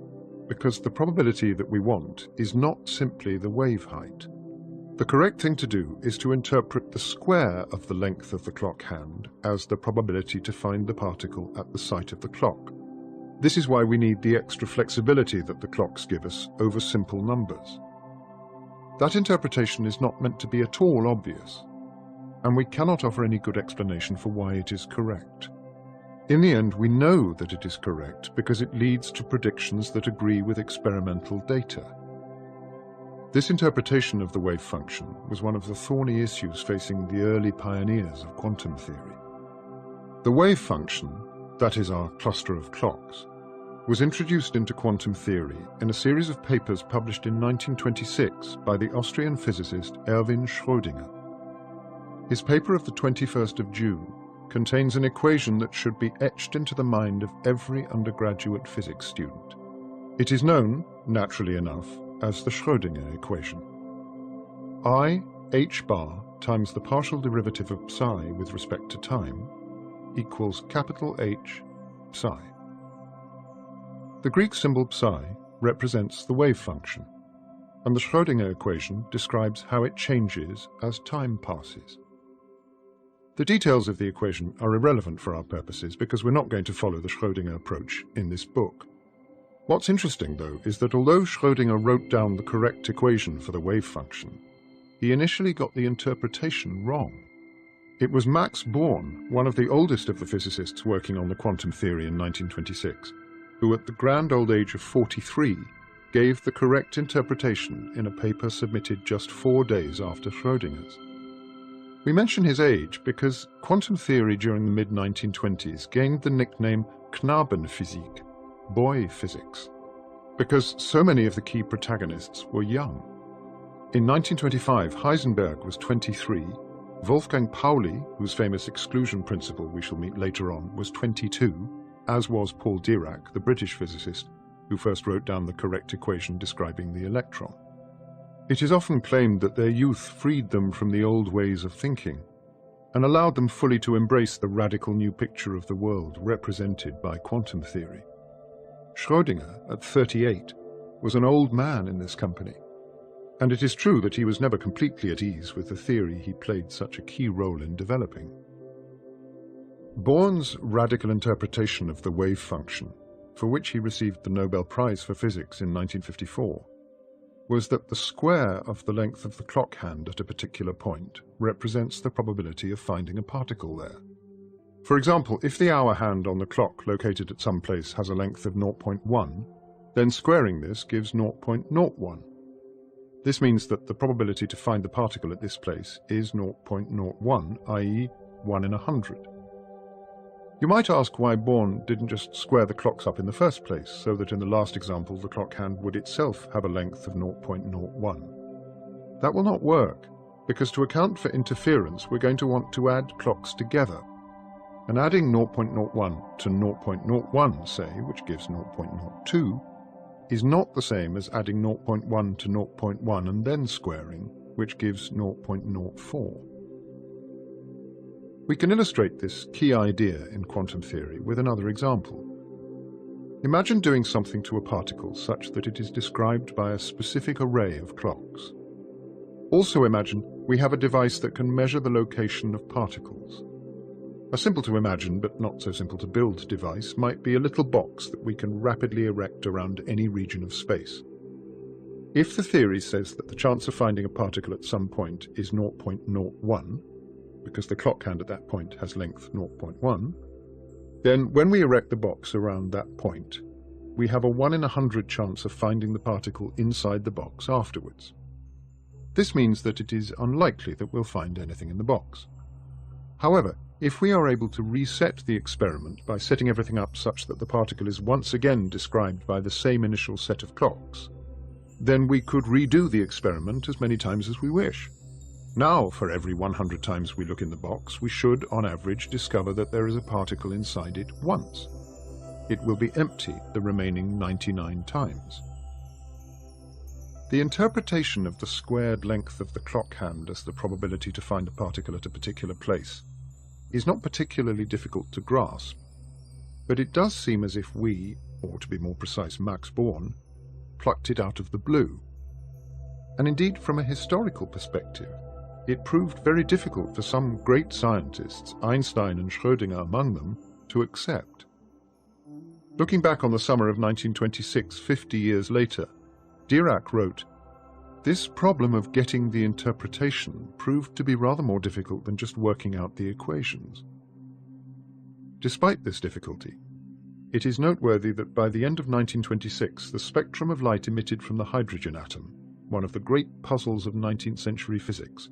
because the probability that we want is not simply the wave height. The correct thing to do is to interpret the square of the length of the clock hand as the probability to find the particle at the site of the clock. This is why we need the extra flexibility that the clocks give us over simple numbers. That interpretation is not meant to be at all obvious, and we cannot offer any good explanation for why it is correct. In the end, we know that it is correct because it leads to predictions that agree with experimental data. This interpretation of the wave function was one of the thorny issues facing the early pioneers of quantum theory. The wave function, that is our cluster of clocks, was introduced into quantum theory in a series of papers published in 1926 by the Austrian physicist Erwin Schrödinger. His paper of the 21st of June contains an equation that should be etched into the mind of every undergraduate physics student. It is known, naturally enough, as the Schrödinger equation. I, h bar, times the partial derivative of psi with respect to time equals capital H psi. The Greek symbol psi represents the wave function, and the Schrödinger equation describes how it changes as time passes. The details of the equation are irrelevant for our purposes because we're not going to follow the Schrödinger approach in this book. What's interesting, though, is that although Schrödinger wrote down the correct equation for the wave function, he initially got the interpretation wrong. It was Max Born, one of the oldest of the physicists working on the quantum theory in 1926, who at the grand old age of 43 gave the correct interpretation in a paper submitted just 4 days after Schrödinger's. We mention his age because quantum theory during the mid-1920s gained the nickname Knabenphysik, boy physics, because so many of the key protagonists were young. In 1925, Heisenberg was 23, Wolfgang Pauli, whose famous exclusion principle we shall meet later on, was 22, as was Paul Dirac, the British physicist, who first wrote down the correct equation describing the electron. It is often claimed that their youth freed them from the old ways of thinking and allowed them fully to embrace the radical new picture of the world represented by quantum theory. Schrödinger, at 38, was an old man in this company, and it is true that he was never completely at ease with the theory he played such a key role in developing. Born's radical interpretation of the wave function, for which he received the Nobel Prize for Physics in 1954, was that the square of the length of the clock hand at a particular point represents the probability of finding a particle there. For example, if the hour hand on the clock located at some place has a length of 0.1, then squaring this gives 0.01. This means that the probability to find the particle at this place is 0.01, i.e. 1 in 100. You might ask why Born didn't just square the clocks up in the first place, so that in the last example the clock hand would itself have a length of 0.01. That will not work, because to account for interference we're going to want to add clocks together. And adding 0.01 to 0.01, say, which gives 0.02, is not the same as adding 0.1 to 0.1 and then squaring, which gives 0.04. We can illustrate this key idea in quantum theory with another example. Imagine doing something to a particle such that it is described by a specific array of clocks. Also imagine we have a device that can measure the location of particles. A simple to imagine, but not so simple to build device might be a little box that we can rapidly erect around any region of space. If the theory says that the chance of finding a particle at some point is 0.01, because the clock hand at that point has length 0.1, then when we erect the box around that point, we have a 1 in 100 chance of finding the particle inside the box afterwards. This means that it is unlikely that we'll find anything in the box. However, if we are able to reset the experiment by setting everything up such that the particle is once again described by the same initial set of clocks, then we could redo the experiment as many times as we wish. Now, for every 100 times we look in the box, we should, on average, discover that there is a particle inside it once. It will be empty the remaining 99 times. The interpretation of the squared length of the clock hand as the probability to find a particle at a particular place is not particularly difficult to grasp, but it does seem as if we, or to be more precise, Max Born, plucked it out of the blue. And indeed, from a historical perspective, it proved very difficult for some great scientists, Einstein and Schrödinger among them, to accept. Looking back on the summer of 1926, 50 years later, Dirac wrote, "This problem of getting the interpretation proved to be rather more difficult than just working out the equations." Despite this difficulty, it is noteworthy that by the end of 1926, the spectrum of light emitted from the hydrogen atom, one of the great puzzles of 19th century physics,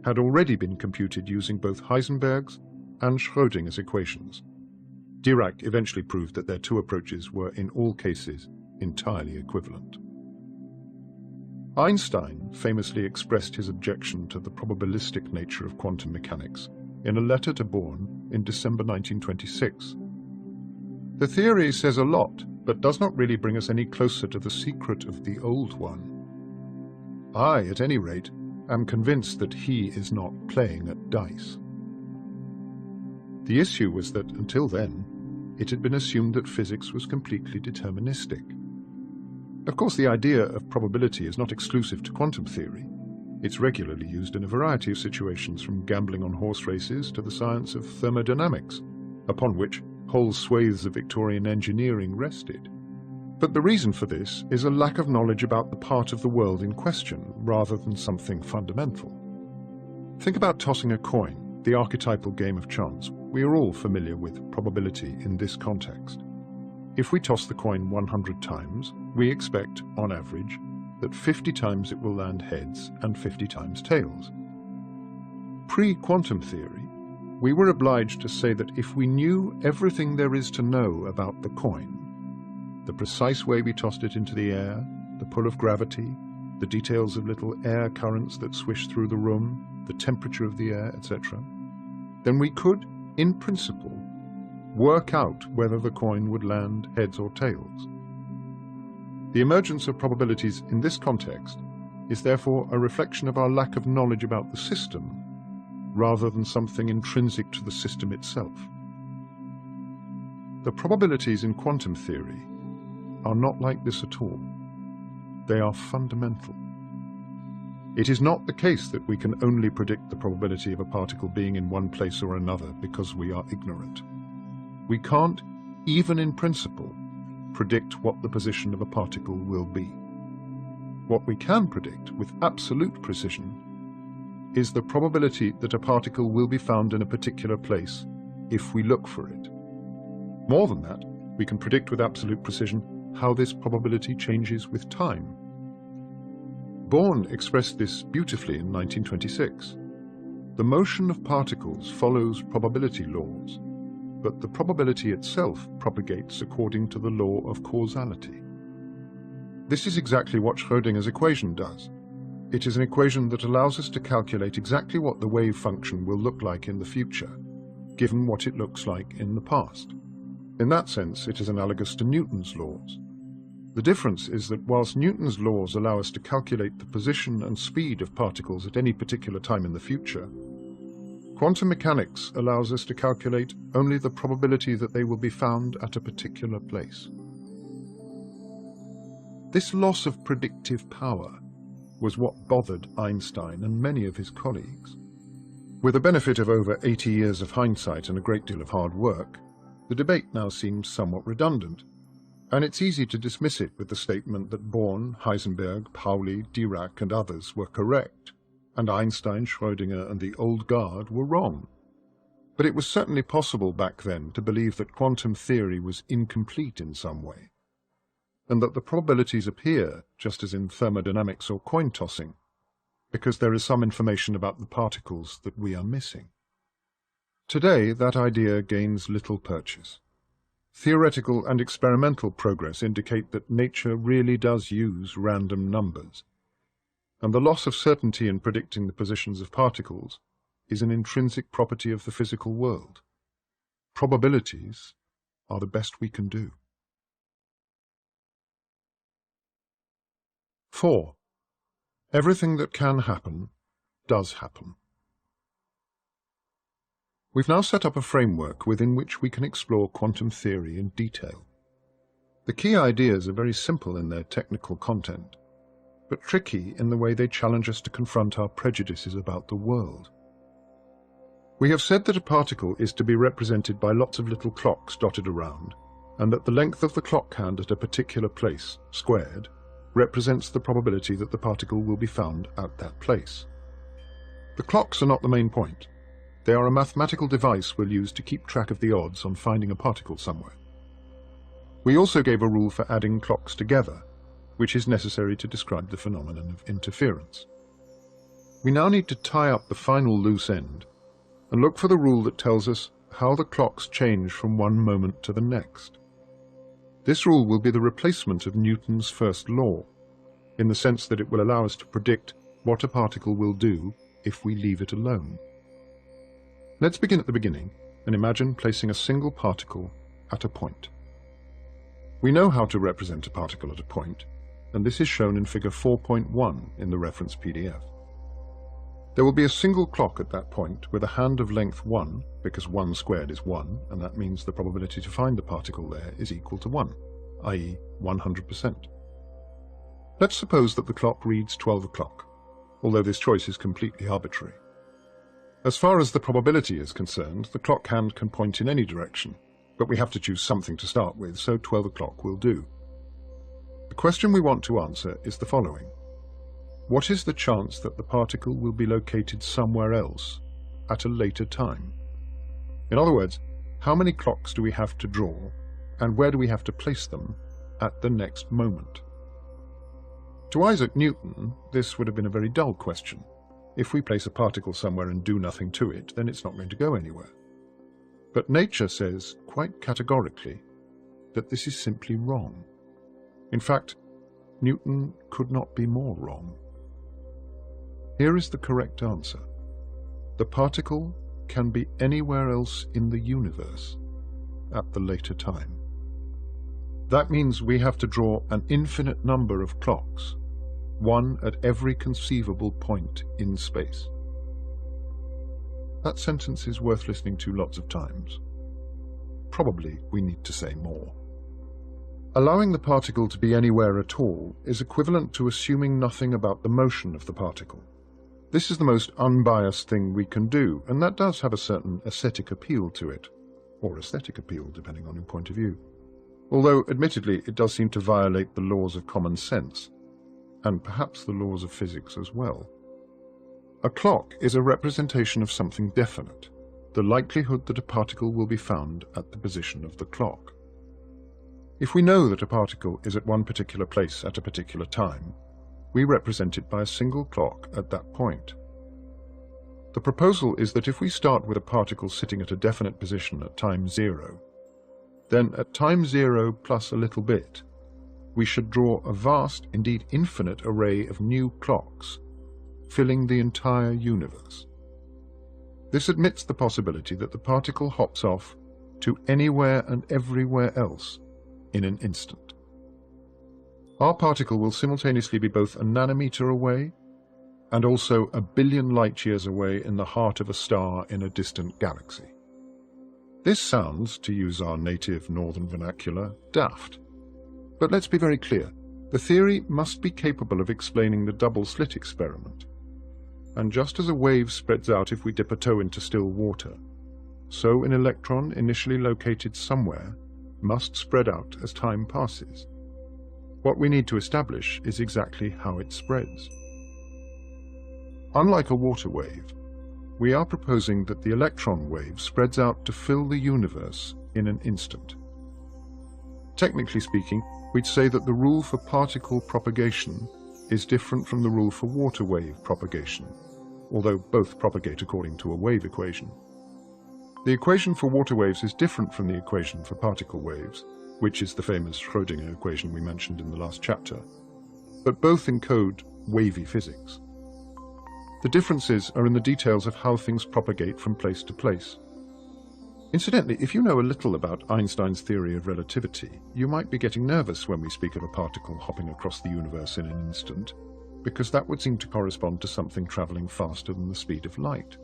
had already been computed using both Heisenberg's and Schrödinger's equations. Dirac eventually proved that their two approaches were in all cases entirely equivalent. Einstein famously expressed his objection to the probabilistic nature of quantum mechanics in a letter to Born in December 1926. "The theory says a lot, but does not really bring us any closer to the secret of the old one. I, at any rate, am convinced that he is not playing at dice." The issue was that, until then, it had been assumed that physics was completely deterministic. Of course, the idea of probability is not exclusive to quantum theory. It's regularly used in a variety of situations, from gambling on horse races to the science of thermodynamics, upon which whole swathes of Victorian engineering rested. But the reason for this is a lack of knowledge about the part of the world in question, rather than something fundamental. Think about tossing a coin, the archetypal game of chance. We are all familiar with probability in this context. If we toss the coin 100 times, we expect, on average, that 50 times it will land heads and 50 times tails. Pre-quantum theory, we were obliged to say that if we knew everything there is to know about the coin, the precise way we tossed it into the air, the pull of gravity, the details of little air currents that swish through the room, the temperature of the air, etc., then we could, in principle, work out whether the coin would land heads or tails. The emergence of probabilities in this context is therefore a reflection of our lack of knowledge about the system, rather than something intrinsic to the system itself. The probabilities in quantum theory are not like this at all. They are fundamental. It is not the case that we can only predict the probability of a particle being in one place or another because we are ignorant. We can't, even in principle, predict what the position of a particle will be. What we can predict with absolute precision is the probability that a particle will be found in a particular place if we look for it. More than that, we can predict with absolute precision how this probability changes with time. Born expressed this beautifully in 1926. The motion of particles follows probability laws, but the probability itself propagates according to the law of causality. This is exactly what Schrödinger's equation does. It is an equation that allows us to calculate exactly what the wave function will look like in the future, given what it looks like in the past. In that sense, it is analogous to Newton's laws. The difference is that whilst Newton's laws allow us to calculate the position and speed of particles at any particular time in the future, quantum mechanics allows us to calculate only the probability that they will be found at a particular place. This loss of predictive power was what bothered Einstein and many of his colleagues. With the benefit of over 80 years of hindsight and a great deal of hard work, the debate now seems somewhat redundant, and it's easy to dismiss it with the statement that Born, Heisenberg, Pauli, Dirac and others were correct, and Einstein, Schrödinger and the old guard were wrong. But it was certainly possible back then to believe that quantum theory was incomplete in some way, and that the probabilities appear just as in thermodynamics or coin tossing, because there is some information about the particles that we are missing. Today, that idea gains little purchase. Theoretical and experimental progress indicate that nature really does use random numbers, and the loss of certainty in predicting the positions of particles is an intrinsic property of the physical world. Probabilities are the best we can do. 4. Everything that can happen does happen. We've now set up a framework within which we can explore quantum theory in detail. The key ideas are very simple in their technical content, but tricky in the way they challenge us to confront our prejudices about the world. We have said that a particle is to be represented by lots of little clocks dotted around, and that the length of the clock hand at a particular place, squared, represents the probability that the particle will be found at that place. The clocks are not the main point. They are a mathematical device we'll use to keep track of the odds on finding a particle somewhere. We also gave a rule for adding clocks together, which is necessary to describe the phenomenon of interference. We now need to tie up the final loose end and look for the rule that tells us how the clocks change from one moment to the next. This rule will be the replacement of Newton's first law, in the sense that it will allow us to predict what a particle will do if we leave it alone. Let's begin at the beginning and imagine placing a single particle at a point. We know how to represent a particle at a point, and this is shown in figure 4.1 in the reference PDF. There will be a single clock at that point with a hand of length 1, because 1 squared is 1, and that means the probability to find the particle there is equal to 1, i.e. 100%. Let's suppose that the clock reads 12 o'clock, although this choice is completely arbitrary. As far as the probability is concerned, the clock hand can point in any direction, but we have to choose something to start with, so 12 o'clock will do. The question we want to answer is the following. What is the chance that the particle will be located somewhere else at a later time? In other words, how many clocks do we have to draw, and where do we have to place them at the next moment? To Isaac Newton, this would have been a very dull question. If we place a particle somewhere and do nothing to it, then it's not going to go anywhere. But nature says, quite categorically, that this is simply wrong. In fact, Newton could not be more wrong. Here is the correct answer. The particle can be anywhere else in the universe at the later time. That means we have to draw an infinite number of clocks, one at every conceivable point in space. That sentence is worth listening to lots of times. Probably we need to say more. Allowing the particle to be anywhere at all is equivalent to assuming nothing about the motion of the particle. This is the most unbiased thing we can do, and that does have a certain aesthetic appeal to it, or aesthetic appeal depending on your point of view. Although, admittedly, it does seem to violate the laws of common sense, and perhaps the laws of physics as well. A clock is a representation of something definite, the likelihood that a particle will be found at the position of the clock. If we know that a particle is at one particular place at a particular time, we represent it by a single clock at that point. The proposal is that if we start with a particle sitting at a definite position at time 0, then at time 0 plus a little bit, we should draw a vast, indeed infinite array of new clocks, filling the entire universe. This admits the possibility that the particle hops off to anywhere and everywhere else in an instant. Our particle will simultaneously be both a nanometer away and also a billion light-years away in the heart of a star in a distant galaxy. This sounds, to use our native northern vernacular, daft. But let's be very clear. The theory must be capable of explaining the double-slit experiment. And just as a wave spreads out if we dip a toe into still water, so an electron initially located somewhere must spread out as time passes. What we need to establish is exactly how it spreads. Unlike a water wave, we are proposing that the electron wave spreads out to fill the universe in an instant. Technically speaking, we'd say that the rule for particle propagation is different from the rule for water wave propagation, although both propagate according to a wave equation. The equation for water waves is different from the equation for particle waves, which is the famous Schrödinger equation we mentioned in the last chapter, but both encode wavy physics. The differences are in the details of how things propagate from place to place. Incidentally, if you know a little about Einstein's theory of relativity, you might be getting nervous when we speak of a particle hopping across the universe in an instant, because that would seem to correspond to something traveling faster than the speed of light.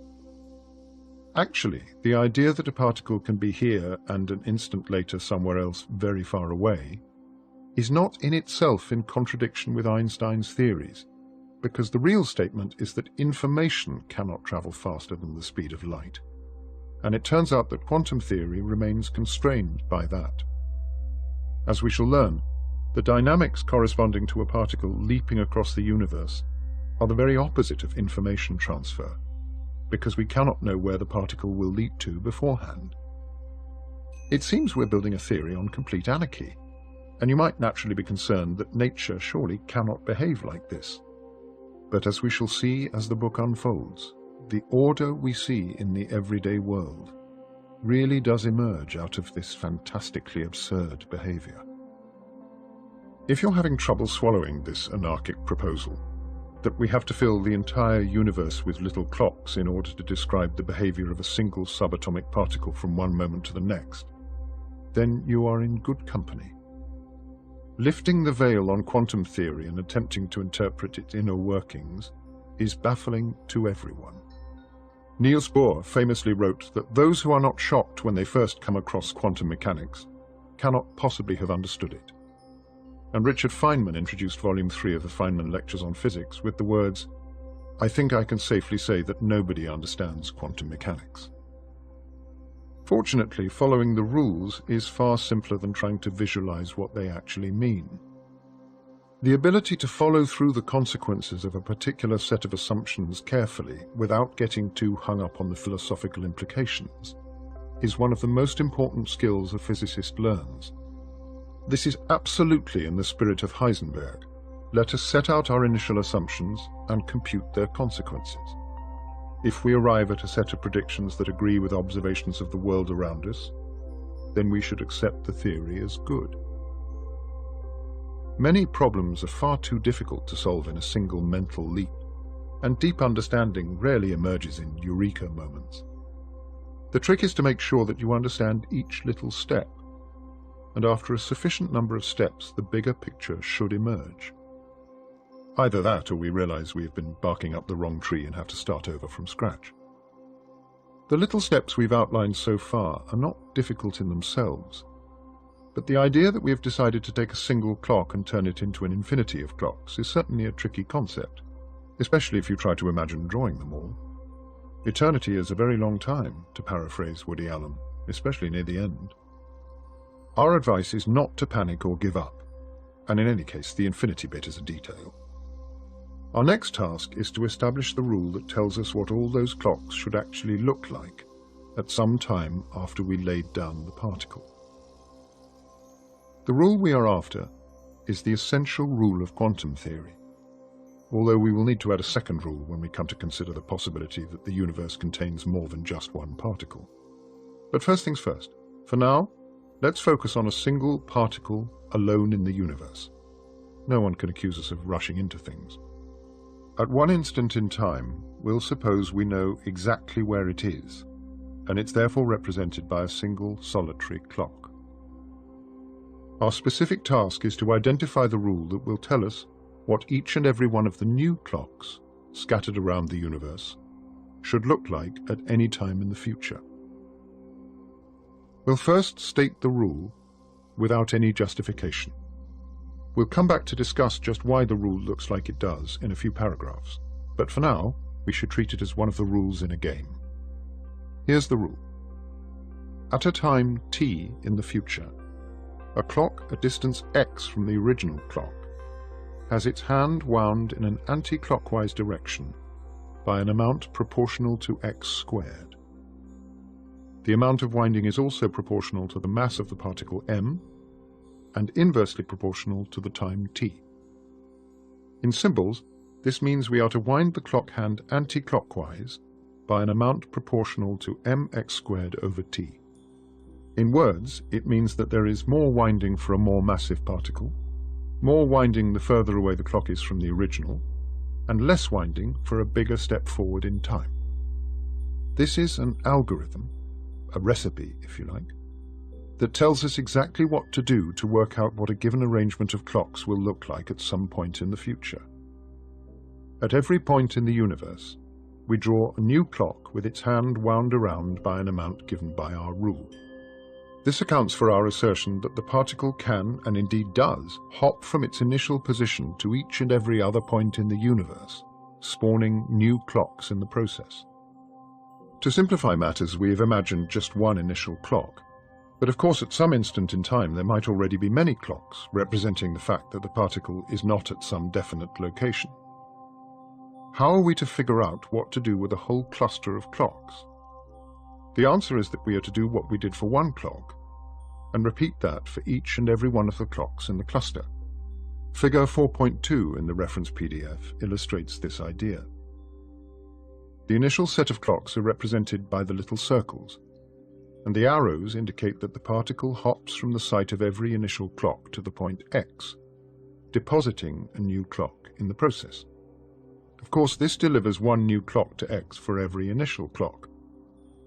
Actually, the idea that a particle can be here and an instant later somewhere else very far away is not in itself in contradiction with Einstein's theories, because the real statement is that information cannot travel faster than the speed of light. And it turns out that quantum theory remains constrained by that. As we shall learn, the dynamics corresponding to a particle leaping across the universe are the very opposite of information transfer, because we cannot know where the particle will leap to beforehand. It seems we're building a theory on complete anarchy, and you might naturally be concerned that nature surely cannot behave like this. But as we shall see as the book unfolds, the order we see in the everyday world really does emerge out of this fantastically absurd behavior. If you're having trouble swallowing this anarchic proposal, that we have to fill the entire universe with little clocks in order to describe the behavior of a single subatomic particle from one moment to the next, then you are in good company. Lifting the veil on quantum theory and attempting to interpret its inner workings is baffling to everyone. Niels Bohr famously wrote that those who are not shocked when they first come across quantum mechanics cannot possibly have understood it. And Richard Feynman introduced Volume 3 of the Feynman Lectures on Physics with the words, "I think I can safely say that nobody understands quantum mechanics." Fortunately, following the rules is far simpler than trying to visualize what they actually mean. The ability to follow through the consequences of a particular set of assumptions carefully without getting too hung up on the philosophical implications is one of the most important skills a physicist learns. This is absolutely in the spirit of Heisenberg. Let us set out our initial assumptions and compute their consequences. If we arrive at a set of predictions that agree with observations of the world around us, then we should accept the theory as good. Many problems are far too difficult to solve in a single mental leap, and deep understanding rarely emerges in eureka moments. The trick is to make sure that you understand each little step, and after a sufficient number of steps, the bigger picture should emerge. Either that, or we realize we have been barking up the wrong tree and have to start over from scratch. The little steps we've outlined so far are not difficult in themselves, but the idea that we have decided to take a single clock and turn it into an infinity of clocks is certainly a tricky concept, especially if you try to imagine drawing them all. Eternity is a very long time, to paraphrase Woody Allen, especially near the end. Our advice is not to panic or give up, and in any case, the infinity bit is a detail. Our next task is to establish the rule that tells us what all those clocks should actually look like at some time after we laid down the particle. The rule we are after is the essential rule of quantum theory, although we will need to add a second rule when we come to consider the possibility that the universe contains more than just one particle. But first things first. For now, let's focus on a single particle alone in the universe. No one can accuse us of rushing into things. At one instant in time, we'll suppose we know exactly where it is, and it's therefore represented by a single solitary clock. Our specific task is to identify the rule that will tell us what each and every one of the new clocks scattered around the universe should look like at any time in the future. We'll first state the rule without any justification. We'll come back to discuss just why the rule looks like it does in a few paragraphs, but for now, we should treat it as one of the rules in a game. Here's the rule. At a time t in the future, a clock at distance x from the original clock has its hand wound in an anti-clockwise direction by an amount proportional to x squared. The amount of winding is also proportional to the mass of the particle m and inversely proportional to the time t. In symbols, this means we are to wind the clock hand anti-clockwise by an amount proportional to mx squared over t. In words, it means that there is more winding for a more massive particle, more winding the further away the clock is from the original, and less winding for a bigger step forward in time. This is an algorithm, a recipe if you like, that tells us exactly what to do to work out what a given arrangement of clocks will look like at some point in the future. At every point in the universe, we draw a new clock with its hand wound around by an amount given by our rule. This accounts for our assertion that the particle can, and indeed does, hop from its initial position to each and every other point in the universe, spawning new clocks in the process. To simplify matters, we have imagined just one initial clock, but of course at some instant in time there might already be many clocks, representing the fact that the particle is not at some definite location. How are we to figure out what to do with a whole cluster of clocks? The answer is that we are to do what we did for one clock, and repeat that for each and every one of the clocks in the cluster. Figure 4.2 in the reference PDF illustrates this idea. The initial set of clocks are represented by the little circles, and the arrows indicate that the particle hops from the site of every initial clock to the point x, depositing a new clock in the process. Of course, this delivers one new clock to x for every initial clock,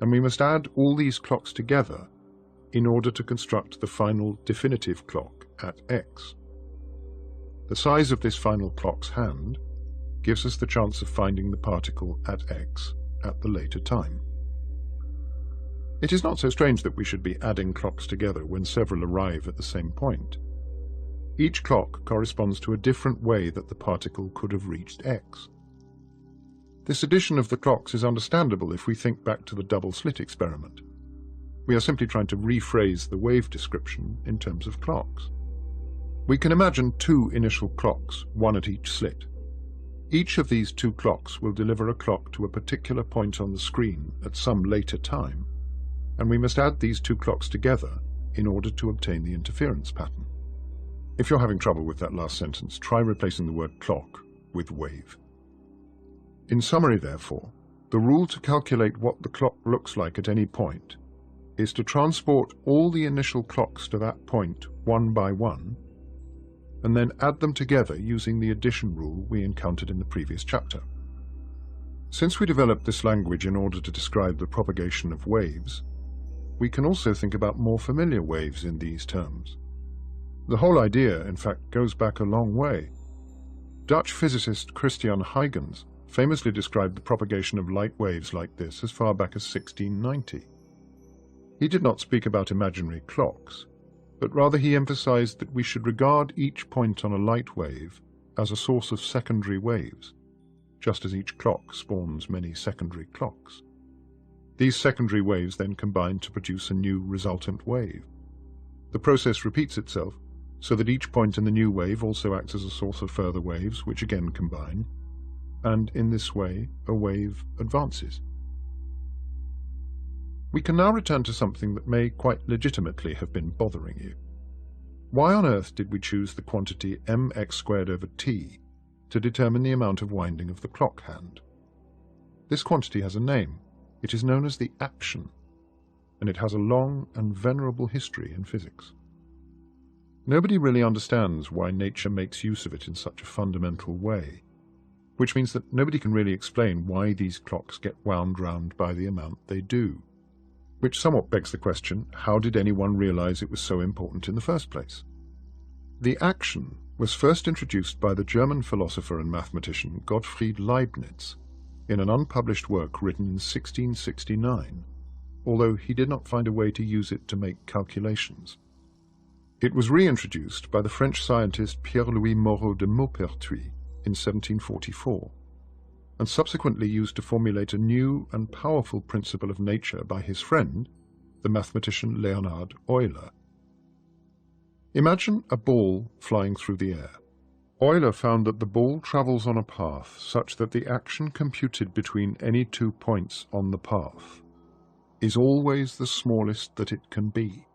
and we must add all these clocks together in order to construct the final definitive clock at x. The size of this final clock's hand gives us the chance of finding the particle at x at the later time. It is not so strange that we should be adding clocks together when several arrive at the same point. Each clock corresponds to a different way that the particle could have reached x. This addition of the clocks is understandable if we think back to the double-slit experiment. We are simply trying to rephrase the wave description in terms of clocks. We can imagine two initial clocks, one at each slit. Each of these two clocks will deliver a clock to a particular point on the screen at some later time, and we must add these two clocks together in order to obtain the interference pattern. If you're having trouble with that last sentence, try replacing the word clock with wave. In summary, therefore, the rule to calculate what the clock looks like at any point is to transport all the initial clocks to that point one by one, and then add them together using the addition rule we encountered in the previous chapter. Since we developed this language in order to describe the propagation of waves, we can also think about more familiar waves in these terms. The whole idea, in fact, goes back a long way. Dutch physicist Christian Huygens famously described the propagation of light waves like this as far back as 1690. He did not speak about imaginary clocks, but rather he emphasized that we should regard each point on a light wave as a source of secondary waves, just as each clock spawns many secondary clocks. These secondary waves then combine to produce a new resultant wave. The process repeats itself, so that each point in the new wave also acts as a source of further waves, which again combine, and in this way a wave advances. We can now return to something that may quite legitimately have been bothering you. Why on earth did we choose the quantity mx squared over t to determine the amount of winding of the clock hand? This quantity has a name. It is known as the action, and it has a long and venerable history in physics. Nobody really understands why nature makes use of it in such a fundamental way, which means that nobody can really explain why these clocks get wound round by the amount they do. Which somewhat begs the question, how did anyone realize it was so important in the first place? The action was first introduced by the German philosopher and mathematician Gottfried Leibniz in an unpublished work written in 1669, although he did not find a way to use it to make calculations. It was reintroduced by the French scientist Pierre-Louis Moreau de Maupertuis in 1744, and subsequently used to formulate a new and powerful principle of nature by his friend, the mathematician Leonhard Euler. Imagine a ball flying through the air. Euler found that the ball travels on a path such that the action computed between any 2 points on the path is always the smallest that it can be.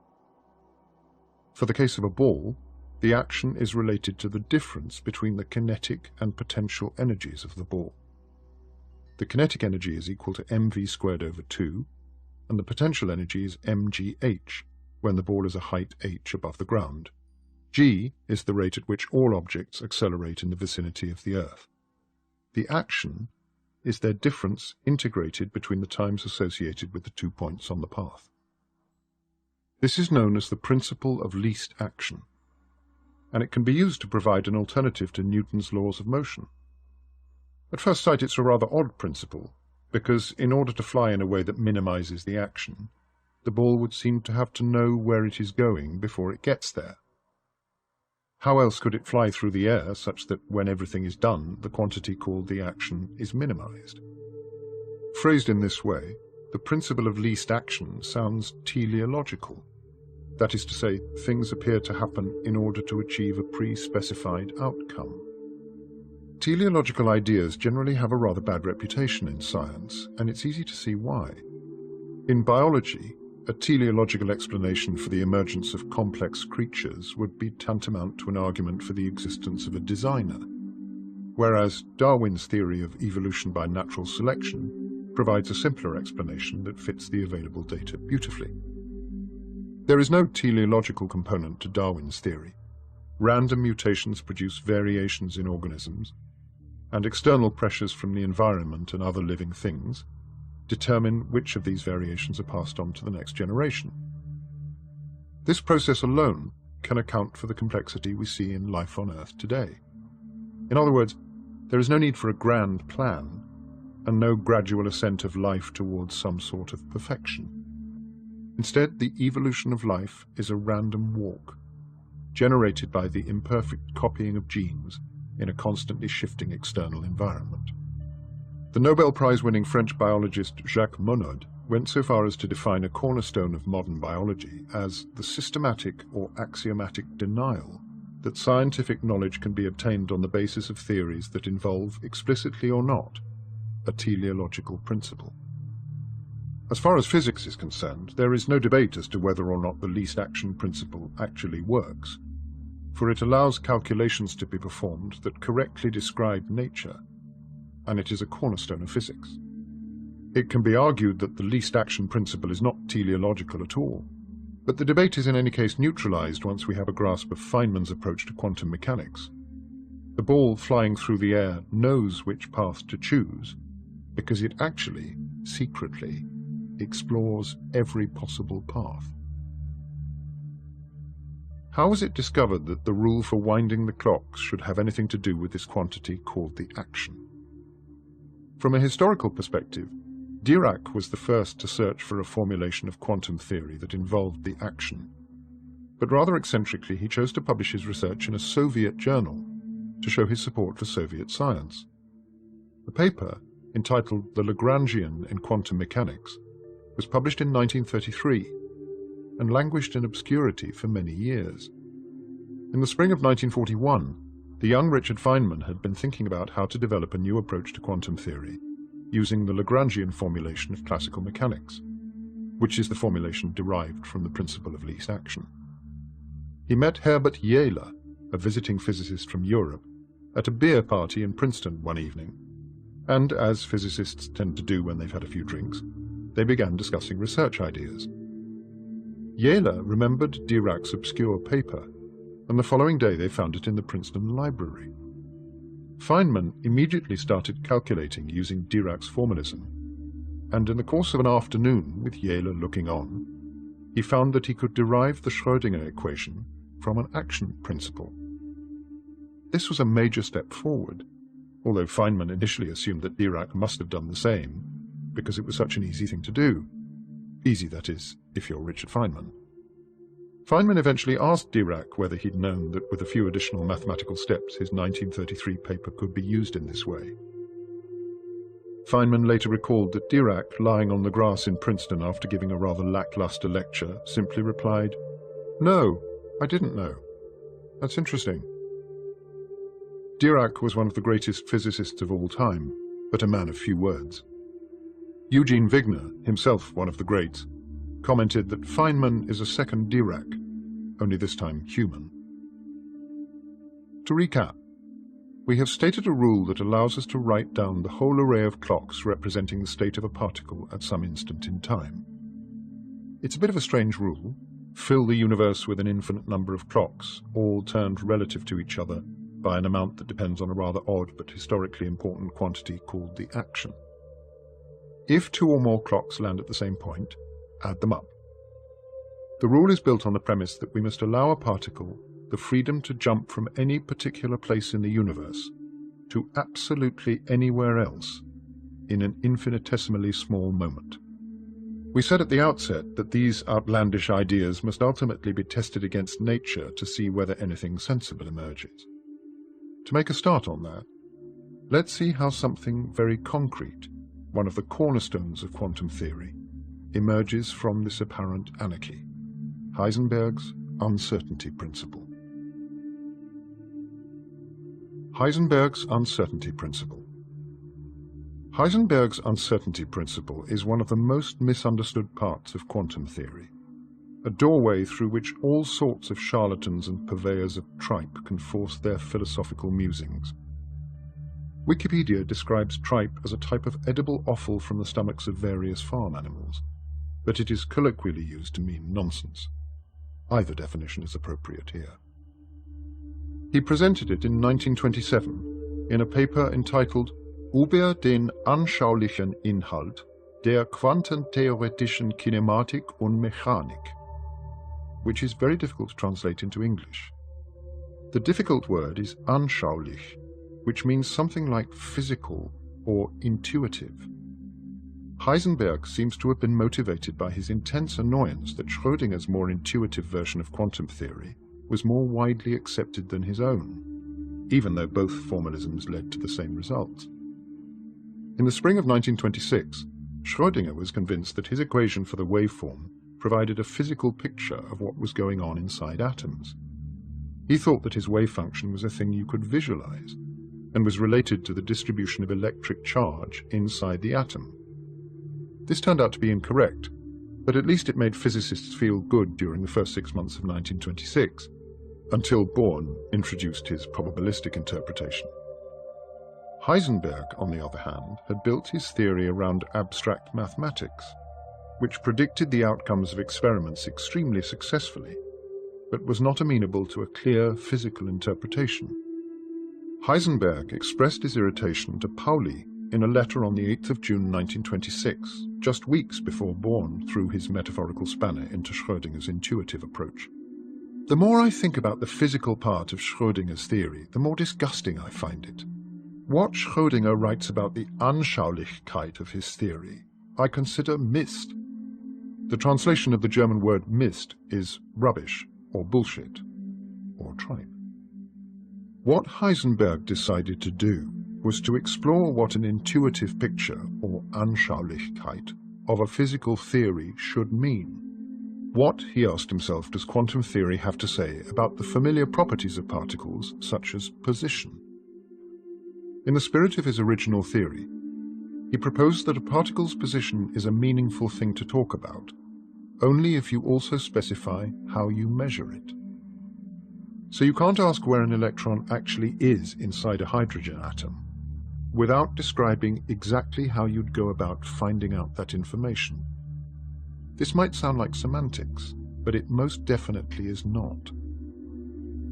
For the case of a ball, the action is related to the difference between the kinetic and potential energies of the ball. The kinetic energy is equal to mv squared over 2, and the potential energy is mgh, when the ball is a height h above the ground. G is the rate at which all objects accelerate in the vicinity of the Earth. The action is their difference integrated between the times associated with the 2 points on the path. This is known as the principle of least action, and it can be used to provide an alternative to Newton's laws of motion. At first sight, it's a rather odd principle, because in order to fly in a way that minimizes the action, the ball would seem to have to know where it is going before it gets there. How else could it fly through the air such that when everything is done, the quantity called the action is minimized? Phrased in this way, the principle of least action sounds teleological. That is to say, things appear to happen in order to achieve a pre-specified outcome. Teleological ideas generally have a rather bad reputation in science, and it's easy to see why. In biology, a teleological explanation for the emergence of complex creatures would be tantamount to an argument for the existence of a designer, whereas Darwin's theory of evolution by natural selection provides a simpler explanation that fits the available data beautifully. There is no teleological component to Darwin's theory. Random mutations produce variations in organisms, and external pressures from the environment and other living things determine which of these variations are passed on to the next generation. This process alone can account for the complexity we see in life on Earth today. In other words, there is no need for a grand plan, and no gradual ascent of life towards some sort of perfection. Instead, the evolution of life is a random walk, generated by the imperfect copying of genes in a constantly shifting external environment. The Nobel Prize-winning French biologist Jacques Monod went so far as to define a cornerstone of modern biology as the systematic or axiomatic denial that scientific knowledge can be obtained on the basis of theories that involve, explicitly or not, a teleological principle. As far as physics is concerned, there is no debate as to whether or not the least action principle actually works, for it allows calculations to be performed that correctly describe nature, and it is a cornerstone of physics. It can be argued that the least action principle is not teleological at all, but the debate is in any case neutralized once we have a grasp of Feynman's approach to quantum mechanics. The ball flying through the air knows which path to choose, because it actually, secretly, explores every possible path. How was it discovered that the rule for winding the clocks should have anything to do with this quantity called the action? From a historical perspective, Dirac was the first to search for a formulation of quantum theory that involved the action. But rather eccentrically, he chose to publish his research in a Soviet journal to show his support for Soviet science. The paper, entitled The Lagrangian in Quantum Mechanics, was published in 1933 and languished in obscurity for many years. In the spring of 1941, the young Richard Feynman had been thinking about how to develop a new approach to quantum theory using the Lagrangian formulation of classical mechanics, which is the formulation derived from the principle of least action. He met Herbert Jahler, a visiting physicist from Europe, at a beer party in Princeton one evening, and, as physicists tend to do when they've had a few drinks, they began discussing research ideas. Jahler remembered Dirac's obscure paper, and the following day they found it in the Princeton library. Feynman immediately started calculating using Dirac's formalism, and in the course of an afternoon, with Jahler looking on, he found that he could derive the Schrödinger equation from an action principle. This was a major step forward, although Feynman initially assumed that Dirac must have done the same, because it was such an easy thing to do. Easy, that is, if you're Richard Feynman. Feynman eventually asked Dirac whether he'd known that with a few additional mathematical steps, his 1933 paper could be used in this way. Feynman later recalled that Dirac, lying on the grass in Princeton after giving a rather lackluster lecture, simply replied, "No, I didn't know. That's interesting." Dirac was one of the greatest physicists of all time, but a man of few words. Eugene Wigner, himself one of the greats, commented that Feynman is a second Dirac, only this time human. To recap, we have stated a rule that allows us to write down the whole array of clocks representing the state of a particle at some instant in time. It's a bit of a strange rule. Fill the universe with an infinite number of clocks, all turned relative to each other by an amount that depends on a rather odd but historically important quantity called the action. If two or more clocks land at the same point, add them up. The rule is built on the premise that we must allow a particle the freedom to jump from any particular place in the universe to absolutely anywhere else in an infinitesimally small moment. We said at the outset that these outlandish ideas must ultimately be tested against nature to see whether anything sensible emerges. To make a start on that, let's see how something very concrete, one of the cornerstones of quantum theory, emerges from this apparent anarchy: Heisenberg's uncertainty principle. Heisenberg's uncertainty principle. Heisenberg's uncertainty principle is one of the most misunderstood parts of quantum theory, a doorway through which all sorts of charlatans and purveyors of tripe can force their philosophical musings. Wikipedia describes tripe as a type of edible offal from the stomachs of various farm animals, but it is colloquially used to mean nonsense. Either definition is appropriate here. He presented it in 1927 in a paper entitled Über den anschaulichen Inhalt der quantentheoretischen Kinematik und Mechanik, which is very difficult to translate into English. The difficult word is anschaulich, which means something like physical or intuitive. Heisenberg seems to have been motivated by his intense annoyance that Schrödinger's more intuitive version of quantum theory was more widely accepted than his own, even though both formalisms led to the same results. In the spring of 1926, Schrödinger was convinced that his equation for the waveform provided a physical picture of what was going on inside atoms. He thought that his wave function was a thing you could visualize, and was related to the distribution of electric charge inside the atom. This turned out to be incorrect, but at least it made physicists feel good during the first 6 months of 1926, until Born introduced his probabilistic interpretation. Heisenberg, on the other hand, had built his theory around abstract mathematics, which predicted the outcomes of experiments extremely successfully, but was not amenable to a clear physical interpretation. Heisenberg expressed his irritation to Pauli in a letter on the 8th of June 1926, just weeks before Born threw his metaphorical spanner into Schrödinger's intuitive approach. The more I think about the physical part of Schrödinger's theory, the more disgusting I find it. What Schrödinger writes about the Anschaulichkeit of his theory, I consider Mist. The translation of the German word Mist is rubbish, or bullshit, or tripe. What Heisenberg decided to do was to explore what an intuitive picture, or Anschaulichkeit, of a physical theory should mean. What, he asked himself, does quantum theory have to say about the familiar properties of particles, such as position? In the spirit of his original theory, he proposed that a particle's position is a meaningful thing to talk about, only if you also specify how you measure it. So you can't ask where an electron actually is inside a hydrogen atom, without describing exactly how you'd go about finding out that information. This might sound like semantics, but it most definitely is not.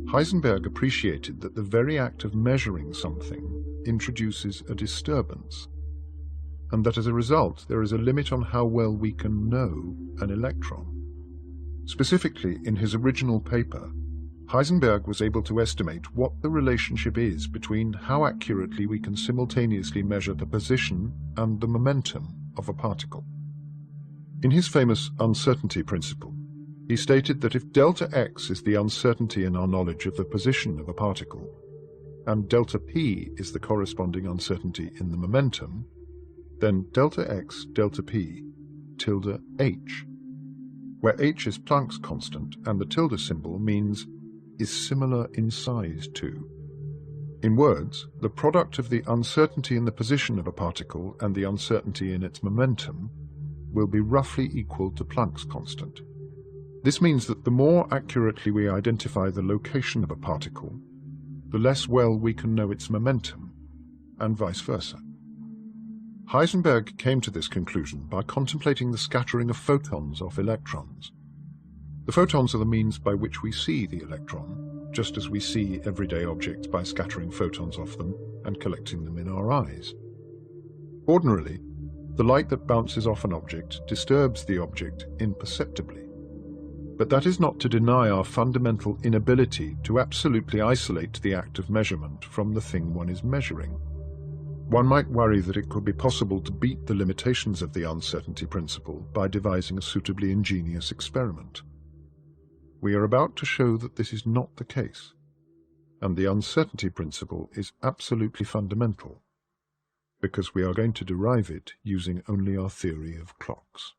Heisenberg appreciated that the very act of measuring something introduces a disturbance, and that as a result there is a limit on how well we can know an electron. Specifically, in his original paper, Heisenberg was able to estimate what the relationship is between how accurately we can simultaneously measure the position and the momentum of a particle. In his famous uncertainty principle, He stated that if delta x is the uncertainty in our knowledge of the position of a particle, and delta p is the corresponding uncertainty in the momentum, then delta x delta p tilde h, where h is Planck's constant and the tilde symbol means is similar in size to. In words, the product of the uncertainty in the position of a particle and the uncertainty in its momentum will be roughly equal to Planck's constant. This means that the more accurately we identify the location of a particle, the less well we can know its momentum, and vice versa. Heisenberg came to this conclusion by contemplating the scattering of photons off electrons. The photons are the means by which we see the electron, just as we see everyday objects by scattering photons off them and collecting them in our eyes. Ordinarily, the light that bounces off an object disturbs the object imperceptibly. But that is not to deny our fundamental inability to absolutely isolate the act of measurement from the thing one is measuring. One might worry that it could be possible to beat the limitations of the uncertainty principle by devising a suitably ingenious experiment. We are about to show that this is not the case, and the uncertainty principle is absolutely fundamental, because we are going to derive it using only our theory of clocks.